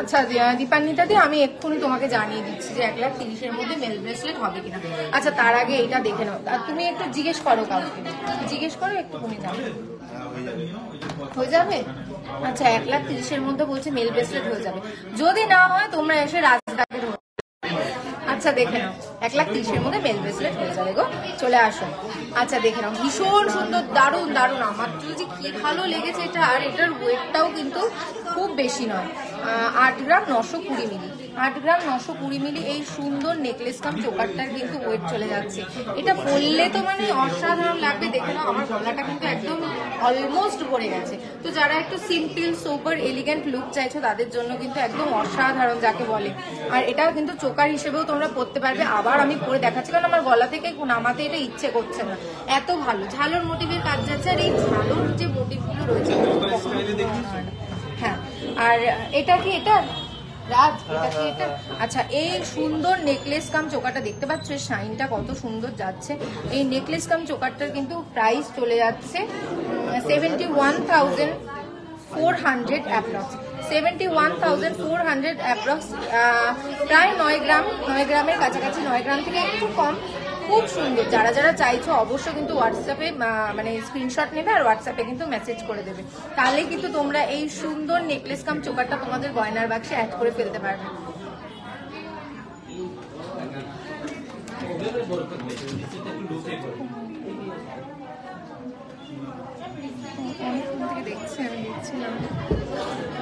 আচ্ছা দীপান্বিতা দি, আমি এক্ষুনি তোমাকে জানিয়ে দিচ্ছি যে 1,30,000-এর মধ্যে মেল ব্রেসলেট হবে কিনা। আচ্ছা তার আগে এইটা দেখে নাও, আর তুমি একটু জিজ্ঞেস করো কাউকে, জিজ্ঞেস করো একটুখানি জানো হয়ে যাবে। আচ্ছা 1,30,000-এর মধ্যে বলছে মেল ব্রেসলেট হয়ে যাবে, যদি না হয় তোমরা এসে রাজদাকে ধরো। আচ্ছা দেখে নাও 1,30,000-এর মধ্যে মেল ব্রেসলেট হয়ে যাবে গো, চলে আসো। আচ্ছা দেখে নাও, ভীষণ সুন্দর, দারুণ দারুণ, আমার তো যে কি ভালো লেগেছে এটা। আর এটার ওয়েটটাও কিন্তু খুব বেশি নয়, 8 গ্রাম 920 মিলি, 8 গ্রাম 920 মিলি। এই সুন্দর নেকলেস কাম চোকারটার কিন্তু ওয়েট চলে যাচ্ছে। এটা পরলে তো মানে অসাধারণ লাগবে। দেখে নাও আমার গলাটা কিন্তু একদম অলমোস্ট ভরে গেছে। তো যারা একটু সিম্পল সোবার এলিগেন্ট লুক চাইছো তাদের জন্য কিন্তু একদম অসাধারণ যাকে বলে। আর এটা কিন্তু চোকার হিসেবেও তোমরা পরতে পারবে। আবার আমি পরে দেখাচ্ছি কারণ আমার গলা থেকে নামাতে এটা ইচ্ছে করছে না, এত ভালো ঝালর মোটিভের কাজ যাচ্ছে। আর এই ঝালর যে মোটিভগুলো রয়েছে, হ্যাঁ। আর এটা কি এটা রাজ, এটা কি এটা? আচ্ছা এই সুন্দর নেকলেস কাম চোকারটা দেখতে পাচ্ছ, শাইনটা কত সুন্দর যাচ্ছে। এই নেকলেস কাম চোকারটার কিন্তু প্রাইস চলে যাচ্ছে 71,400 অ্যাপ্রক্স, 71,400 অ্যাপ্রক্স, প্রায় 9 গ্রাম, 9 গ্রামের কাছাকাছি, 9 গ্রাম থেকে একটু কম। খুব সুন্দর। যারা যারা চাইছো অবশ্যই কিন্তু হোয়াটসঅ্যাপে মানে স্ক্রিনশট নেবে আর হোয়াটসঅ্যাপে কিন্তু মেসেজ করে দেবে, তাহলে কিন্তু তোমরা এই সুন্দর নেকলেস কাম চোকারটা তোমাদের গয়নার বাক্সে অ্যাড করে ফেলতে পারবে। দেখছি আমি দেখছিলাম,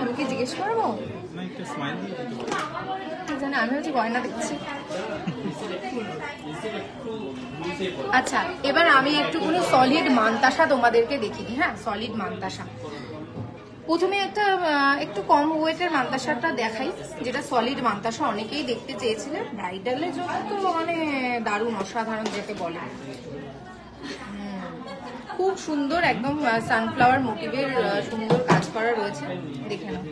আমি কি জিজ্ঞেস করবো? জানি আমি হচ্ছে গয়না দেখছি। আচ্ছা এবার আমি একটুখানি সলিড মানতাসা তোমাদেরকে দেখিনি। হ্যাঁ সলিড মানতাসা, প্রথমে একটা একটু কম ওয়েটের মানতাসাটা দেখাই, যেটা সলিড মানতাসা অনেকেই দেখতে চেয়েছিলেন। ব্রাইডালের জন্য তো মানে দারুণ অসাধারণ যেতে বলে। খুব সুন্দর একদম সানফ্লাওয়ার মোটিভের সুন্দর কাজ করা রয়েছে, দেখে নাও।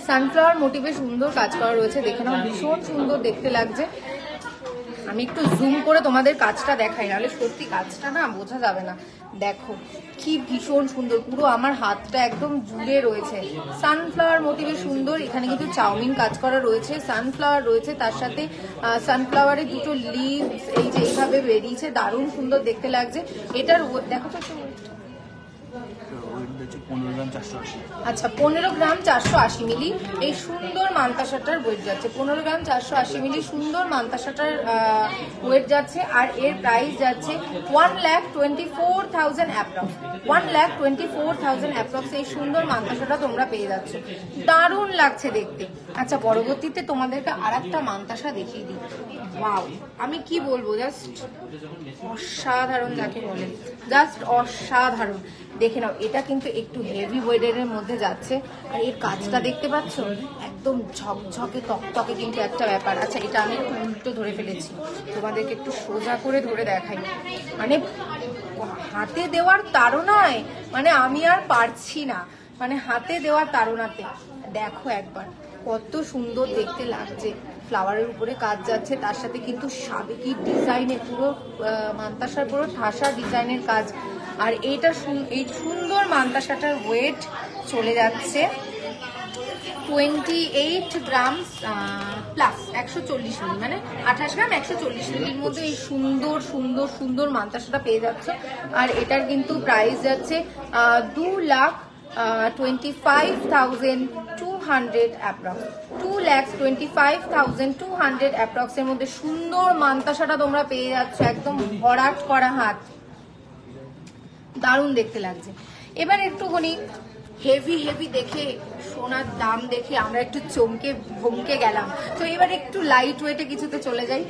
সানফ্লাওয়ার মোটিভে সুন্দর কাজ করা রয়েছে, দেখে নাও ভীষণ সুন্দর দেখতে লাগছে। আমি একটু জুম করে তোমাদের কাজটা দেখাই, নাহলে সত্যি কাজটা না বোঝা যাবে না। দেখো কি ভীষণ সুন্দর, পুরো আমার হাতটা একদম জুড়ে রয়েছে। সানফ্লাওয়ার মোটিভে সুন্দর, এখানে কিন্তু চাউমিন কাজ করা রয়েছে, সানফ্লাওয়ার রয়েছে, তার সাথে সানফ্লাওয়ারের দুটো লিভস এই যে এইভাবে বেরিয়েছে, দারুণ সুন্দর দেখতে লাগছে। এটার দেখো তো, আচ্ছা 15 গ্রাম 480 মিলি এই সুন্দর মানতাসাটার ওয়েট যাচ্ছে। 15 গ্রাম 480 মিলি সুন্দর মানতাসাটার ওয়েট যাচ্ছে। আর এর প্রাইস যাচ্ছে 1,24,000 অ্যাপ্রক্স, 1,24,000 অ্যাপ্রক্স। এই সুন্দর মানতাসাটা তোমরা পেয়ে যাচ্ছ, দারুণ লাগছে দেখতে। আচ্ছা পরবর্তীতে তোমাদেরকে আর একটা মানতাসা দেখিয়ে দিই। ওয়াও, আমি কি বলবো, জাস্ট অসাধারণ যাকে বলে, জাস্ট অসাধারণ। দেখে নাও এটা কিন্তু একটু হেভি ওয়েটের মধ্যে যাচ্ছে। আর এর কাজটা দেখতে পাচ্ছ, একদম ঝকঝকে তকতকে কিন্তু একটা ব্যাপার। আচ্ছা এটা আমি একটু উল্টো ধরে ফেলেছি, তোমাদেরকে একটু সোজা করে ধরে দেখাই। মানে হাতে দেওয়ার তাড়নায় মানে আমি আর পারছি না, মানে হাতে দেওয়ার তাড়নাতে দেখো একবার কত সুন্দর দেখতে লাগছে। ফ্লাওয়ারের উপরে কাজ যাচ্ছে, তার সাথে কিন্তু সাবেকি ডিজাইনের পুরো মানতাসার পুরো ঠাসা ডিজাইনের কাজ। আর এইটা এই সুন্দর মানতাসাটার ওয়েট চলে যাচ্ছে 28 গ্রাম প্লাস, 140 মিলি, মানে 28 গ্রাম 140 মিলির মধ্যে এই সুন্দর সুন্দর সুন্দর মানতাসাটা পেয়ে যাচ্ছে। আর এটার কিন্তু প্রাইস যাচ্ছে 2,25,200 অ্যাপ্রক্স, 2,25,200 অ্যাপ্রক্স এর মধ্যে সুন্দর মানতাসাটা তোমরা পেয়ে যাচ্ছ, একদম ভরাট করা হাত, দারুণ দেখতে লাগছে। এবার একটুখানি হেভি হেভি দেখে সোনার দাম দেখে আমরা একটু ভমকে গেলাম। তো এবার একটু লাইট ওয়েটে কিছুতে চলে যাই।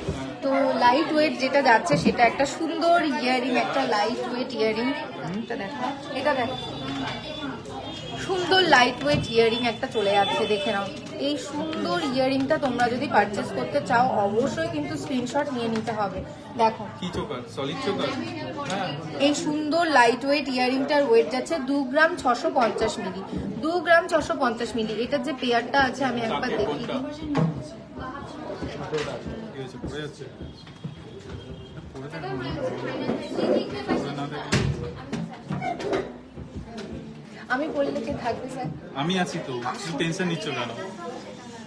তো লাইট ওয়েট যেটা যাচ্ছে সেটা একটা সুন্দর ইয়ারিং, একটা লাইট ওয়েট ইয়ারিং। এটা দেখো, এটা দেখো সুন্দর লাইট ওয়েট ইয়ারিং একটা চলে যাচ্ছে, দেখে নাও। এই সুন্দর ইয়ারিংটা তোমরা যদি পারচেস করতে চাও অবশ্যই কিন্তু স্ক্রিনশট নিয়ে নিতে হবে। দেখো কি চোকার, সলিড চোকার। এই সুন্দর লাইট ওয়েট ইয়ারিংটার ওয়েট যাচ্ছে 2 গ্রাম 650 মিলি, 2 গ্রাম 650 মিলি। এটার যে পেয়ারটা আছে আমি একবার দেখি। আমি বললে কে থাকবে স্যার? আমি আছি তো, তুমি টেনশন নিচ্ছ কেন?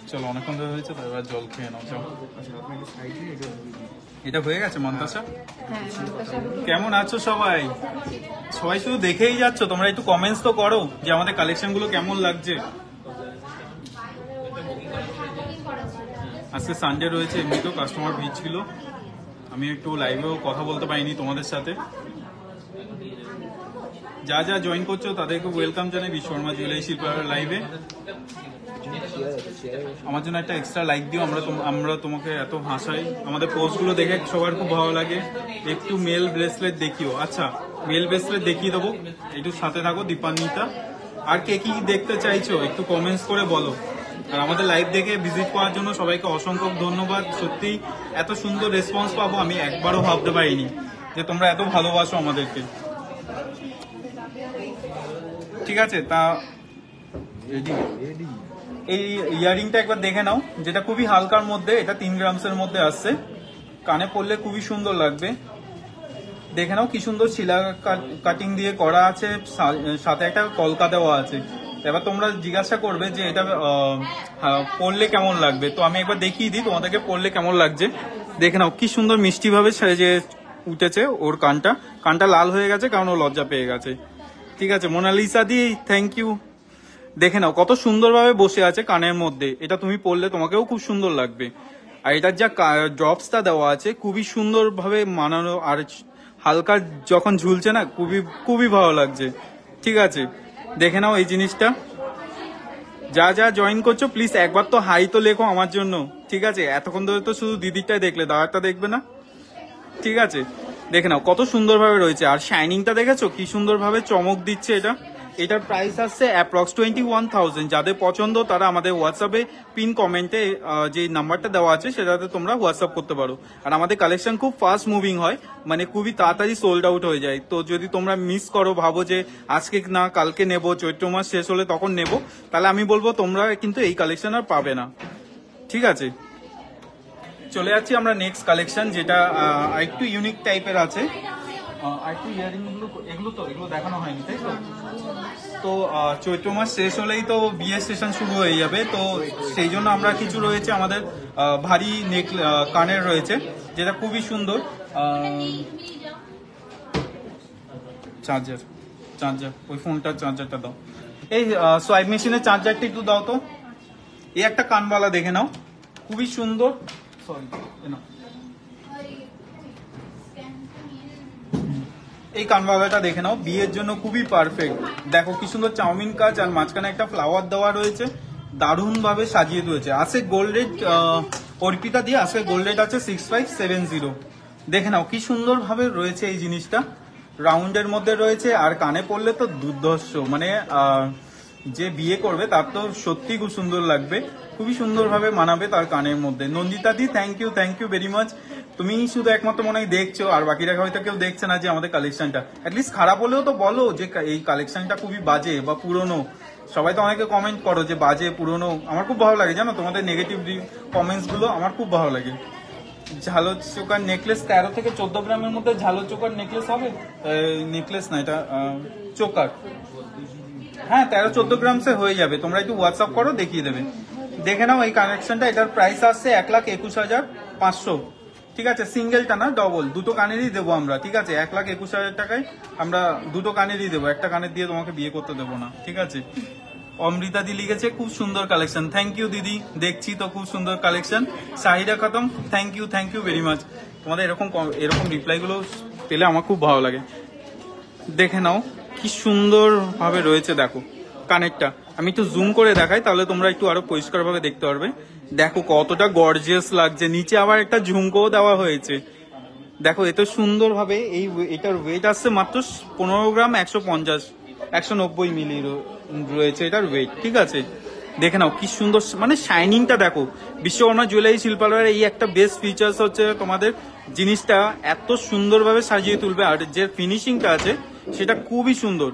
চলো অনেকক্ষণ ধরে হয়েছে, তারপর জল খেয়ে নাও। চলো আচ্ছা আপনি একটু সাইড দিয়ে এটা দিয়ে দিন। এটা হয়ে গেছে মন্তাসা। হ্যাঁ মন্তাসা কেমন আছো সবাই? সবাই শুধু দেখেই যাচ্ছ, তোমরা একটু কমেন্টস তো করো যে আমাদের কালেকশন গুলো কেমন লাগছে। আজকে সানডে রয়েছে, এমনিতেও কাস্টমার ভিড় ছিল, আমি একটু লাইভেও কথা বলতে পারিনি তোমাদের সাথে। যা যা জয়েন করছো তাদেরকে ওয়েলকাম জানাই বিশ্বকর্মা জুয়েলারি শিল্পালয় লাইভে। আমার জন্য একটা এক্সট্রা লাইক দিও, আমরা তোমাকে এত হাসাই, আমাদের পোস্টগুলো দেখে সবার খুব ভালো লাগে। একটু মেল ব্রেসলেট দেখিও। আচ্ছা মেল ব্রেসলেট দেখিয়ে দেবো, একটু সাথে থাকো দীপান্বিতা। আর কে কি দেখতে চাইছো একটু কমেন্টস করে বলো। আর আমাদের লাইভ দেখে ভিজিট করার জন্য সবাইকে অসংখ্য ধন্যবাদ। সত্যি এত সুন্দর রেসপন্স পাবো আমি একবারও ভাবতে পারিনি যে তোমরা এত ভালোবাসো আমাদেরকে। ঠিক আছে, তা রেডি। এই ইয়ারিংটা একবার দেখে নাও, যেটা খুবই হালকার মধ্যে, এটা 3 গ্রামসের মধ্যে আসছে, কানে পরলে খুবই সুন্দর লাগবে। দেখে নাও কি সুন্দর শিলা কাটিং দিয়ে করা আছে, সাথে একটা কলকা দেওয়া আছে। এবার তোমরা জিজ্ঞাসা করবে যে এটা পরলে কেমন লাগবে, তো আমি একবার দেখিয়ে দিই তোমাদেরকে পরলে কেমন লাগছে। দেখে নাও কি সুন্দর মিষ্টি ভাবে সেজে উঠেছে ওর কানটা লাল হয়ে গেছে কারণ ও লজ্জা পেয়ে গেছে। ঠিক আছে মোনালিসা দি, থ্যাংক ইউ। দেখে নাও কত সুন্দরভাবে বসে আছে কানের মধ্যে, এটা তুমি পরলে তোমাকেও খুব সুন্দর লাগবে। আর এটার যা ড্রপসটা দেওয়া আছে খুবই সুন্দরভাবে মানানো, আর হালকা যখন ঝুলছে না খুবই খুবই ভালো লাগছে। ঠিক আছে দেখে নাও এই জিনিসটা। যা যা জয়েন করছো প্লিজ একবার তো হাই তো লেখো আমার জন্য। ঠিক আছে এতক্ষণ ধরে তো শুধু দিদিরটাই দেখলে, দাদারটা দেখবে না। ঠিক আছে দেখে নাও কত সুন্দরভাবে রয়েছে, আর শাইনিংটা দেখেছো কি সুন্দরভাবে চমক দিচ্ছে। এটার প্রাইস আসছে অ্যাপ্রক্স 21,000। যাদের পছন্দ তারা আমাদের হোয়াটসঅ্যাপে পিন কমেন্টে যে নাম্বারটা দেওয়া আছে সেটাতে তোমরা হোয়াটসঅ্যাপ করতে পারো। আর আমাদের কালেকশন খুব ফাস্ট মুভিং হয়, মানে খুবই তাড়াতাড়ি সোল্ড আউট হয়ে যায়। তো যদি তোমরা মিস করো, ভাবো যে আজকে না কালকে নেবো, চৈত্র মাস শেষ হলে তখন নেবো, তাহলে আমি বলবো তোমরা কিন্তু এই কালেকশন আর পাবে না। ঠিক আছে চলে যাচ্ছি আমরা নেক্সট কালেকশন, যেটা একটু ইউনিক টাইপের আছে। আরেকটু ইয়ারিং এগুলো দেখানো হয়নি তাই তো। তো চৈত্র মাস শেষ হলেই তো বিয়ে সেশন শুরু হয়ে যাবে, তো সেই জন্য আমরা কিছু রয়েছে আমাদের ভারী কানের রয়েছে, যেটা খুবই সুন্দর। চার্জার ওই ফোনটার চার্জারটা দাও, এই সোয়াইপ মেশিনের চার্জারটা একটু দাও তো। এই একটা কানবালা দেখে নাও খুবই সুন্দর। সরি এই কানবালাটা দেখে নাও, বিয়ের জন্য খুবই পারফেক্ট। দেখো কি সুন্দর চাউমিন কাজ, আর মাঝখানে একটা ফ্লাওয়ার দেওয়া রয়েছে, দারুণ ভাবে সাজিয়ে দিয়েছে। আছে গোল্ড রেট অর্পিতা দিয়ে, আছে গোল্ড রেট আছে 6570। দেখে নাও কি সুন্দর ভাবে রয়েছে এই জিনিসটা, রাউন্ডের মধ্যে রয়েছে। আর কানে পড়লে তো দুর্ধর্ষ, মানে যে বিয়ে করবে তার তো সত্যি খুব সুন্দর লাগবে, খুবই সুন্দরভাবে মানাবে তার কানের মধ্যে। নন্দিতা দি থ্যাংক ইউ ভেরি মাচ। তুমি শুধু একমাত্র মনে হয় দেখছো, আর বাকিরা হয়তো কেউ দেখছে না যে আমাদের কালেকশনটা অ্যাটলিস্ট খারাপ হলেও তো বলো যে এই কালেকশনটা খুবই বাজে বা পুরনো। সবাই তো অনেকে কমেন্ট করো যে বাজে পুরনো, আমার খুব ভালো লাগে জানো তোমাদের নেগেটিভ কমেন্টস গুলো, আমার খুব ভালো লাগে। ঝালো চোকার নেকলেস 13 থেকে 14 গ্রামের মধ্যে ঝালো চোকার নেকলেস হবে, নেকলেস না এটা চোকার। হ্যাঁ 13-14 গ্রামসে হয়ে যাবে, তোমরা একটু হোয়াটসঅ্যাপ করো দেখিয়ে দেবে। দেখে নাও এই কানেকশনটা, এটার প্রাইস আসছে 1,21,500। ঠিক আছে সিঙ্গেলটা না ডবল, দুটো কানেরই দেবো আমরা। ঠিক আছে 1,21,000 টাকায় আমরা দুটো কানেরই দেবো, একটা কানের দিয়ে তোমাকে বিয়ে করতে দেবো না। ঠিক আছে অমৃতা দি লিখেছে খুব সুন্দর কালেকশন, থ্যাংক ইউ দিদি, দেখছি তো খুব সুন্দর collection. Shahida Khatam thank you very much. তোমাদের এরকম রিপ্লাই গুলো পেলে আমার খুব ভালো লাগে। দেখে নাও কি সুন্দর ভাবে রয়েছে, দেখো কানেরটা আমি একটু জুম করে দেখাই তাহলে তোমরা একটু আরো পরিষ্কার ভাবে দেখতে পারবে। দেখো কতটা গর্জিয়াস লাগছে, নিচে আবার একটা ঝুমকোও দেওয়া হয়েছে। দেখো এত সুন্দর ভাবে এটার ওয়েট আসছে মাত্র 15 গ্রাম 190 মিলি রয়েছে এটার ওয়েট। ঠিক আছে দেখে নাও কি সুন্দর, মানে শাইনিংটা দেখো। বিশ্বকর্মা জুয়েলারি শিল্পালয়ের এই একটা বেস্ট ফিচার্স হচ্ছে তোমাদের জিনিসটা এত সুন্দরভাবে সাজিয়ে তুলবে, আর যে ফিনিশিংটা আছে সেটা খুবই সুন্দর।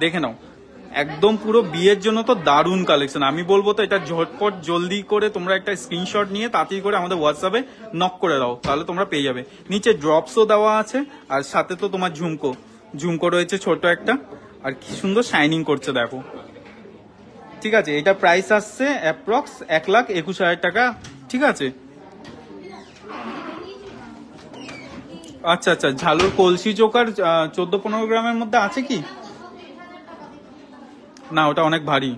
দেখে নাও একদম পুরো বিয়ের জন্য তো দারুণ কালেকশন। আমি বলবো তো এটা ঝটপট জলদি করে তোমরা একটা স্ক্রিনশট নিয়ে তাড়াতাড়ি করে আমাদের হোয়াটসঅ্যাপে নক করে দাও, তাহলে তোমরা পেয়ে যাবে। নিচে ড্রপসও দেওয়া আছে, আর সাথে তো তোমার ঝুমকো রয়েছে ছোট একটা। আর কি সুন্দর শাইনিং করছে দেখো। ঠিক আছে, এটা প্রাইস আসছে অ্যাপ্রক্স 1,21,000 টাকা। ঠিক আছে, আচ্ছা আচ্ছা, ঝালুর কলসি চোকার 14-15 গ্রামের মধ্যে আছে কি? না, ওটা অনেক ভারী,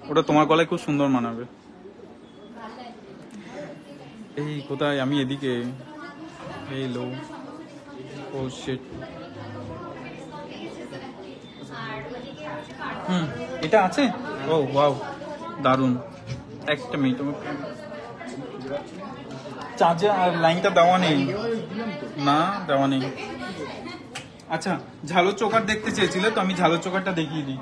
ওটা তোমার গলায় খুব সুন্দর মানাবে। এই কোথায়, আমি এদিকে। এই লো, ও শিট। এটা আছে? ও ওয়াও, দারুন। একটা মিনিট, চার্জার আর লাইনটা দেওয়া নেই না, দেওয়া নেই। আচ্ছা, ঝালর চোকার দেখতে চেয়েছিলে তো, আমি ঝালর চোকারটা দেখিয়ে দিই।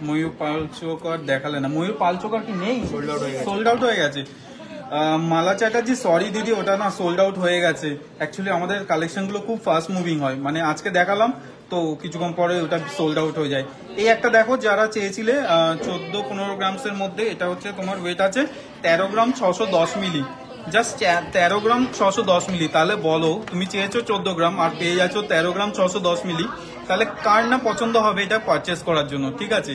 ময়ূর পাল চোকার দেখালে না, ময়ূর পাল চোকার কি নেই? সোল্ড আউট হয়ে গেছে। মালা চ্যাটার্জি, সরি দিদি, ওটা না সোল্ড আউট হয়ে গেছে। অ্যাকচুয়ালি আমাদের কালেকশন গুলো খুব ফাস্ট মুভিং হয়, মানে আজকে দেখালাম তো কিছুক্ষণ পরে ওটা সোল্ড আউট হয়ে যায়। এই একটা দেখো, যারা চেয়েছিলে 14-15 গ্রামসের মধ্যে, এটা হচ্ছে তোমার ওয়েট আছে 13 গ্রাম 610 মিলি, জাস্ট 13 গ্রাম 610 মিলি। তাহলে বলো, তুমি চেয়েছো 14 গ্রাম আর পেয়ে যাচ্ছ 13 গ্রাম 610 মিলি, তাহলে কার না পছন্দ হবে এটা পারচেস করার জন্য। ঠিক আছে,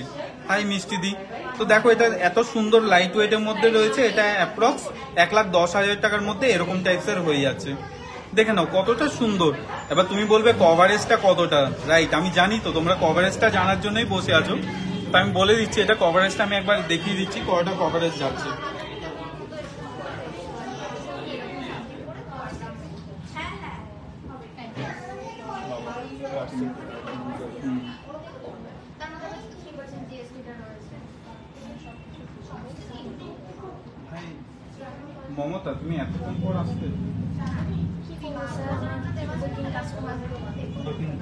হাই মিষ্টি দি। তো দেখো, এটা এত সুন্দর লাইট ওয়েটের মধ্যে রয়েছে, এটা অ্যাপ্রক্স 1,10,000 টাকার মধ্যে এরকম টাইপসের হয়ে যাচ্ছে। দেখে নাও কতটা সুন্দর। এবার তুমি বলবে কভারেজটা কতটা, রাইট? আমি জানি তো তোমরা কভারেজটা জানার জন্যই বসে আছো, তো আমি বলে দিচ্ছি, এটা কভারেজটা আমি একবার দেখিয়ে দিচ্ছি কতটা কভারেজ যাচ্ছে। মমতা, তুমি এতক্ষণ পর আসতে?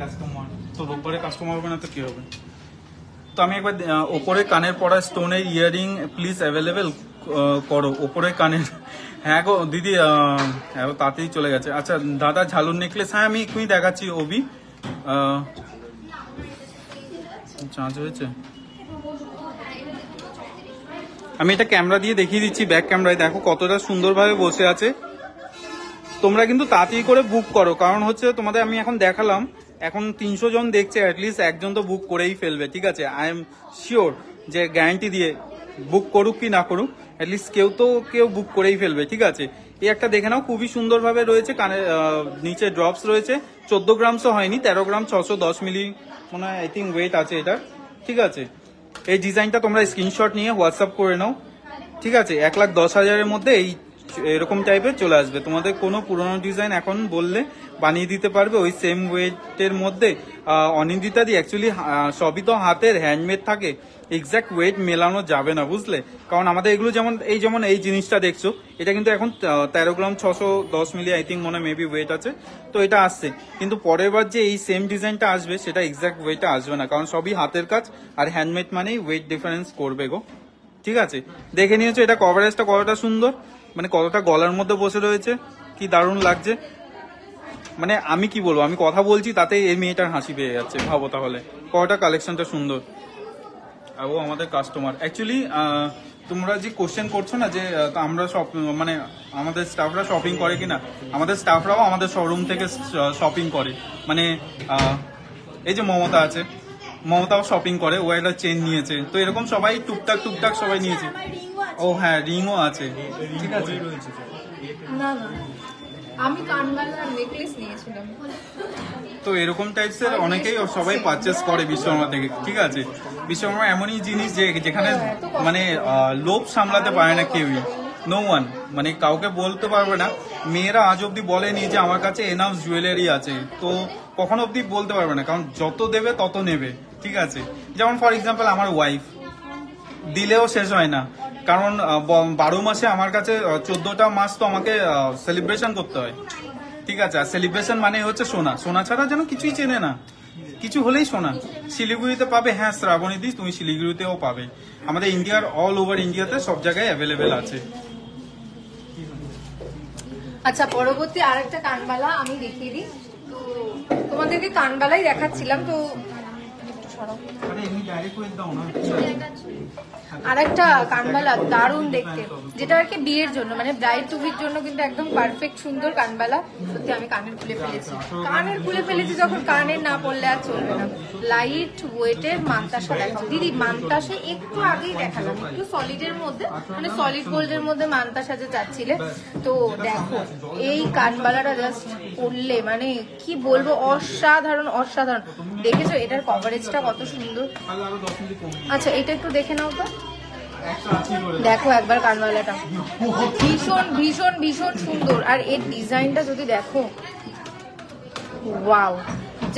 কাস্টমার তো রোববারে কাস্টমার হবে না তো কি হবে? তো আমি একবার ওপরে কানের পড়া স্টোনের ইয়ারিং প্লিজ অ্যাভেলেবেল করো, ওপরে কানের। হ্যাঁ গো দিদি, তাড়াতাড়ি চলে গেছে। আচ্ছা দাদা, ঝালুর নেকলেস, হ্যাঁ আমি এক্ষুনি দেখাচ্ছি। ওবি চার্জ হয়েছে, আমি এটা ক্যামেরা দিয়ে দেখিয়ে দিচ্ছি, ব্যাক ক্যামেরায় দেখো কতটা সুন্দরভাবে বসে আছে। তোমরা কিন্তু তাড়াতাড়ি করে বুক করো, কারণ হচ্ছে তোমাদের আমি এখন দেখালাম, এখন 300 জন দেখছে, অ্যাটলিস্ট একজন তো বুক করেই ফেলবে। ঠিক আছে, আই এম শিওর যে গ্যারান্টি দিয়ে, বুক করুক কি না করুক, অ্যাটলিস্ট কেউ বুক করেই ফেলবে। ঠিক আছে, এই একটা দেখে নাও, খুবই সুন্দরভাবে রয়েছে, কানে নিচে ড্রপস রয়েছে। 14 গ্রামসও হয়নি, 13 গ্রাম 610 মিলি মনে হয়, আই থিঙ্ক ওয়েট আছে এটা। ঠিক আছে, এই ডিজাইনটা তোমরা স্ক্রিনশট নিয়ে হোয়াটসঅ্যাপ করে নাও। ঠিক আছে, 1,10,000 মধ্যে এই এরকম টাইপের চলে আসবে। তোমাদের কোনো পুরোনো ডিজাইন এখন বললে বানিয়ে দিতে পারবে ওই সেম ওয়েটের মধ্যে। অনিন্দিতা দি, অ্যাকচুয়ালি সবই তো হাতের হ্যান্ডমেড থাকে, এক্সাক্ট ওয়েট মেলানো যাবে না, বুঝলে? কারণ আমাদের এগুলো যেমন এই জিনিসটা দেখছো, এটা কিন্তু এখন 13 গ্রাম 610 মিলি আই থিঙ্ক মনে মেবি ওয়েট আছে, তো এটা আসছে। কিন্তু পরের বার যে এই সেম ডিজাইনটা আসবে, সেটা এক্সাক্ট ওয়েটটা আসবে না, কারণ সবই হাতের কাজ, আর হ্যান্ডমেড মানেই ওয়েট ডিফারেন্স করবে গো। ঠিক আছে, দেখে নিয়েছো এটা কভারেজটা কতটা সুন্দর, মানে কতটা গলার মধ্যে বসে রয়েছে, কি দারুণ লাগছে। মানে আমি কি বলবো, আমি কথা বলছি তাতে এই মেয়েটার হাসি পেয়ে যাচ্ছে, ভাবো তাহলে কতটা কালেকশনটা সুন্দর। আর ও আমাদের কাস্টমার। অ্যাকচুয়ালি তোমরা যে কোশ্চেন করছো না যে আমরা মানে আমাদের স্টাফরা শপিং করে কিনা, আমাদের স্টাফরাও আমাদের শোরুম থেকে শপিং করে। মানে এই যে মমতা আছে, মমতাও শপিং করে, ও একটা চেন নিয়েছে, তো এরকম সবাই টুকটাক সবাই নিয়েছে। ও হ্যাঁ, রিংও আছে। ঠিক আছে, না না, আমি কানবালা নেকলেস নিয়েছিলাম। তো এরকম টাইপসের অনেকেই সবাই পারচেস করে বিশ্বকর্মা থেকে। ঠিক আছে, বিশ্বকর্মা এমনই জিনিস যে যেখানে মানে লোভ সামলাতে পারে না কেউই, নো ওয়ান, মানে কাউকে বলতে পারবে না। মেয়েরা আজ অব্দি বলেনি যে আমার কাছে এনাফ জুয়েলারি আছে, তো কখনো অব্দি বলতে পারবে না, কারণ যত দেবে তত নেবে। ঠিক আছে, যেমন ফর এক্সাম্পল আমার ওয়াইফ, দিলেও শেষ হয় না, কারণ 12 মাসে আমার কাছে 14টা মাস তো আমাকে সেলিব্রেশন করতে হয়। ঠিক আছে, আর সেলিব্রেশন মানে হচ্ছে সোনা, সোনা ছাড়া যেন কিছুই চেনে না, কিছু হলেই সোনা। শিলিগুড়িতে পাবে, হ্যাঁ শ্রাবণী দি, তুমি শিলিগুড়িতেও পাবে, আমাদের ইন্ডিয়ার অল ওভার ইন্ডিয়াতে সব জায়গায় অ্যাভেলেবেল আছে। আচ্ছা, পরবর্তী আরেকটা কানবালা আমি দেখিয়ে দিই। তো তোমাদেরকে কানবালাই দেখাচ্ছিলাম, তো সরাও। আরে এমনি ডাইরেক্ট ওয়েট দাও না। আর একটা কানবালা দারুণ দেখতে, যেটা আর কি বিয়ের জন্য মানে ব্রাইড টু বির জন্য কিন্তু একদম পারফেক্ট সুন্দর কানবালা। সত্যি আমি কানের খুলে ফেলেছি যখন কানের না পড়লে আর চলবে না। লাইট ওয়েটের মান্তাসা দেখাও দিদি। মান্তাসা একটু আগেই দেখালাম, একটু সলিডের মধ্যে মানে সলিড গোল্ডের মধ্যে মান্তাসা যে চাচ্ছিলে। তো দেখো এই কানবালাটা জাস্ট পরলে মানে কি বলবো, অসাধারণ অসাধারণ। দেখেছো এটার কভারেজটা কত সুন্দর। আচ্ছা এটা একটু দেখে নাও তো, দেখো একবার কানবালাটা ভীষণ ভীষণ ভীষণ সুন্দর। আর এর ডিজাইনটা যদি দেখো, ওয়াও,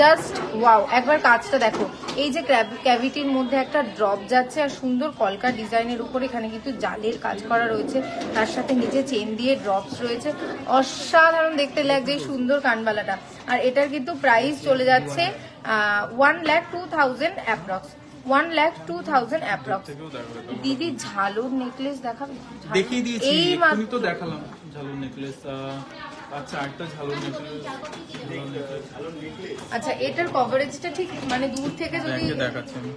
জাস্ট ওয়াও। একবার কাজটা দেখো, এই যে ক্যাভিটির মধ্যে একটা ড্রপ যাচ্ছে আর সুন্দর কলকা ডিজাইনের উপর এখানে কিন্তু জালের কাজ করা রয়েছে, তার সাথে নিচে চেন দিয়ে ড্রপস রয়েছে। অসাধারণ দেখতে লাগছে এই সুন্দর কানবালাটা। আর এটার কিন্তু প্রাইস চলে যাচ্ছে 1,02,000 অ্যাপ্রক্স, 1,02,000 অ্যাপ্রক্স। দিদি ঝালুর নেকলেস দেখাবে? দেখিয়ে দিয়েছি, এই এক্ষুনি তো দেখালাম ঝালুর নেকলেস। আচ্ছা একটা ঝালুর নেকলেস। আচ্ছা এটার কভারেজটা ঠিক মানে দূর থেকে যদি দেখাচ্ছি আমি,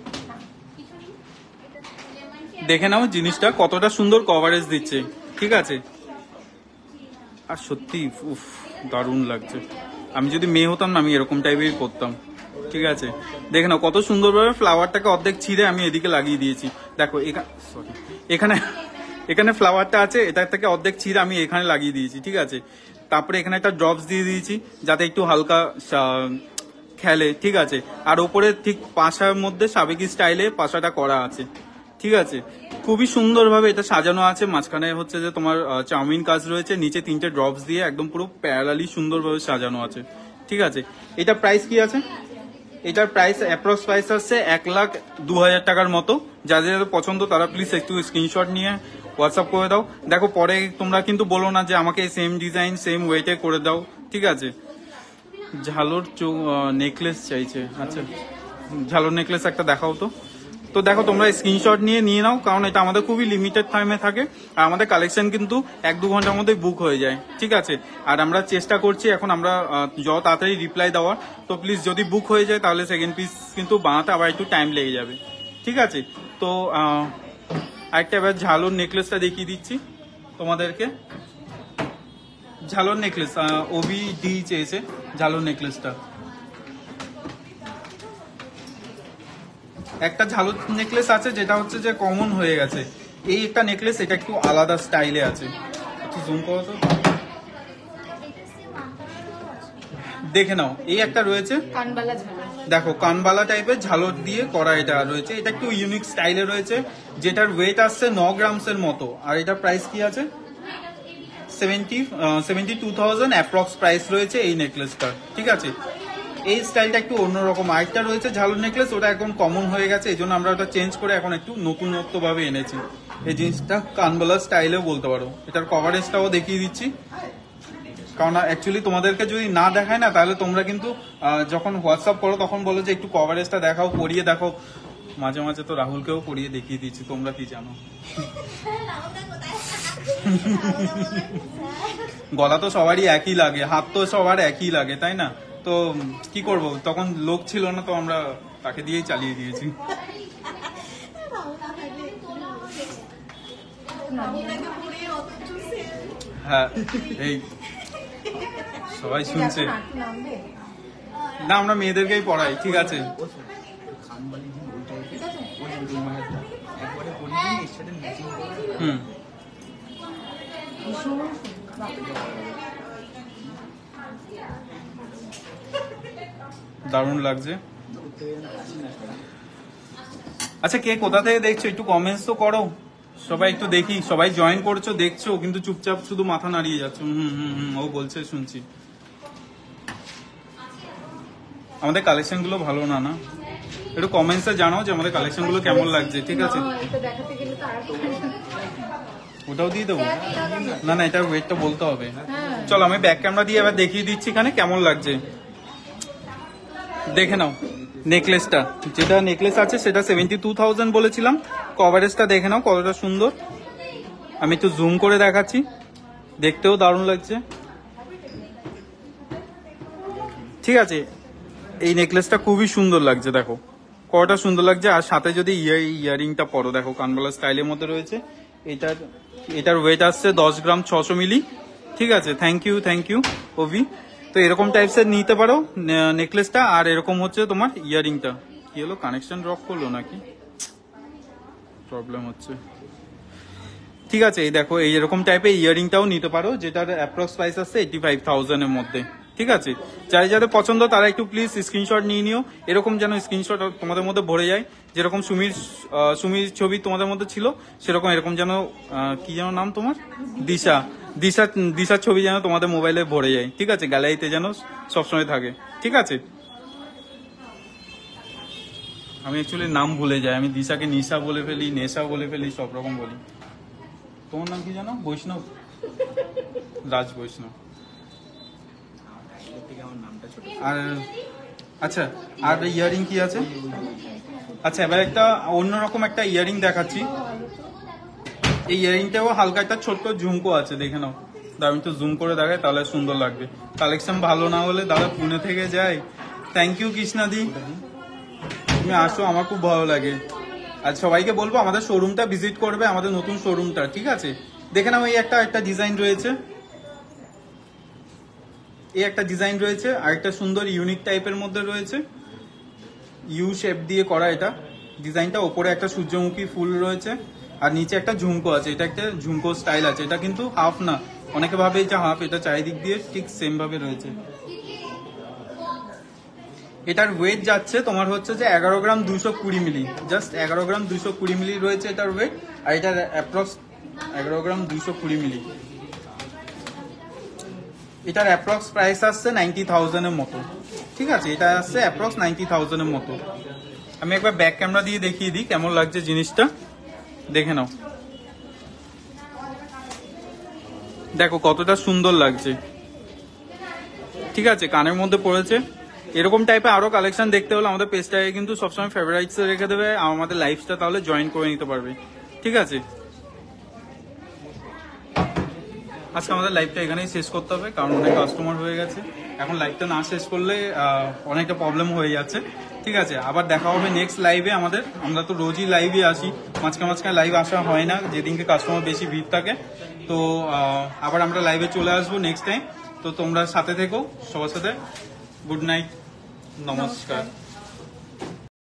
দেখে নাও জিনিসটা কতটা সুন্দর কভারেজ দিচ্ছে। ঠিক আছে, আর সত্যি উফ দারুণ লাগছে। আমি যদি মেয়ে হতাম না আমি এরকম টাইপের করতাম। ঠিক আছে, দেখে নাও কত সুন্দরভাবে ফ্লাওয়ারটাকে অর্ধেক ছিঁড়ে আমি এদিকে লাগিয়ে দিয়েছি। দেখো এখানে এখানে ফ্লাওয়ারটা আছে, এটার থেকে অর্ধেক ছিঁড়ে আমি এখানে লাগিয়ে দিয়েছি। ঠিক আছে, তারপরে এখানে একটা ড্রপস দিয়ে দিয়েছি যাতে একটু হালকা খেলে। ঠিক আছে, আর ওপরে ঠিক পাশার মধ্যে সাবেকি স্টাইলে পাশাটা করা আছে। ঠিক আছে, খুবই সুন্দরভাবে এটা সাজানো আছে। মাঝখানে হচ্ছে যে তোমার চাউমিন কাজ রয়েছে, নিচে 3টে ড্রপস দিয়ে একদম পুরো প্যারালালি সুন্দরভাবে সাজানো আছে। ঠিক আছে, এটা প্রাইস কি আছে? এটার প্রাইস অ্যাপ্রক্স প্রাইস আসছে 1,02,000 টাকার মতো। যাদের যাদের পছন্দ তারা প্লিজ একটু স্ক্রিনশট নিয়ে হোয়াটসঅ্যাপ করে দাও। দেখো পরে তোমরা কিন্তু বলো না যে আমাকে সেম ডিজাইন সেম ওয়েটে করে দাও। ঠিক আছে, ঝালোর নেকলেস চাইছে। আচ্ছা ঝালোর নেকলেস একটা দেখাও তো। তো দেখো তোমরা স্ক্রিনশট নিয়ে নাও, কারণ এটা আমাদের খুবই লিমিটেড টাইমে থাকে আর আমাদের কালেকশন কিন্তু 1-2 ঘন্টার মধ্যে বুক হয়ে যায়। ঠিক আছে, আর আমরা চেষ্টা করছি এখন আমরা যত তাড়াতাড়ি রিপ্লাই দেওয়ার। তো প্লিজ যদি বুক হয়ে যায় তাহলে সেকেন্ড পিস কিন্তু বানাতে আবার একটু টাইম লেগে যাবে। ঠিক আছে, তো আরেকটা এবার ঝালোর নেকলেসটা দেখিয়ে দিচ্ছি তোমাদেরকে। ঝালোর নেকলেস ওবিডি চেয়েছে ঝালোর নেকলেসটা। একটা ঝালুর নেকলেস আছে যেটা হচ্ছে যে কমন হয়ে গেছে, এই একটা নেকলেস এটা একটু আলাদা স্টাইলে আছে। একটু জুম করো তো, দেখে নাও। এই একটা রয়েছে কানবালা ঝালু, দেখো কানবালা টাইপের ঝালর দিয়ে করা এটা রয়েছে। এটা একটু ইউনিক স্টাইলে রয়েছে, যেটার ওয়েট আসছে 9 গ্রামস এর মতো। আর এটা প্রাইস কি আছে? 72,000 অ্যাপ্রক্স প্রাইস রয়েছে এই নেকলেসটার। ঠিক আছে, এই স্টাইলটা একটু অন্যরকম। আরেকটা রয়েছে ঝালুর নেকলেস, ওটা এখন কমন হয়ে গেছে, এই জন্য আমরা ওটা চেঞ্জ করে এখন একটু নতুনত্ব ভাবে এনেছি। এই জিনিসটা কানবালা স্টাইলেও বলতে পারো। এটার কভারেজটাও দেখিয়ে দিচ্ছি, কারণ অ্যাকচুয়ালি তোমাদেরকে যদি না দেখায় না তাহলে তোমরা কিন্তু যখন হোয়াটসঅ্যাপ করো তখন বলো যে একটু কভারেজটা দেখাও, পরিয়ে দেখো। মাঝে মাঝে তো রাহুলকেও পরিয়ে দেখিয়ে দিচ্ছি, তোমরা কি জানো। গলা তো সবারই একই লাগে, হাত তো সবার একই লাগে, তাই না? তো কি করব, তখন লোক ছিল না তো আমরা তাকে দিয়েই চালিয়ে দিয়েছি। হ্যাঁ এই সবাই শুনছে না, আমরা মেয়েদেরকেই পড়াই। ঠিক আছে, হুম দারুণ লাগছে। আচ্ছা কে কোথা থেকে দেখছো একটু কমেন্টস তো করো, সবাই একটু দেখি। সবাই জয়েন করছো দেখছো কিন্তু চুপচাপ শুধু মাথা নাড়িয়ে যাচ্ছ। ও বলছে শুনছি। আমাদের কালেকশন গুলো ভালো না না, একটু কমেন্টসে জানাও যে আমাদের কালেকশন গুলো কেমন লাগছে। ঠিক আছে, ওটাও দিয়ে দেবো। না না, এটার ওয়েটটা বলতে হবে। চলো আমি ব্যাক ক্যামেরা দিয়ে এবার দেখিয়ে দিচ্ছি এখানে কেমন লাগছে। দেখে নাও নেকলেসটা, যেটা নেকলেস আছে সেটা 72,000 বলেছিলাম। কভারেজটা দেখে নাও কতটা সুন্দর। আমি একটু জুম করে দেখাচ্ছি, দেখতেও দারুণ লাগছে। ঠিক আছে, এই নেকলেসটা খুবই সুন্দর লাগছে, দেখো কতটা সুন্দর লাগছে। আর সাথে যদি ইয়ারিংটা পরো, দেখো কানবালা স্টাইলের মধ্যে রয়েছে। এটার ওয়েট আসছে 10 গ্রাম 600 মিলি। ঠিক আছে, থ্যাংক ইউ ওভি। তো এরকম টাইপসের নিতে পারো নেকলেসটা। আর এরকম হচ্ছে তোমার ইয়ারিংটা। কি হলো, কানেকশন ড্রপ করলো নাকি, প্রবলেম হচ্ছে। ঠিক আছে, এই দেখো এই এরকম টাইপের ইয়ারিংটাও নিতে পারো, যেটার অ্যাপ্রক্স প্রাইস আসছে 85,000 এর মধ্যে। ঠিক আছে, যাদের পছন্দ তারা একটু প্লিজ স্ক্রিনশট নিয়ে নিও। এরকম যেন স্ক্রিনশট তোমাদের মধ্যে ভরে যায়, যেরকম সুমির ছবি তোমাদের মধ্যে ছিল সেরকম এরকম যেন কি যেন নাম তোমার, দিশার ছবি যেন তোমাদের মোবাইলে ভরে যায়। ঠিক আছে, গ্যালারিতে যেন সবসময় থাকে। ঠিক আছে, আমি অ্যাকচুয়ালি নাম ভুলে যাই, আমি দিশাকে নিশা বলে ফেলি, নেশা বলে ফেলি, সব রকম বলি। তোমার নাম কি জানো? বৈষ্ণব, রাজ বৈষ্ণব। আর আচ্ছা, আর ইয়ারিং কি আছে? আচ্ছা, এবার একটা অন্যরকম একটা ইয়ারিং দেখাচ্ছি। এই ইয়ারিংটাও হালকা একটা ছোট্ট ঝুমকো আছে, দেখে নাও। আমি তো জুম করে দেখাই, তাহলে সুন্দর লাগবে। কালেকশন ভালো না হলে দাদা পুনে থেকে যায়। থ্যাংক ইউ কৃষ্ণাদি, তুমি আসো, আমার খুব ভালো লাগে। আর সবাইকে বলবো আমাদের শোরুমটা ভিজিট করবে, আমাদের নতুন শোরুমটা। ঠিক আছে, দেখে নাও, এই একটা ডিজাইন রয়েছে, আর একটা সুন্দর ইউনিক টাইপের মধ্যে রয়েছে, ইউ শেপ দিয়ে করা এটা ডিজাইনটা। ওপরে একটা সূর্যমুখী ফুল রয়েছে, আর নিচে একটা ঝুমকো আছে। এটা একটা ঝুমকো স্টাইল আছে, এটা কিন্তু হাফ না, অনেকে ভাবে যে হাফ, এটা চারিদিক দিয়ে ঠিক সেম ভাবে রয়েছে। এটার ওয়েট যাচ্ছে তোমার হচ্ছে যে 11 গ্রাম 220 মিলি, জাস্ট 11 গ্রাম 220 মিলি রয়েছে এটার ওয়েট। আর এটার অ্যাপ্রক্স 11 গ্রাম 220 মিলি। এটার অ্যাপ্রক্স প্রাইস আসছে 90,000 এর মতো। ঠিক আছে, এটা আসছে অ্যাপ্রক্স 90,000 এর মতো। আমি একবার ব্যাক ক্যামেরা দিয়ে দেখিয়ে দিই কেমন লাগছে জিনিসটা, দেখে নাও। দেখো কতটা সুন্দর লাগছে। ঠিক আছে, কানের মধ্যে পড়েছে। এরকম টাইপের আরো কালেকশন দেখতে হলে আমাদের পেজটাকে কিন্তু সবসময় ফেভারিটস রেখে দেবে, আমাদের লাইভটা তাহলে জয়েন করে নিতে পারবে। ঠিক আছে, আজকে আমাদের লাইভটা এখানেই শেষ করতে হবে, কারণ অনেক কাস্টমার হয়ে গেছে। এখন লাইভটা না শেষ করলে অনেকটা প্রবলেম হয়ে যাচ্ছে। ঠিক আছে, আবার দেখা হবে নেক্সট লাইভে আমাদের। আমরা তো রোজই লাইভে আসি, মাঝখানে লাইভ আসা হয় না যেদিনকে কাস্টমার বেশি ভিড় থাকে। তো আবার আমরা লাইভে চলে আসবো নেক্সট টাইম। তো তোমরা সাথে থেকো, সবার সাথে গুড নাইট, নমস্কার।